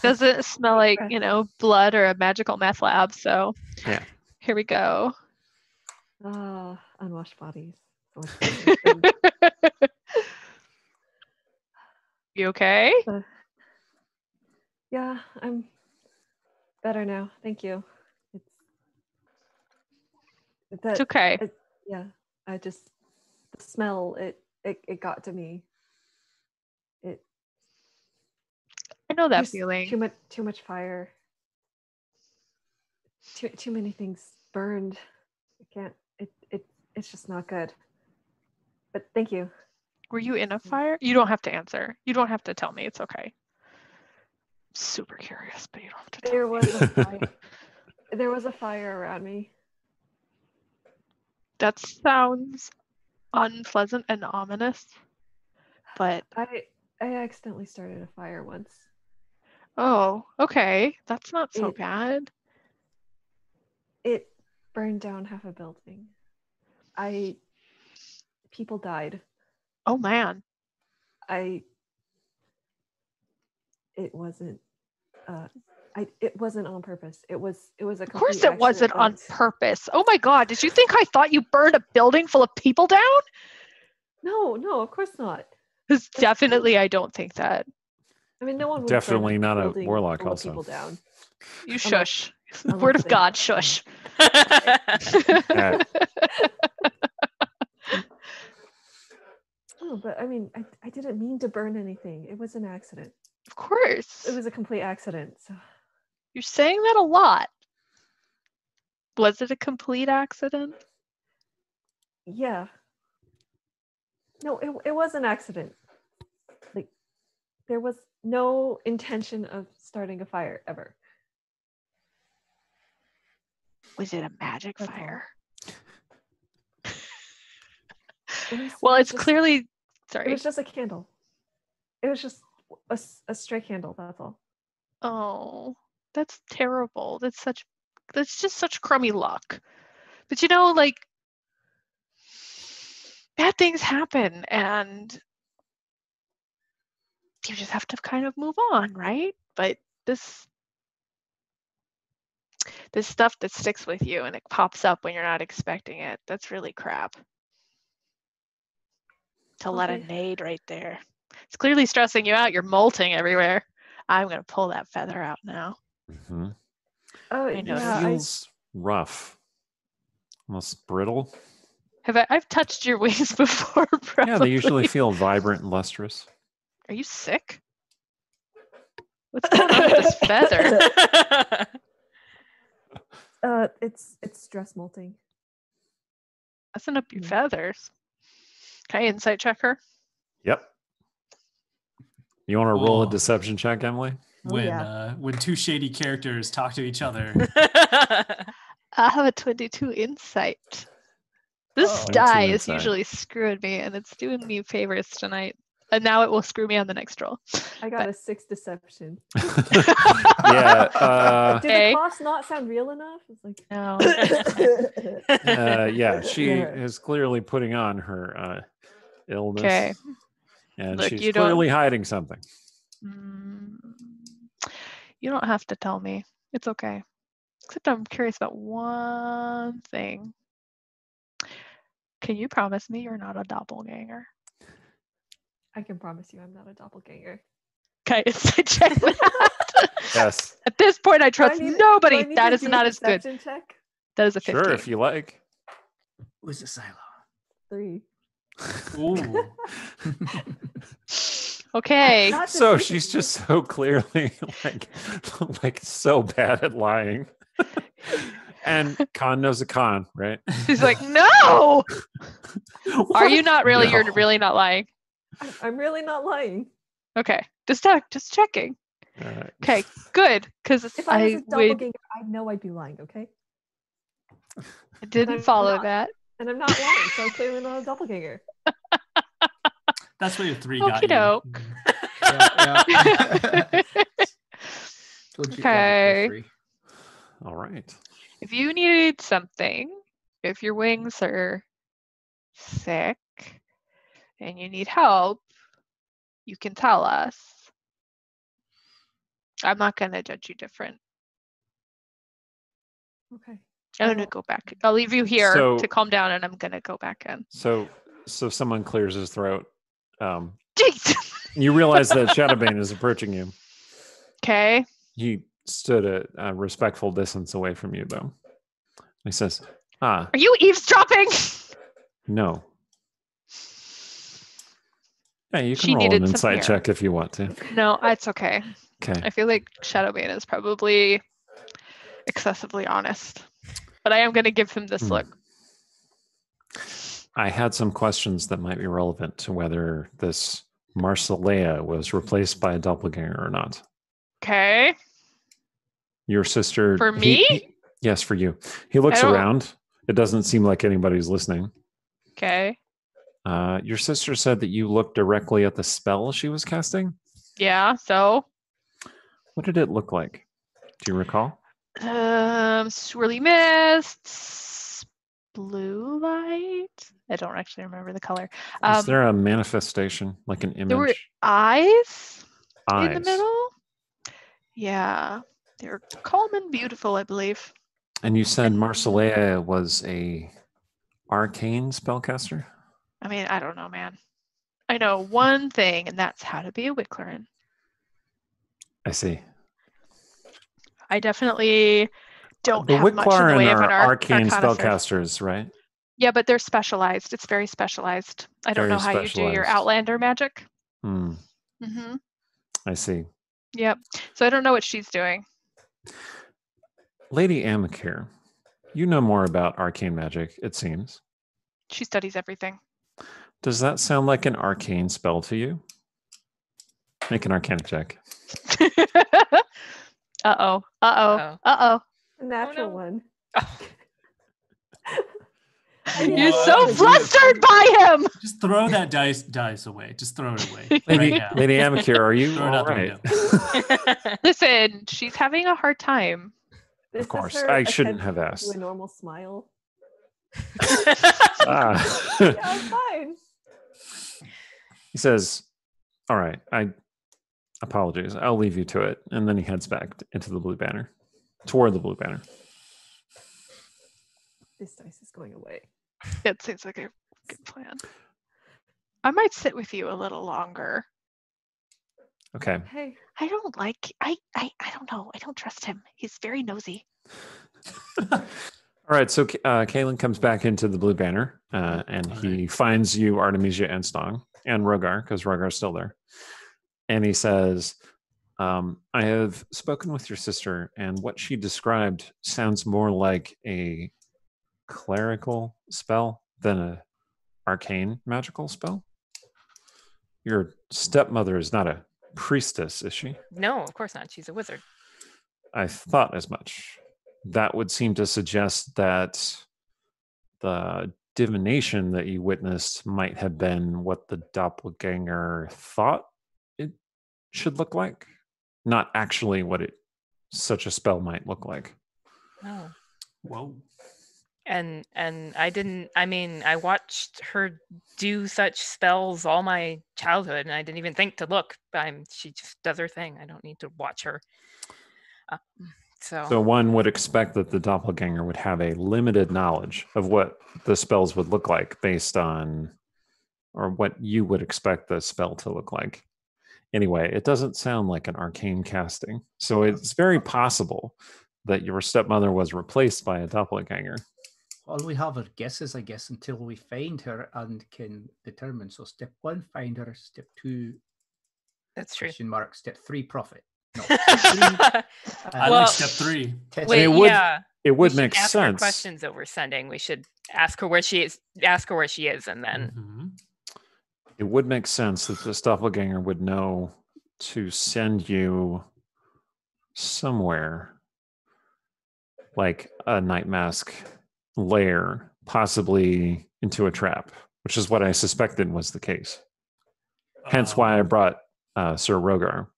Doesn't smell like, you know, blood or a magical meth lab. So Yeah. here we go. Unwashed bodies. So much better than- You okay? yeah, I'm better now. Thank you. It's okay. Yeah, I just the smell. It got to me. I know that There's feeling. Too much fire. Too many things burned. I can't. It's just not good. But thank you. Were you in a fire? You don't have to answer. You don't have to tell me. It's okay. Super curious, but you don't have to tell There me. was a fire. There was a fire around me. That sounds unpleasant and ominous. But I accidentally started a fire once. oh, okay. That's not so It- bad. It burned down half a building. People died. Oh man. It wasn't it wasn't on purpose. It was a Of course complete it wasn't accident, on but- purpose. Oh my god, did you think I thought you burned a building full of people down? No, of course not. Because definitely I don't think that. I mean, no one would Definitely burn not a building warlock full of also. people down. You shush. unless Word of they- God, shush. Yeah. Oh, but I mean, I didn't mean to burn anything. It was an accident. Of course. It was a complete accident. So You're saying that a lot. Was it a complete accident? yeah. No, it was an accident. Like there was no intention of starting a fire ever. Was it a magic That's all. fire? It Well, was it's just- clearly. It Sorry. was just a candle. It was just a stray candle. That's all. Oh, that's terrible. That's just such crummy luck. But you know, like bad things happen and you just have to kind of move on, right? But this stuff that sticks with you and it pops up when you're not expecting it, that's really crap. To let a Okay. nade right there. It's clearly stressing you out. You're molting everywhere. I'm gonna pull that feather out now. Mhm. Oh, I know. yeah. Feels rough, almost brittle. I've touched your wings before, probably. Yeah, they usually feel vibrant and lustrous. Are you sick? What's going on with this feather? It's stress molting. Messing up your Mm. feathers. Can I insight check her? Yep. You want to roll a Oh. deception check, Emily? Oh, When two shady characters talk to each other. I have a 22 insight. This Oh. 22 die is insight. usually screwing me, and it's doing me favors tonight. And now it will screw me on the next roll. I got a 6 deception. Yeah. Did Okay. the cost not sound real enough? It's like No. Yeah, she Yeah. is clearly putting on her illness. Okay. And Look, she's you don't- clearly hiding something. You don't have to tell me. It's okay. Except I'm curious about one thing. Can you promise me you're not a doppelganger? I can promise you I'm not a doppelganger. Okay, insight check. with that. Yes. At this point, I trust Do I nobody. need That to is do a not as good. deception check? That is a 15. Sure, if you like. Who's the silo? 3. Ooh. Okay. Not So defeating she's me. just so clearly like so bad at lying. And con knows a con, right? She's like, no. Are you What? not really? No. You're really not lying. I'm really not lying. Okay. Just checking. All right. Okay, good. Because If I was a would. doppelganger, I know I'd be lying, okay? I didn't I'm follow not. that. And I'm not lying, so I'm clearly not a doppelganger. That's where your 3 got Okie you. doke. Yeah. Legit Okay. free. All right. If you need something, if your wings are sick and you need help, you can tell us. I'm not going to judge you different. Okay. I'm going to go back. I'll leave you here So- to calm down, and I'm going to go back in. So someone clears his throat. Jeez. You realize that Shadowbane is approaching you. Okay. He stood at a respectful distance away from you, though. He says, Are you eavesdropping? no. Yeah, you can She roll an needed some insight air. check if you want to. No, it's okay. Okay. I feel like Shadowbane is probably excessively honest. But I am going to give him this look. I had some questions that might be relevant to whether this Marcelea was replaced by a doppelganger or not. Okay. Your sister... For me? Yes, for you. He looks I don't- around. It doesn't seem like anybody's listening. Okay. Your sister said that you looked directly at the spell she was casting. Yeah, so What did it look like? Do you recall? swirly mists, blue light. I don't actually remember the color. Is there a manifestation, like an image? There were eyes in the Eyes. middle. Yeah. They're calm and beautiful, I believe. And you said Marcelea was a arcane spellcaster? I mean, I don't know, man. I know one thing, and that's how to be a Wicklerin. I see. I definitely don't The have much in the Wicklarin way of are an arcane arcana search. spellcasters, right? Yeah, but they're specialized. It's very specialized. I don't Very know how you do your specialized. Outlander magic. Hmm. Mm-hmm. I see. Yep. So I don't know what she's doing. Lady Amicare, you know more about arcane magic, it seems. She studies everything. Does that sound like an arcane spell to you? Make an arcana check. Uh-oh. Uh-oh. Uh-oh. Uh-oh. A natural no. one. You're What? so flustered by him. Just throw that dice away. Just throw it away Lady, right now. Lady Amicare, are you Throw it all out the right? window. Listen, she's having a hard time. This is course. her I shouldn't attempt have to asked. do a normal smile. Ah. Yeah, I'm fine. He says, all right, I apologize. I'll leave you to it. And then he heads back into the blue banner, toward the blue banner. This dice is going away. It seems like a good plan. I might sit with you a little longer. Okay. Hey, I don't like I don't know. I don't trust him. He's very nosy. All right. So Kaelin comes back into the blue banner and he finds you, Artemisia and Stong, and Rogar, because Rogar's still there. And he says, I have spoken with your sister, and what she described sounds more like a clerical spell than a arcane magical spell. Your stepmother is not a priestess, is she? No, of course not. She's a wizard. I thought as much. That would seem to suggest that the divination that you witnessed might have been what the doppelganger thought it should look like, not actually what such a spell might look like. Oh. Whoa. And I watched her do such spells all my childhood, and I didn't even think to look. She just does her thing. I don't need to watch her. So one would expect that the doppelganger would have a limited knowledge of what the spells would look like based on or what you would expect the spell to look like. Anyway, it doesn't sound like an arcane casting. So it's very possible that your stepmother was replaced by a doppelganger. All we have are guesses, I guess, until we find her and can determine. So step 1, find her. Step 2, That's true. question mark. Step 3, profit. No. I Well, like step 3. Test- Wait, it would- yeah. It would We make should ask her sense. questions that we're sending. We should ask her where she is. Ask her where she is, and then Mhm. It would make sense that this doppelganger would know to send you somewhere like a night mask lair, possibly into a trap, which is what I suspected was the case. Hence why I brought Sir Rogar.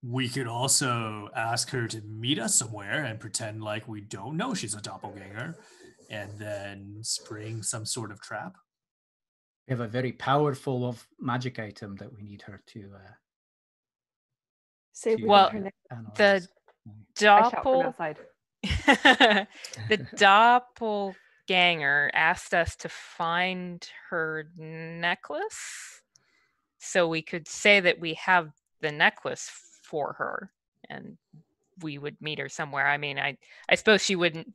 We could also ask her to meet us somewhere and pretend like we don't know she's a doppelganger, and then spring some sort of trap. We have a very powerful of magic item that we need her to Say we Well, got her next. analyze. I shout from doppel outside. the doppelganger asked us to find her necklace, so we could say that we have the necklace for her, and we would meet her somewhere. I mean, I suppose she wouldn't.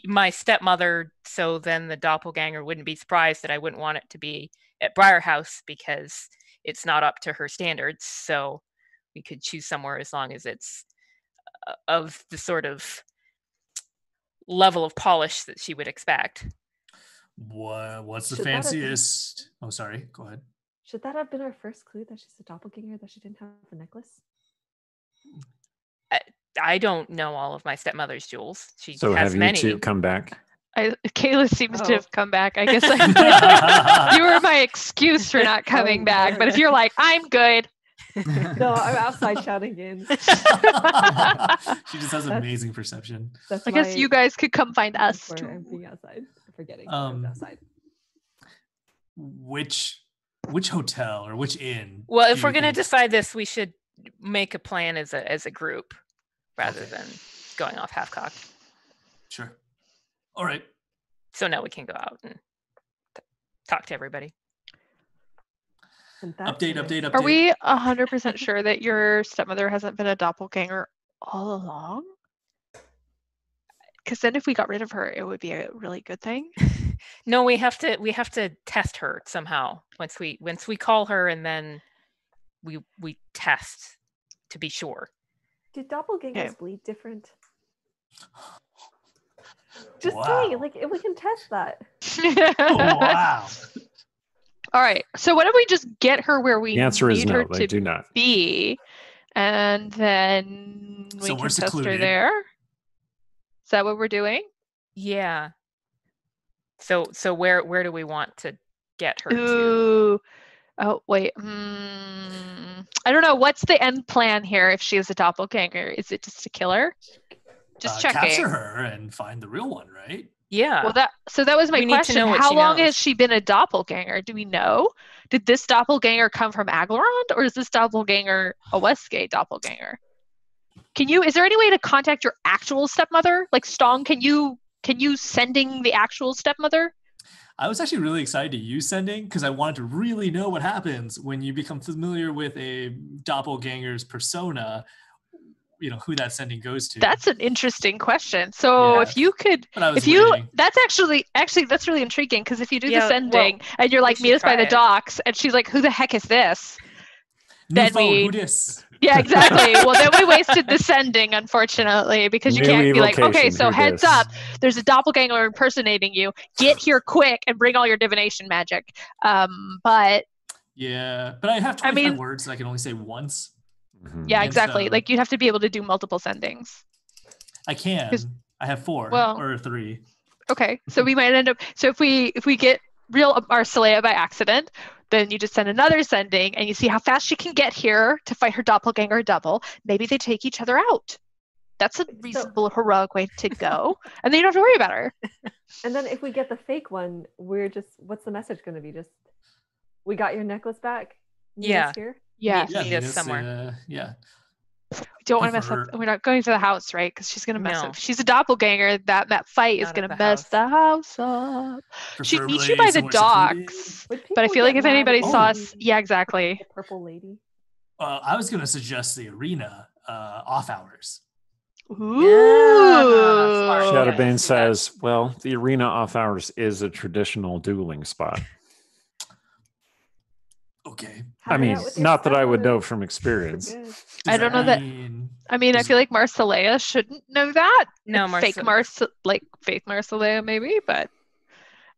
My stepmother, so then the doppelganger wouldn't be surprised that I wouldn't want it to be at Briar House because it's not up to her standards. So we could choose somewhere as long as it's of the sort of level of polish that she would expect. What's the Should that have been- fanciest? Oh, sorry. Go ahead. Should that have been our first clue that she's a doppelganger, that she didn't have the necklace? I don't know all of my stepmother's jewels. She So has have you many. two come back? Kayla seems to Oh. have come back. I guess you were my excuse for not coming Oh, back. But if you're like, I'm good. No, I'm outside shouting in. She just has That's- amazing perception. That's I guess my- you guys could come find us for too. being outside. Forgetting I was outside. Which hotel or which inn? Well, do if we're you going to think- decide this, we should make a plan as a group rather Okay. than going off half-cocked. Sure. All right. So now we can go out and talk to everybody. And that's Update. when I- Update. Are we 100% sure that your stepmother hasn't been a doppelganger all along? Because then if we got rid of her, it would be a really good thing. No, we have to test her somehow once we call her, and then we test to be sure. Do doppelgangers Okay. bleed different? Just Wow. saying, like if we can test that. Oh, wow. All right. So why don't we just get her where we The answer is need her no, they to do not. be, and then we So can we're test her secluded. there. Is that what we're doing? Yeah. So where do we want to get her to? Ooh. Oh wait. I don't know. What's the end plan here? If she is a doppelganger, is it just to kill her? Just checking. Capture her and find the real one, right? Yeah. Well, that was my We need to question. know what How she long knows. has she been a doppelganger? Do we know? Did this doppelganger come from Aglarond, or is this doppelganger a Westgate doppelganger? Is there any way to contact your actual stepmother? Like Stong, can you sending the actual stepmother? I was actually really excited to use sending because I wanted to really know what happens when you become familiar with a doppelganger's persona, you know, who that sending goes to. That's an interesting question. So Yeah. if you could, But I was if you, waiting. that's actually that's really intriguing, because if you do Yeah, the sending well, and you're like, we meet should us by try the it. docks, and she's like, who the heck is this? New then phone, we- who dis? Yeah, exactly. Well, then we wasted the sending, unfortunately, because you New can't be like, okay, evocation, so who heads dis? up, there's a doppelganger impersonating you. Get here quick and bring all your divination magic. But Yeah, but I have I 25 mean- words that I can only say once. Mhm. yeah, And exactly. so- Like you'd have to be able to do multiple sendings. I can. 'Cause- I have 4 well- or 3. Okay, so we might end up. So if we get real Arcelea by accident, then you just send another sending, and you see how fast she can get here to fight her doppelganger double. Maybe they take each other out. That's a reasonable, heroic way to go, and then you don't have to worry about her. And then if we get the fake one, what's the message going to be? Just, we got your necklace back. Meet us Yeah. here. Yeah. Meet us Venus, somewhere. yeah. don't want to mess Prefer- up. We're not going to the house, right? Because she's gonna mess No. up. She's a doppelganger. That fight is Not at gonna the mess house. the house up. She'd meet you Preferably by the somewhere secluded. docks. Would But I people feel like get if mad anybody if saw we us, yeah, exactly. the purple lady? I was gonna suggest the arena off hours. Ooh. smart. Yeah, Shadowbane let's do that. says, well, the arena off hours is a traditional dueling spot. Okay. I mean, Out with your not that I would know stepmother. from experience. Good. I don't know that- I mean, I Is- feel like Marcelea shouldn't know that. No, Fake fake Marcelea maybe, but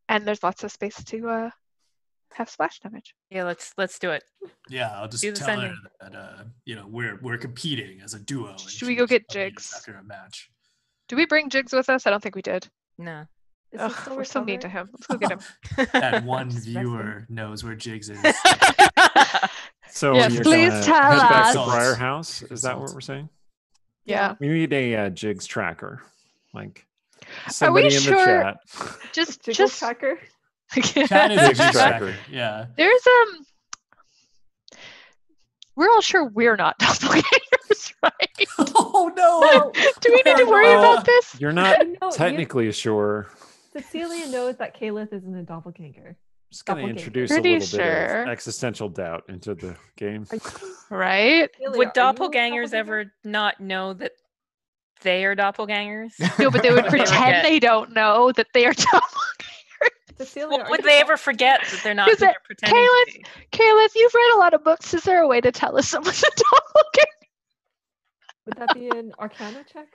and there's lots of space to have splash damage. Yeah, let's do it. Yeah, I'll just Do the tell her sending. that we're competing as a duo. and Should we she go get can meet us Jigs? after a match? Do we bring Jigs with us? I don't think we did. No. Is he Ugh, still we're so mean to recovering? him. Let's go get him. That one Just viewer knows where Jigs is. So Yes, you're please gonna tell head back to us. Briar House? Is that what Consult. we're saying? Yeah. We need a Jigs tracker. Like Are somebody we in sure? the chat. Just Jiggle tracker? Chat is a Jigs Jigs tracker. tracker. Yeah. There's we're all sure we're not doppelgangers, right? Oh no! Well, Do we need to worry Well, about this? You're not No, technically sure. Cecilia knows that Kalith isn't a doppelganger. Just gonna Doppelganger. introduce a Pretty little bit sure. of existential doubt into the game. Right? Cecilia, Would are you a doppelgangers doppelganger? ever not know that they are doppelgangers? No, but they would Would they pretend forget? they don't know that they are doppelgangers. Cecilia, Well, are would you they a ever forget that they're not Is who it- they're pretending to be? Caleb, you've read a lot of books. Is there a way to tell us someone's a doppelganger? Would that be an Arcana check?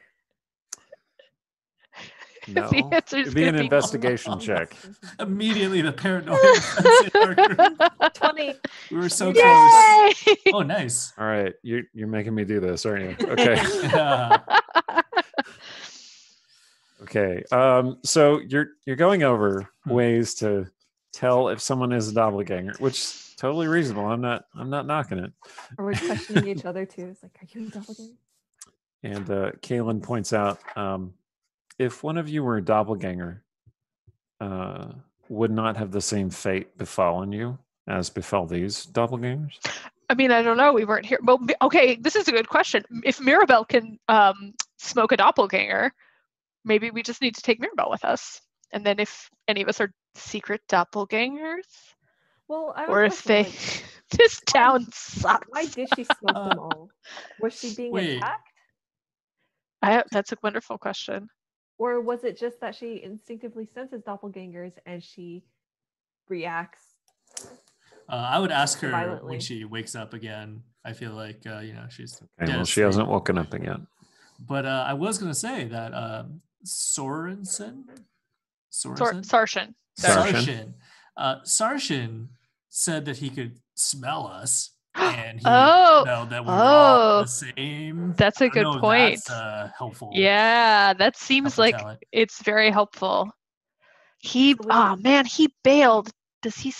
No, The answer is it'd be gonna an be no. investigation check. Immediately the paranoia sets in our group. 20. We were so Yay! close. Yay! Oh, nice. All right, you're making me do this, aren't you? Okay. Yeah. Okay. So you're going over ways to tell if someone is a doppelganger, which is totally reasonable. I'm not knocking it. Or we're questioning each other too. It's like, are you a doppelganger? And Kaylin points out, if one of you were a doppelganger, would not have the same fate befallen you as befell these doppelgangers? I mean, I don't know. We weren't here. Well, okay, this is a good question. If Mirabelle can smoke a doppelganger, maybe we just need to take Mirabelle with us. And then if any of us are secret doppelgangers, Well, I or have a if they, question, this town sucks. why did she smoke them all? Was she being Wait. attacked? That's a wonderful question. Or was it just that she instinctively senses doppelgangers and she reacts? I would ask her Violently. when she wakes up again. I feel like she's Okay, dead well, she asleep. hasn't woken up again. But I was gonna say that Sorensen, Sarshan. Sarshan. Sarshan said that he could smell us, and he Oh, know that we were all oh. the same. That's a I don't good know if point. That's helpful. Yeah, that seems helpful like talent. it's very helpful. He, So we- oh man, he bailed. Does he?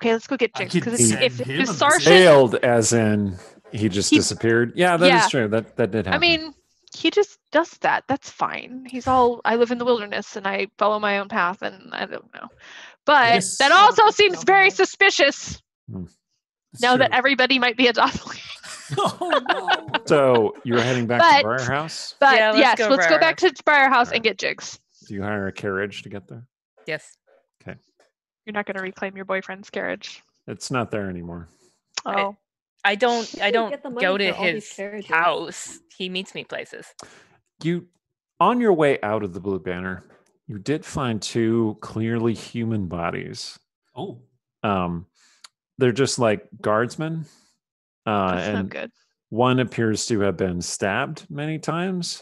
Okay, let's go get I Jigs. could Because send if him a Sarshan, Failed, as in he just He- disappeared. Yeah, that is Yeah. true. That did happen. I mean, he just does that. That's fine. He's all, I live in the wilderness and I follow my own path, and I don't know. But guess- that also That's seems very doppelganger. suspicious It's now that true. everybody might be a doppelganger. Oh no. so you're heading back But- to Briar House. But Yeah, let's yes, go let's go Briar back to Briar House and get Jigs. Do you hire a carriage to get there? Yes. You're not going to reclaim your boyfriend's carriage. It's not there anymore. Right. Oh, I don't Where do you get the money go to for all these his carriages? house. He meets me places. You, on your way out of the Blue Banner, you did find two clearly human bodies. Oh. They're just like guardsmen, that's no and good. one appears to have been stabbed many times,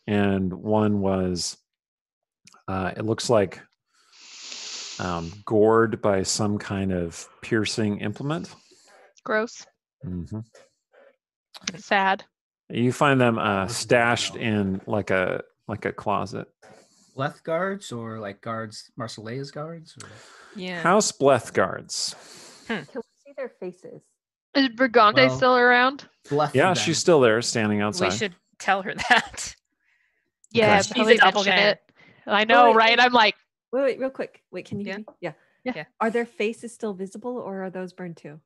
and one was, it looks like, gored by some kind of piercing implement. Gross. Mhm. Sad. You find them Looks stashed good, in like a closet. Left guards or like guards, Marseillaise guards? Or... Yeah. House Bleth guards. Can we see their faces? Is Brigande Well, still around? Bleth Yeah, them. she's still there, standing outside. We should tell her that. Yeah, Okay. She's a probably mention doppelganger. it. I know, wait, right? wait. I'm like, Wait, real quick. Wait, can you Yeah. hear me? Yeah. Yeah. Are their faces still visible or are those burned too?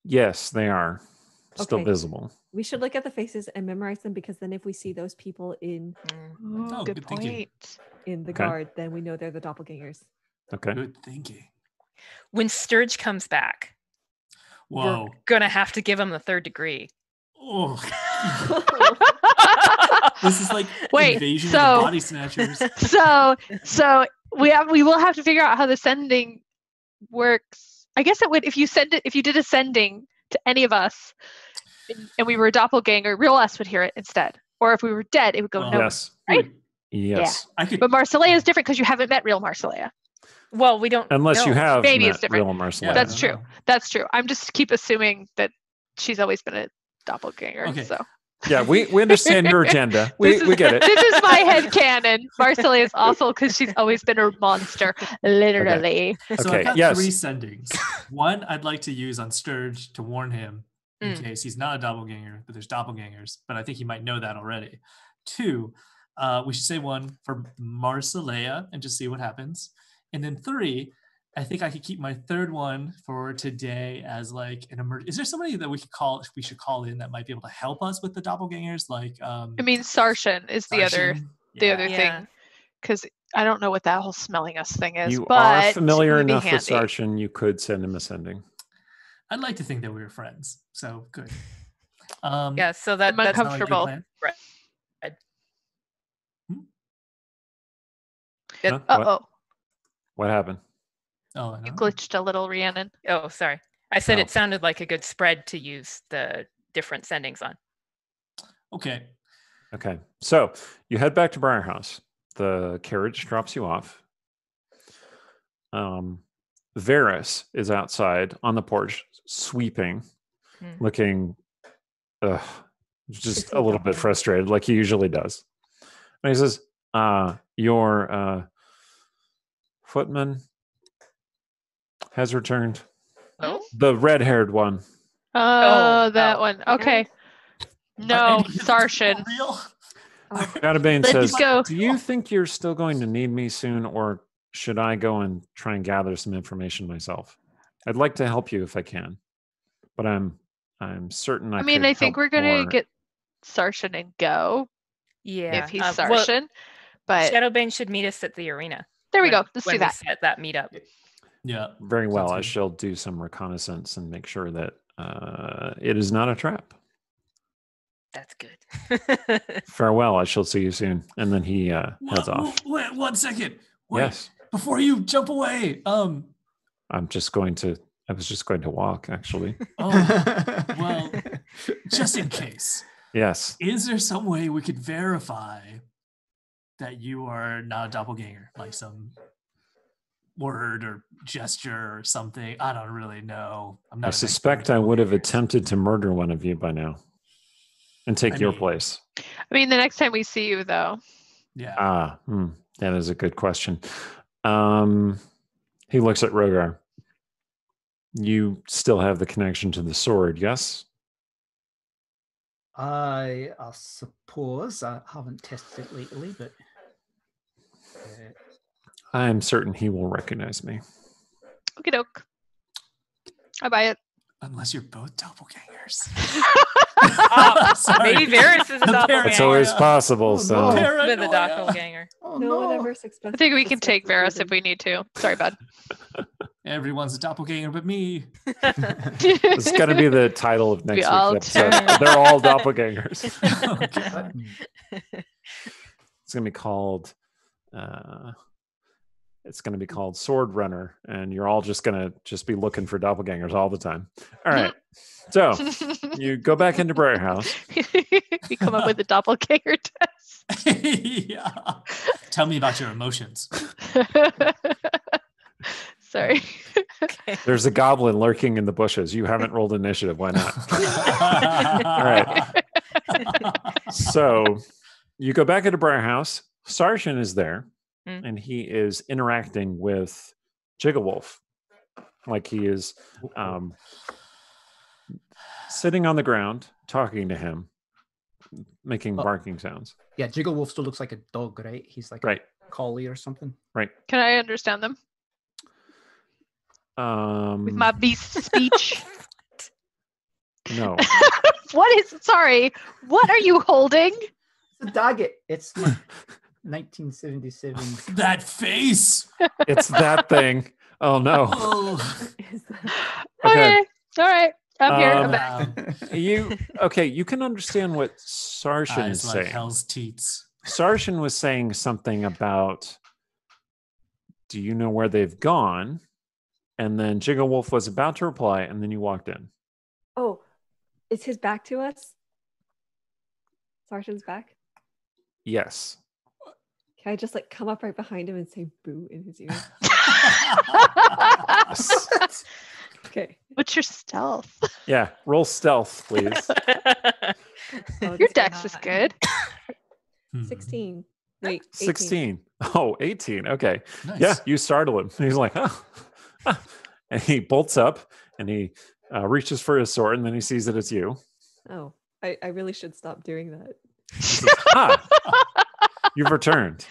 Yes, they are. still Okay. visible. We should look at the faces and memorize them, because then if we see those people Ooh, Oh, good good thinking. point. in the Okay. guard, then we know they're the doppelgangers. Okay. Good thinking. When Sturge comes back, Whoa. we're gonna have to give him the 3rd degree. Oh. This is like Wait, invasion of so- the body snatchers. So we will have to figure out how the sending works. I guess it would if you did a sending to any of us and we were a doppelganger, real us would hear it instead. Or if we were dead, it would go Well, no. Yes. Right? Yes. I could. But Marcelea is different because you haven't met real Marcelea. Well, we don't Unless you know. have Maybe met it's different. real Marcelea. Yeah, That's I true. don't know. That's true. I'm just keep assuming that she's always been a doppelganger. Okay. So Yeah, we understand your agenda. We get it. This is my head canon. Marcelea is awful because she's always been a monster, literally. So Okay, I've got yes. 3 sendings. One I'd like to use on Sturge to warn him in Mm. case he's not a doppelganger, but there's doppelgangers. But I think he might know that already. 2, we should say one for Marcelea and just see what happens. And then 3, I think I could keep my 3rd one for today as like an emergency. Is there somebody that we should call in that might be able to help us with the doppelgangers? Like, I mean, Sarshan is the other Sarshan? other Yeah. thing, because I don't know what that whole smelling us thing is. You but are familiar it would be enough with handy. Sarshan, you could send him a sending. I'd like to think that we were friends. So good. Yeah, so that's sound like a good uncomfortable. plan? Huh? Uh-oh, What happened? Oh, I you know. glitched a little, Rhiannon. Oh, sorry. I said Oh. it sounded like a good spread to use the different sendings on. Okay. Okay. So you head back to Briar House. The carriage drops you off. Varys is outside on the porch, sweeping, looking just a little bit frustrated, like he usually does. And he says, your footman has returned. Oh, The red-haired one. Oh, that oh. one. Okay. No, Are any of these Sarshan. people real? Bane Let's says, go. do you think you're still going to need me soon, or should I go and try and gather some information myself? I'd like to help you if I can, but I'm certain I mean, could I think help we're gonna more. get Sarshan and go yeah. if he's well, Sarshan. But Shadowbane should meet us at the arena. there we when- go. Let's when do we that. set that meetup. Yeah. Very well. Sounds I good. shall do some reconnaissance and make sure that it is not a trap. That's good. Farewell. I shall see you soon. And then he heads off. Wait, 1 second. Wait, Yes, before you jump away. I was just going to walk, actually. Oh, well, just in case, Yes. is there some way we could verify that you are not a doppelganger, like some word or gesture or something? I don't really know. I'm not. I an expert suspect in I would have doppelgangers. attempted to murder one of you by now and take I your mean- place. I mean, the next time we see you, though, Yeah. That is a good question. He looks at Rogar. You still have the connection to the sword, yes? I suppose I haven't tested it lately, but I am certain he will recognize me. okie doke. I buy it. Unless you're both doppelgangers. Maybe Varys is a doppelganger. It's always Paranoia. possible. Oh, So no. With a Paranoia. doppelganger. oh No one no! ever I think we can take Varys if we need to. Sorry, bud. Everyone's a doppelganger but me. it's going to be the title of next We all week's episode. turn. They're all doppelgangers. Oh, God. It's going to be called. It's going to be called Sword Runner, and you're all just going to be looking for doppelgangers all the time. All right. So you go back into Briar House. We come up with a doppelganger test. Yeah. Tell me about your emotions. Sorry. There's a goblin lurking in the bushes. You haven't rolled initiative. Why not? All right. So you go back into Briar House. Sarshan is there, and he is interacting with Jigglewolf. Like he is sitting on the ground, talking to him, making barking sounds. Yeah, Jigglewolf still looks like a dog, right? He's like Right. a collie or something. Can I understand them with my beast speech? No. What are you holding? It's a dog. It's 1977. That face. It's that thing. Oh no. Oh. Is that- Okay. All right. I'm here. I'm back. Wow. You can understand what Sarshan is Eyes like saying. hell's teats. Sarshan was saying something about, do you know where they've gone? And then Jiggle Wolf was about to reply, and then you walked in. Oh, is his back to us? Sarshan's back? Yes. Can I just like come up right behind him and say boo in his ear? Okay. What's your stealth? Yeah, roll stealth, please. Oh, Your this dex is good. Hmm. 16. Wait, 18. 16. Oh, 18. Okay. Nice. Yeah, you startle him. He's like, oh. And he bolts up and he reaches for his sword, and then he sees that it's you. Oh, I really should stop doing that. He says, you've returned.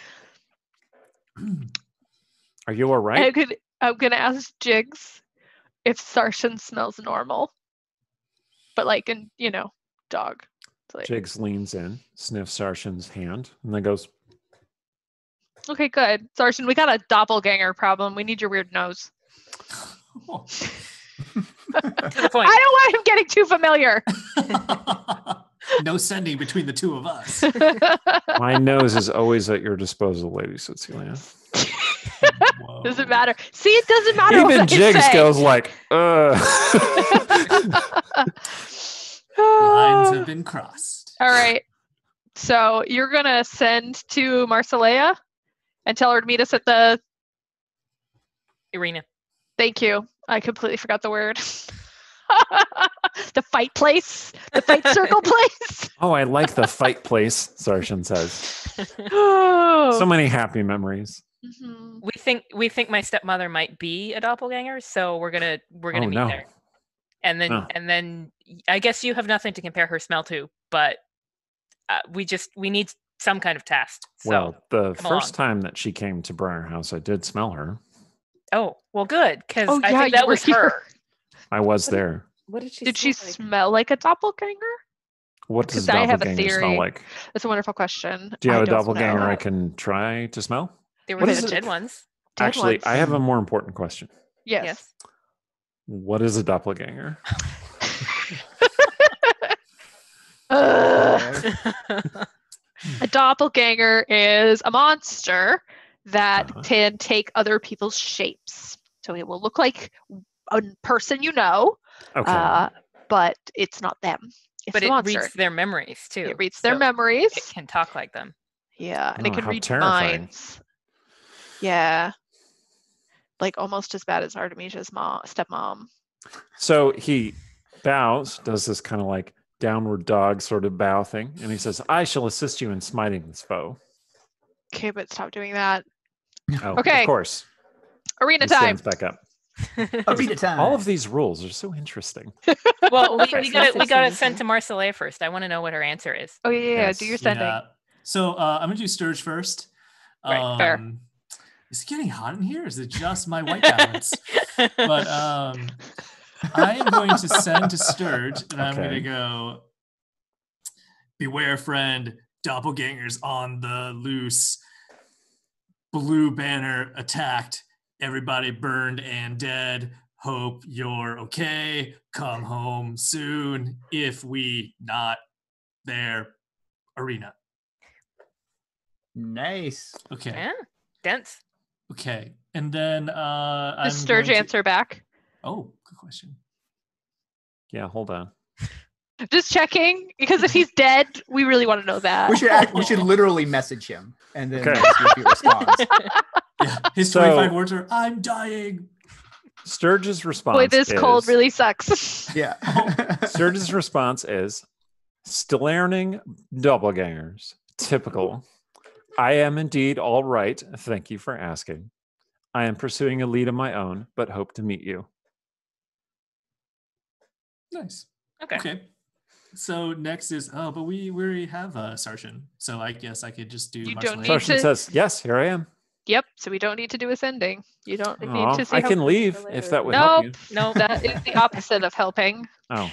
Are you all right? I'm gonna ask Jigs if Sarshan smells normal, but like in dog. It's like, Jigs leans in, sniffs Sarshan's hand, and then goes, okay, good. Sarshan, we got a doppelganger problem. We need your weird nose. Oh. To the point. I don't want him getting too familiar. No sending between the two of us. my nose is always at your disposal, Lady Cecilia. Whoa. Doesn't matter. See, it doesn't matter. Even what I Jigs say. goes like, Lines have been crossed. All right. So you're gonna send to Marcelea and tell her to meet us at the. Arena. Thank you. I completely forgot the word. The fight place, the fight circle place. oh, I like the fight place, Sarshan says. So many happy memories. Mhm. We think my stepmother might be a doppelganger, so we're gonna Oh, meet no. there. And then No. I guess you have nothing to compare her smell to, but we need some kind of test. So Well, the come first along. time that she came to Briar House, I did smell her. Oh, well, good, because Oh, I yeah, think you that were was her. here. I was there. What did she Did she smell like? smell like a doppelganger? What does a 'Cause I have a doppelganger smell theory. like? That's a wonderful question. Do you have I a don't doppelganger know. I can try to smell? There What were is the it? dead ones. Dead Actually, ones. I have a more important question. Yes. Yes. What is a doppelganger? Ugh. A doppelganger is a monster that Uh-huh. can take other people's shapes. So it will look like a person you know, Okay. but it's not them. It's But the it monster. reads their memories too. It reads their so memories. It can talk like them. Yeah, and it Oh, can how read terrifying. minds. Yeah. Like almost as bad as Artemisia's stepmom. So he bows, does this kind of like downward dog sort of bow thing, and he says, I shall assist you in smiting this foe. Okay, but stop doing that. Oh, Okay. of course. Arena He time. stands back up. Arena time. All of these rules are so interesting. Well, we First got message to from send you. to Marcellet first. I want to know what her answer is. Oh yeah, Yes. do your sending. Yeah. So I'm gonna do Sturge first. Right, fair. Is it getting hot in here? Or is it just my white balance? But I am going to send to Sturge, and I'm Okay. gonna go. Beware, friend. Doppelgangers on the loose. Blue banner attacked. Everybody burned and dead. Hope you're okay. Come home soon. If we not there. Arena. Nice. Okay. Yeah, dense. Okay. And then I'm Does Sturge going to- answer back? Oh, good question. Yeah, hold on. Just checking, because if he's dead, we really want to know that. We should literally message him and then Okay. see if he responds. Yeah, his So- 25 words are "I'm dying." Sturge's response Boy, this cold is- really sucks. Yeah. Sturge's response is still learning doppelgangers. Typical. I am indeed all right. Thank you for asking. I am pursuing a lead of my own, but hope to meet you. Nice. Okay. Okay. So next is but we already have Sarshan, so I guess I could just do. You don't Marceline. need Sarshan to- says, yes, here I am. Yep, so we don't need to do a sending. You don't need Aw, to see I how- can leave if that would help you. No, that is the opposite of helping. Oh,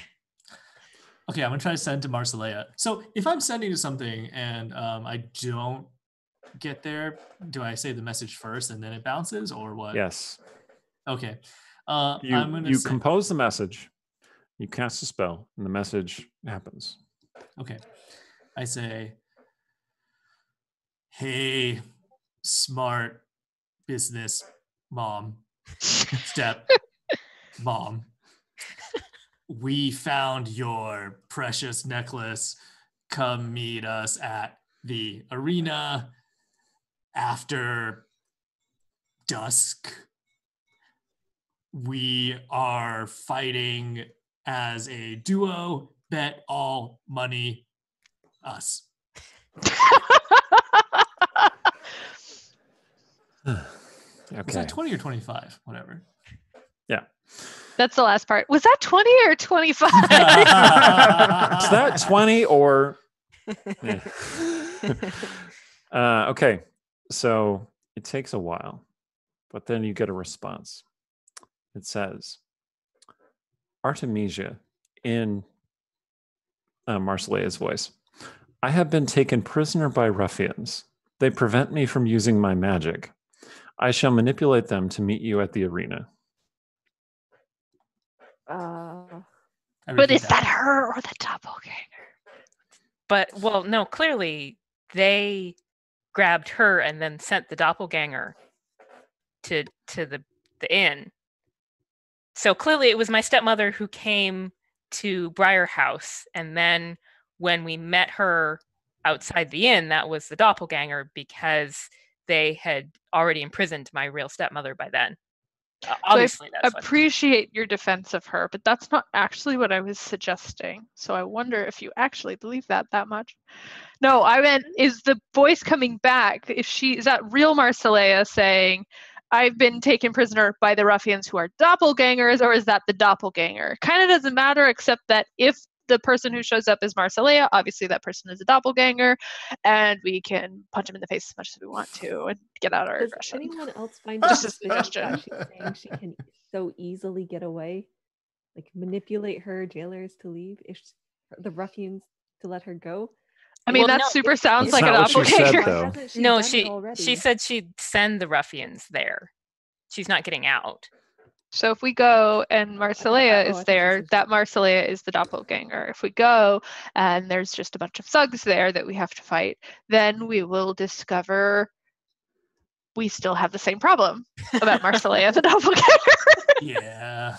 Okay, I'm gonna try to send to Marcelea. So if I'm sending to something and I don't get there, do I say the message first and then it bounces, or what? Yes. Okay. You compose the message, you cast a spell, and the message happens. Okay. I say, hey, smart business mom, step mom. We found your precious necklace. Come meet us at the arena after dusk. We are fighting as a duo. Bet all money us. Okay. Was that 20 or 25? Whatever. Yeah. That's the last part. Was that 20 or 25? Is that 20 or? Yeah. Okay. So it takes a while, but then you get a response. It says, Artemisia, in Marsalea's voice, I have been taken prisoner by ruffians. They prevent me from using my magic. I shall manipulate them to meet you at the arena. But is that her or the doppelganger? But, well, no, clearly they grabbed her and then sent the doppelganger to the inn. So clearly it was my stepmother who came to Briar House, and then when we met her outside the inn, that was the doppelganger, because they had already imprisoned my real stepmother by then. Obviously, so I appreciate your defense of her, but that's not actually what I was suggesting. So I wonder if you actually believe that much. No, I meant, is the voice coming back? Is that real Marcelea saying, I've been taken prisoner by the ruffians who are doppelgangers, or is that the doppelganger? Kind of doesn't matter, except that if the person who shows up is Marcelea, obviously that person is a doppelganger, and we can punch him in the face as much as we want to and get out our aggression. Does anyone else find Just a it suggestion. that she's saying she can so easily get away? Like manipulate her jailers to leave, if the ruffians to let her go? I mean, Well, that no, super sounds like a not what she said, doppelganger. though. Why hasn't she No, done it she already? said she'd send the ruffians there. She's not getting out. So if we go and Marcelea I is thought there, she said that Marcelea is the doppelganger. If we go and there's just a bunch of thugs there that we have to fight, then we will discover we still have the same problem about Marcelea the doppelganger. Yeah.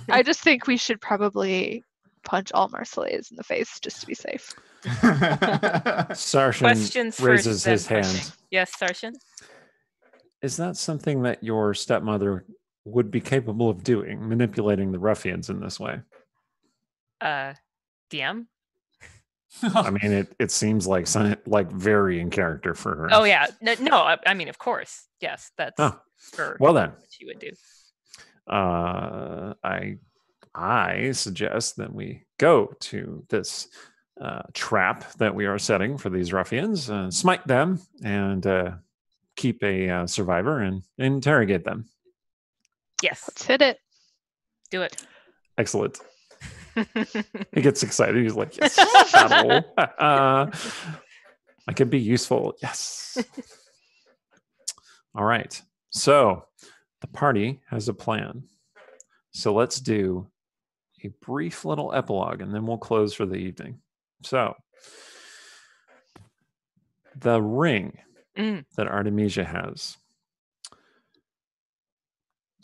I just think we should probably punch all Marceleas in the face just to be safe. Sarshan Questions raises first, then his hand. questions. Yes, Sarshan? Is that something that your stepmother would be capable of doing, manipulating the ruffians in this way? DM? I mean, it seems like very in character for her. Oh, yeah. No, I mean, of course. Yes, that's for well then. what she would do. I suggest that we go to this trap that we are setting for these ruffians, smite them, and keep a survivor and interrogate them. Yes. Let's hit it. Do it. Excellent. He gets excited. He's like, yes, battle. I could be useful. Yes. All right. So the party has a plan. So let's do a brief little epilogue, and then we'll close for the evening. So the ring that Artemisia has,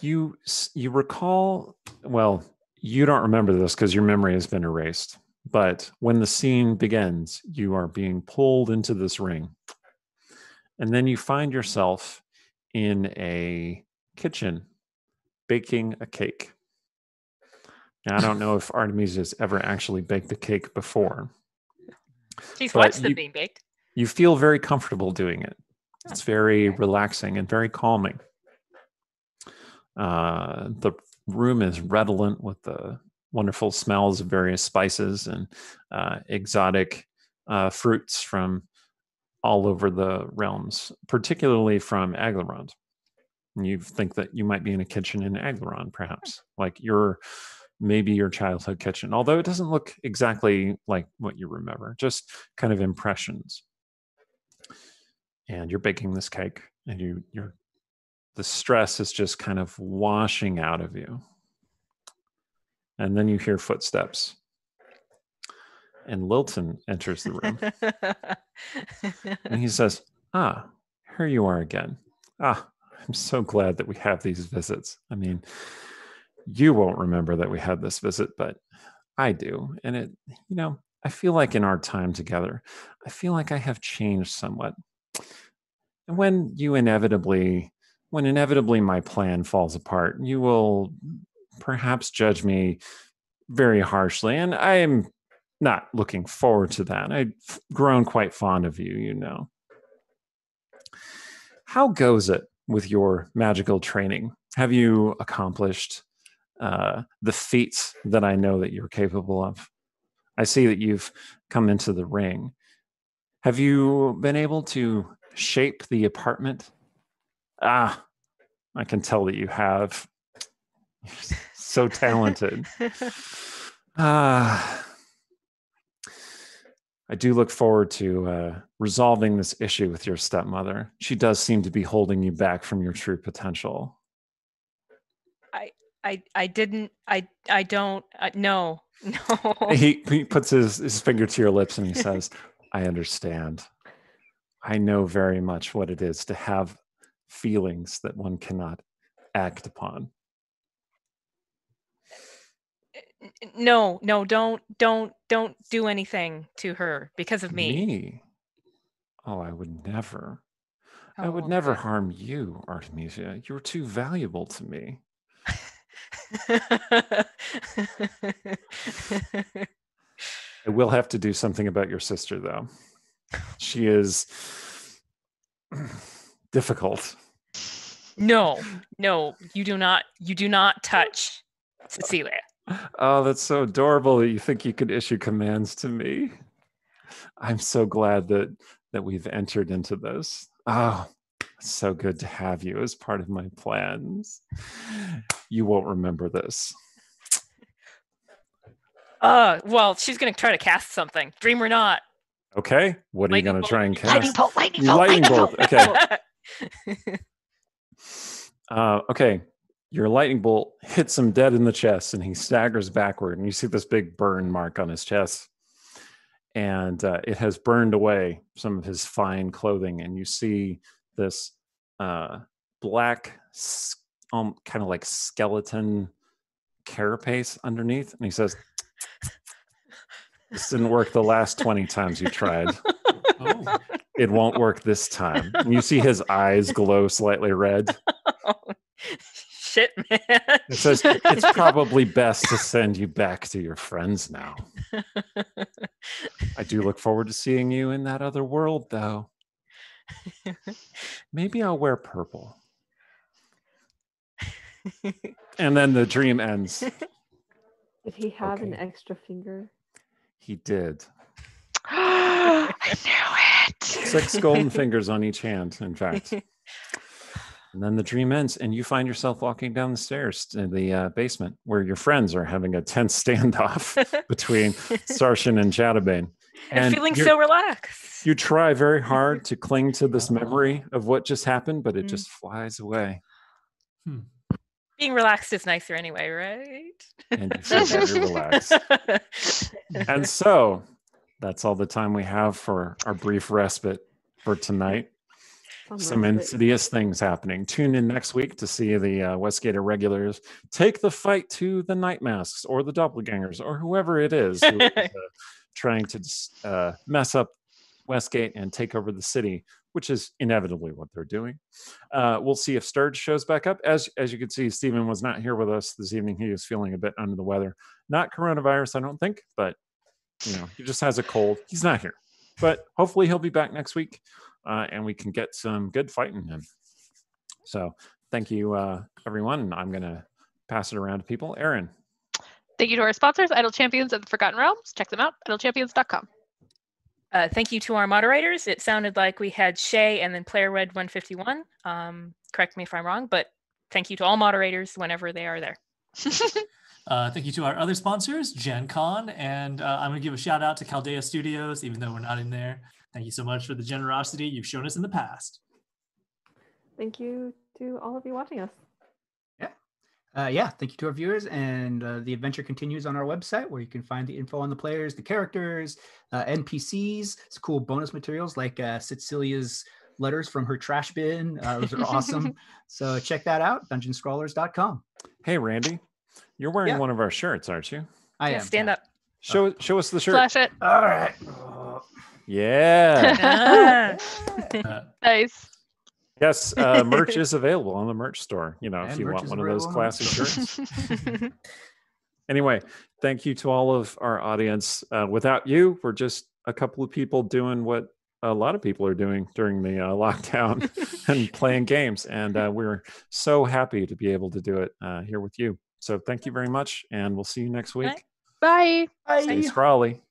you recall, well, you don't remember this because your memory has been erased, but when the scene begins, you are being pulled into this ring, and then you find yourself in a kitchen baking a cake. Now, I don't know if Artemisia has ever actually baked a cake before. She's watched them being baked. You feel very comfortable doing it. It's very relaxing and very calming. The room is redolent with the wonderful smells of various spices and exotic fruits from all over the realms, particularly from Aglarond. And you think that you might be in a kitchen in Aglarond, perhaps. Like you're maybe your childhood kitchen, although it doesn't look exactly like what you remember, just kind of impressions. And you're baking this cake, and the stress is just kind of washing out of you. And then you hear footsteps. And Lilton enters the room. And he says, here you are again. I'm so glad that we have these visits. I mean, you won't remember that we had this visit, but I do. And I feel like in our time together, I feel like I have changed somewhat. And when inevitably my plan falls apart, you will perhaps judge me very harshly. And I am not looking forward to that. I've grown quite fond of you, How goes it with your magical training? Have you accomplished the feats that I know that you're capable of? I see that you've come into the ring. Have you been able to shape the apartment? I can tell that you have. You're so talented. I do look forward to resolving this issue with your stepmother. She does seem to be holding you back from your true potential. No. He puts his finger to your lips and he says, I understand. I know very much what it is to have feelings that one cannot act upon. No, don't do anything to her because of me. Me? Oh, I would never. I Oh, would never good. harm you, Artemisia. You're too valuable to me. I will have to do something about your sister, though. She is difficult. No, you do not touch Cecilia. Oh, that's so adorable that you think you could issue commands to me. I'm so glad that we've entered into this. Oh, it's so good to have you as part of my plans. You won't remember this. Well, she's going to try to cast something. Dream or not. Okay. What are you going to try and cast? Lightning bolt. Okay. Okay. Your lightning bolt hits him dead in the chest, and he staggers backward, and you see this big burn mark on his chest. And it has burned away some of his fine clothing, and you see this black, kind of like skeleton carapace underneath. And he says, this didn't work the last 20 times you tried. Oh. It won't work this time. And you see his eyes glow slightly red. Shit, man. It says, it's probably best to send you back to your friends now. I do look forward to seeing you in that other world, though. Maybe I'll wear purple. And then the dream ends. Did he have an Okay. extra finger? He did. I knew it. 6 golden fingers on each hand, in fact. And then the dream ends, and you find yourself walking down the stairs to the basement where your friends are having a tense standoff between Sarshan and Jadabane. And feeling so relaxed. You try very hard to cling to this memory of what just happened, but it just flies away. Being relaxed is nicer anyway, right? And you feel very relaxed. And so that's all the time we have for our brief respite for tonight. Some insidious things happening. Tune in next week to see the Westgate Irregulars take the fight to the Night Masks or the Doppelgangers or whoever it is who is trying to mess up Westgate and take over the city, which is inevitably what they're doing. We'll see if Sturge shows back up. As you can see, Stephen was not here with us this evening. He was feeling a bit under the weather. Not coronavirus, I don't think, but he just has a cold. He's not here. But hopefully he'll be back next week. And we can get some good fighting in. So thank you, everyone. I'm going to pass it around to people. Aaron. Thank you to our sponsors, Idle Champions and the Forgotten Realms. Check them out, idlechampions.com. Thank you to our moderators. It sounded like we had Shay and then Player Red 151. Correct me if I'm wrong, but thank you to all moderators whenever they are there. Thank you to our other sponsors, Gen Con, and I'm going to give a shout out to Chaldea Studios, even though we're not in there. Thank you so much for the generosity you've shown us in the past. Thank you to all of you watching us. Thank you to our viewers, and the adventure continues on our website where you can find the info on the players, the characters, NPCs, some cool bonus materials like Cecilia's letters from her trash bin. Those are awesome. So check that out, DungeonScrawlers.com. Hey, Randy, you're wearing one of our shirts, aren't you? I am. Stand up. Show us the shirt. Flash it. All right. Yeah. Nice. Yes, merch is available on the merch store. You know, if And you merch want is one of those available on the classy shirts. Anyway, thank you to all of our audience. Without you, we're just a couple of people doing what a lot of people are doing during the lockdown and playing games. And we're so happy to be able to do it here with you. So thank you very much. And we'll see you next week. Bye. Stay scrawly.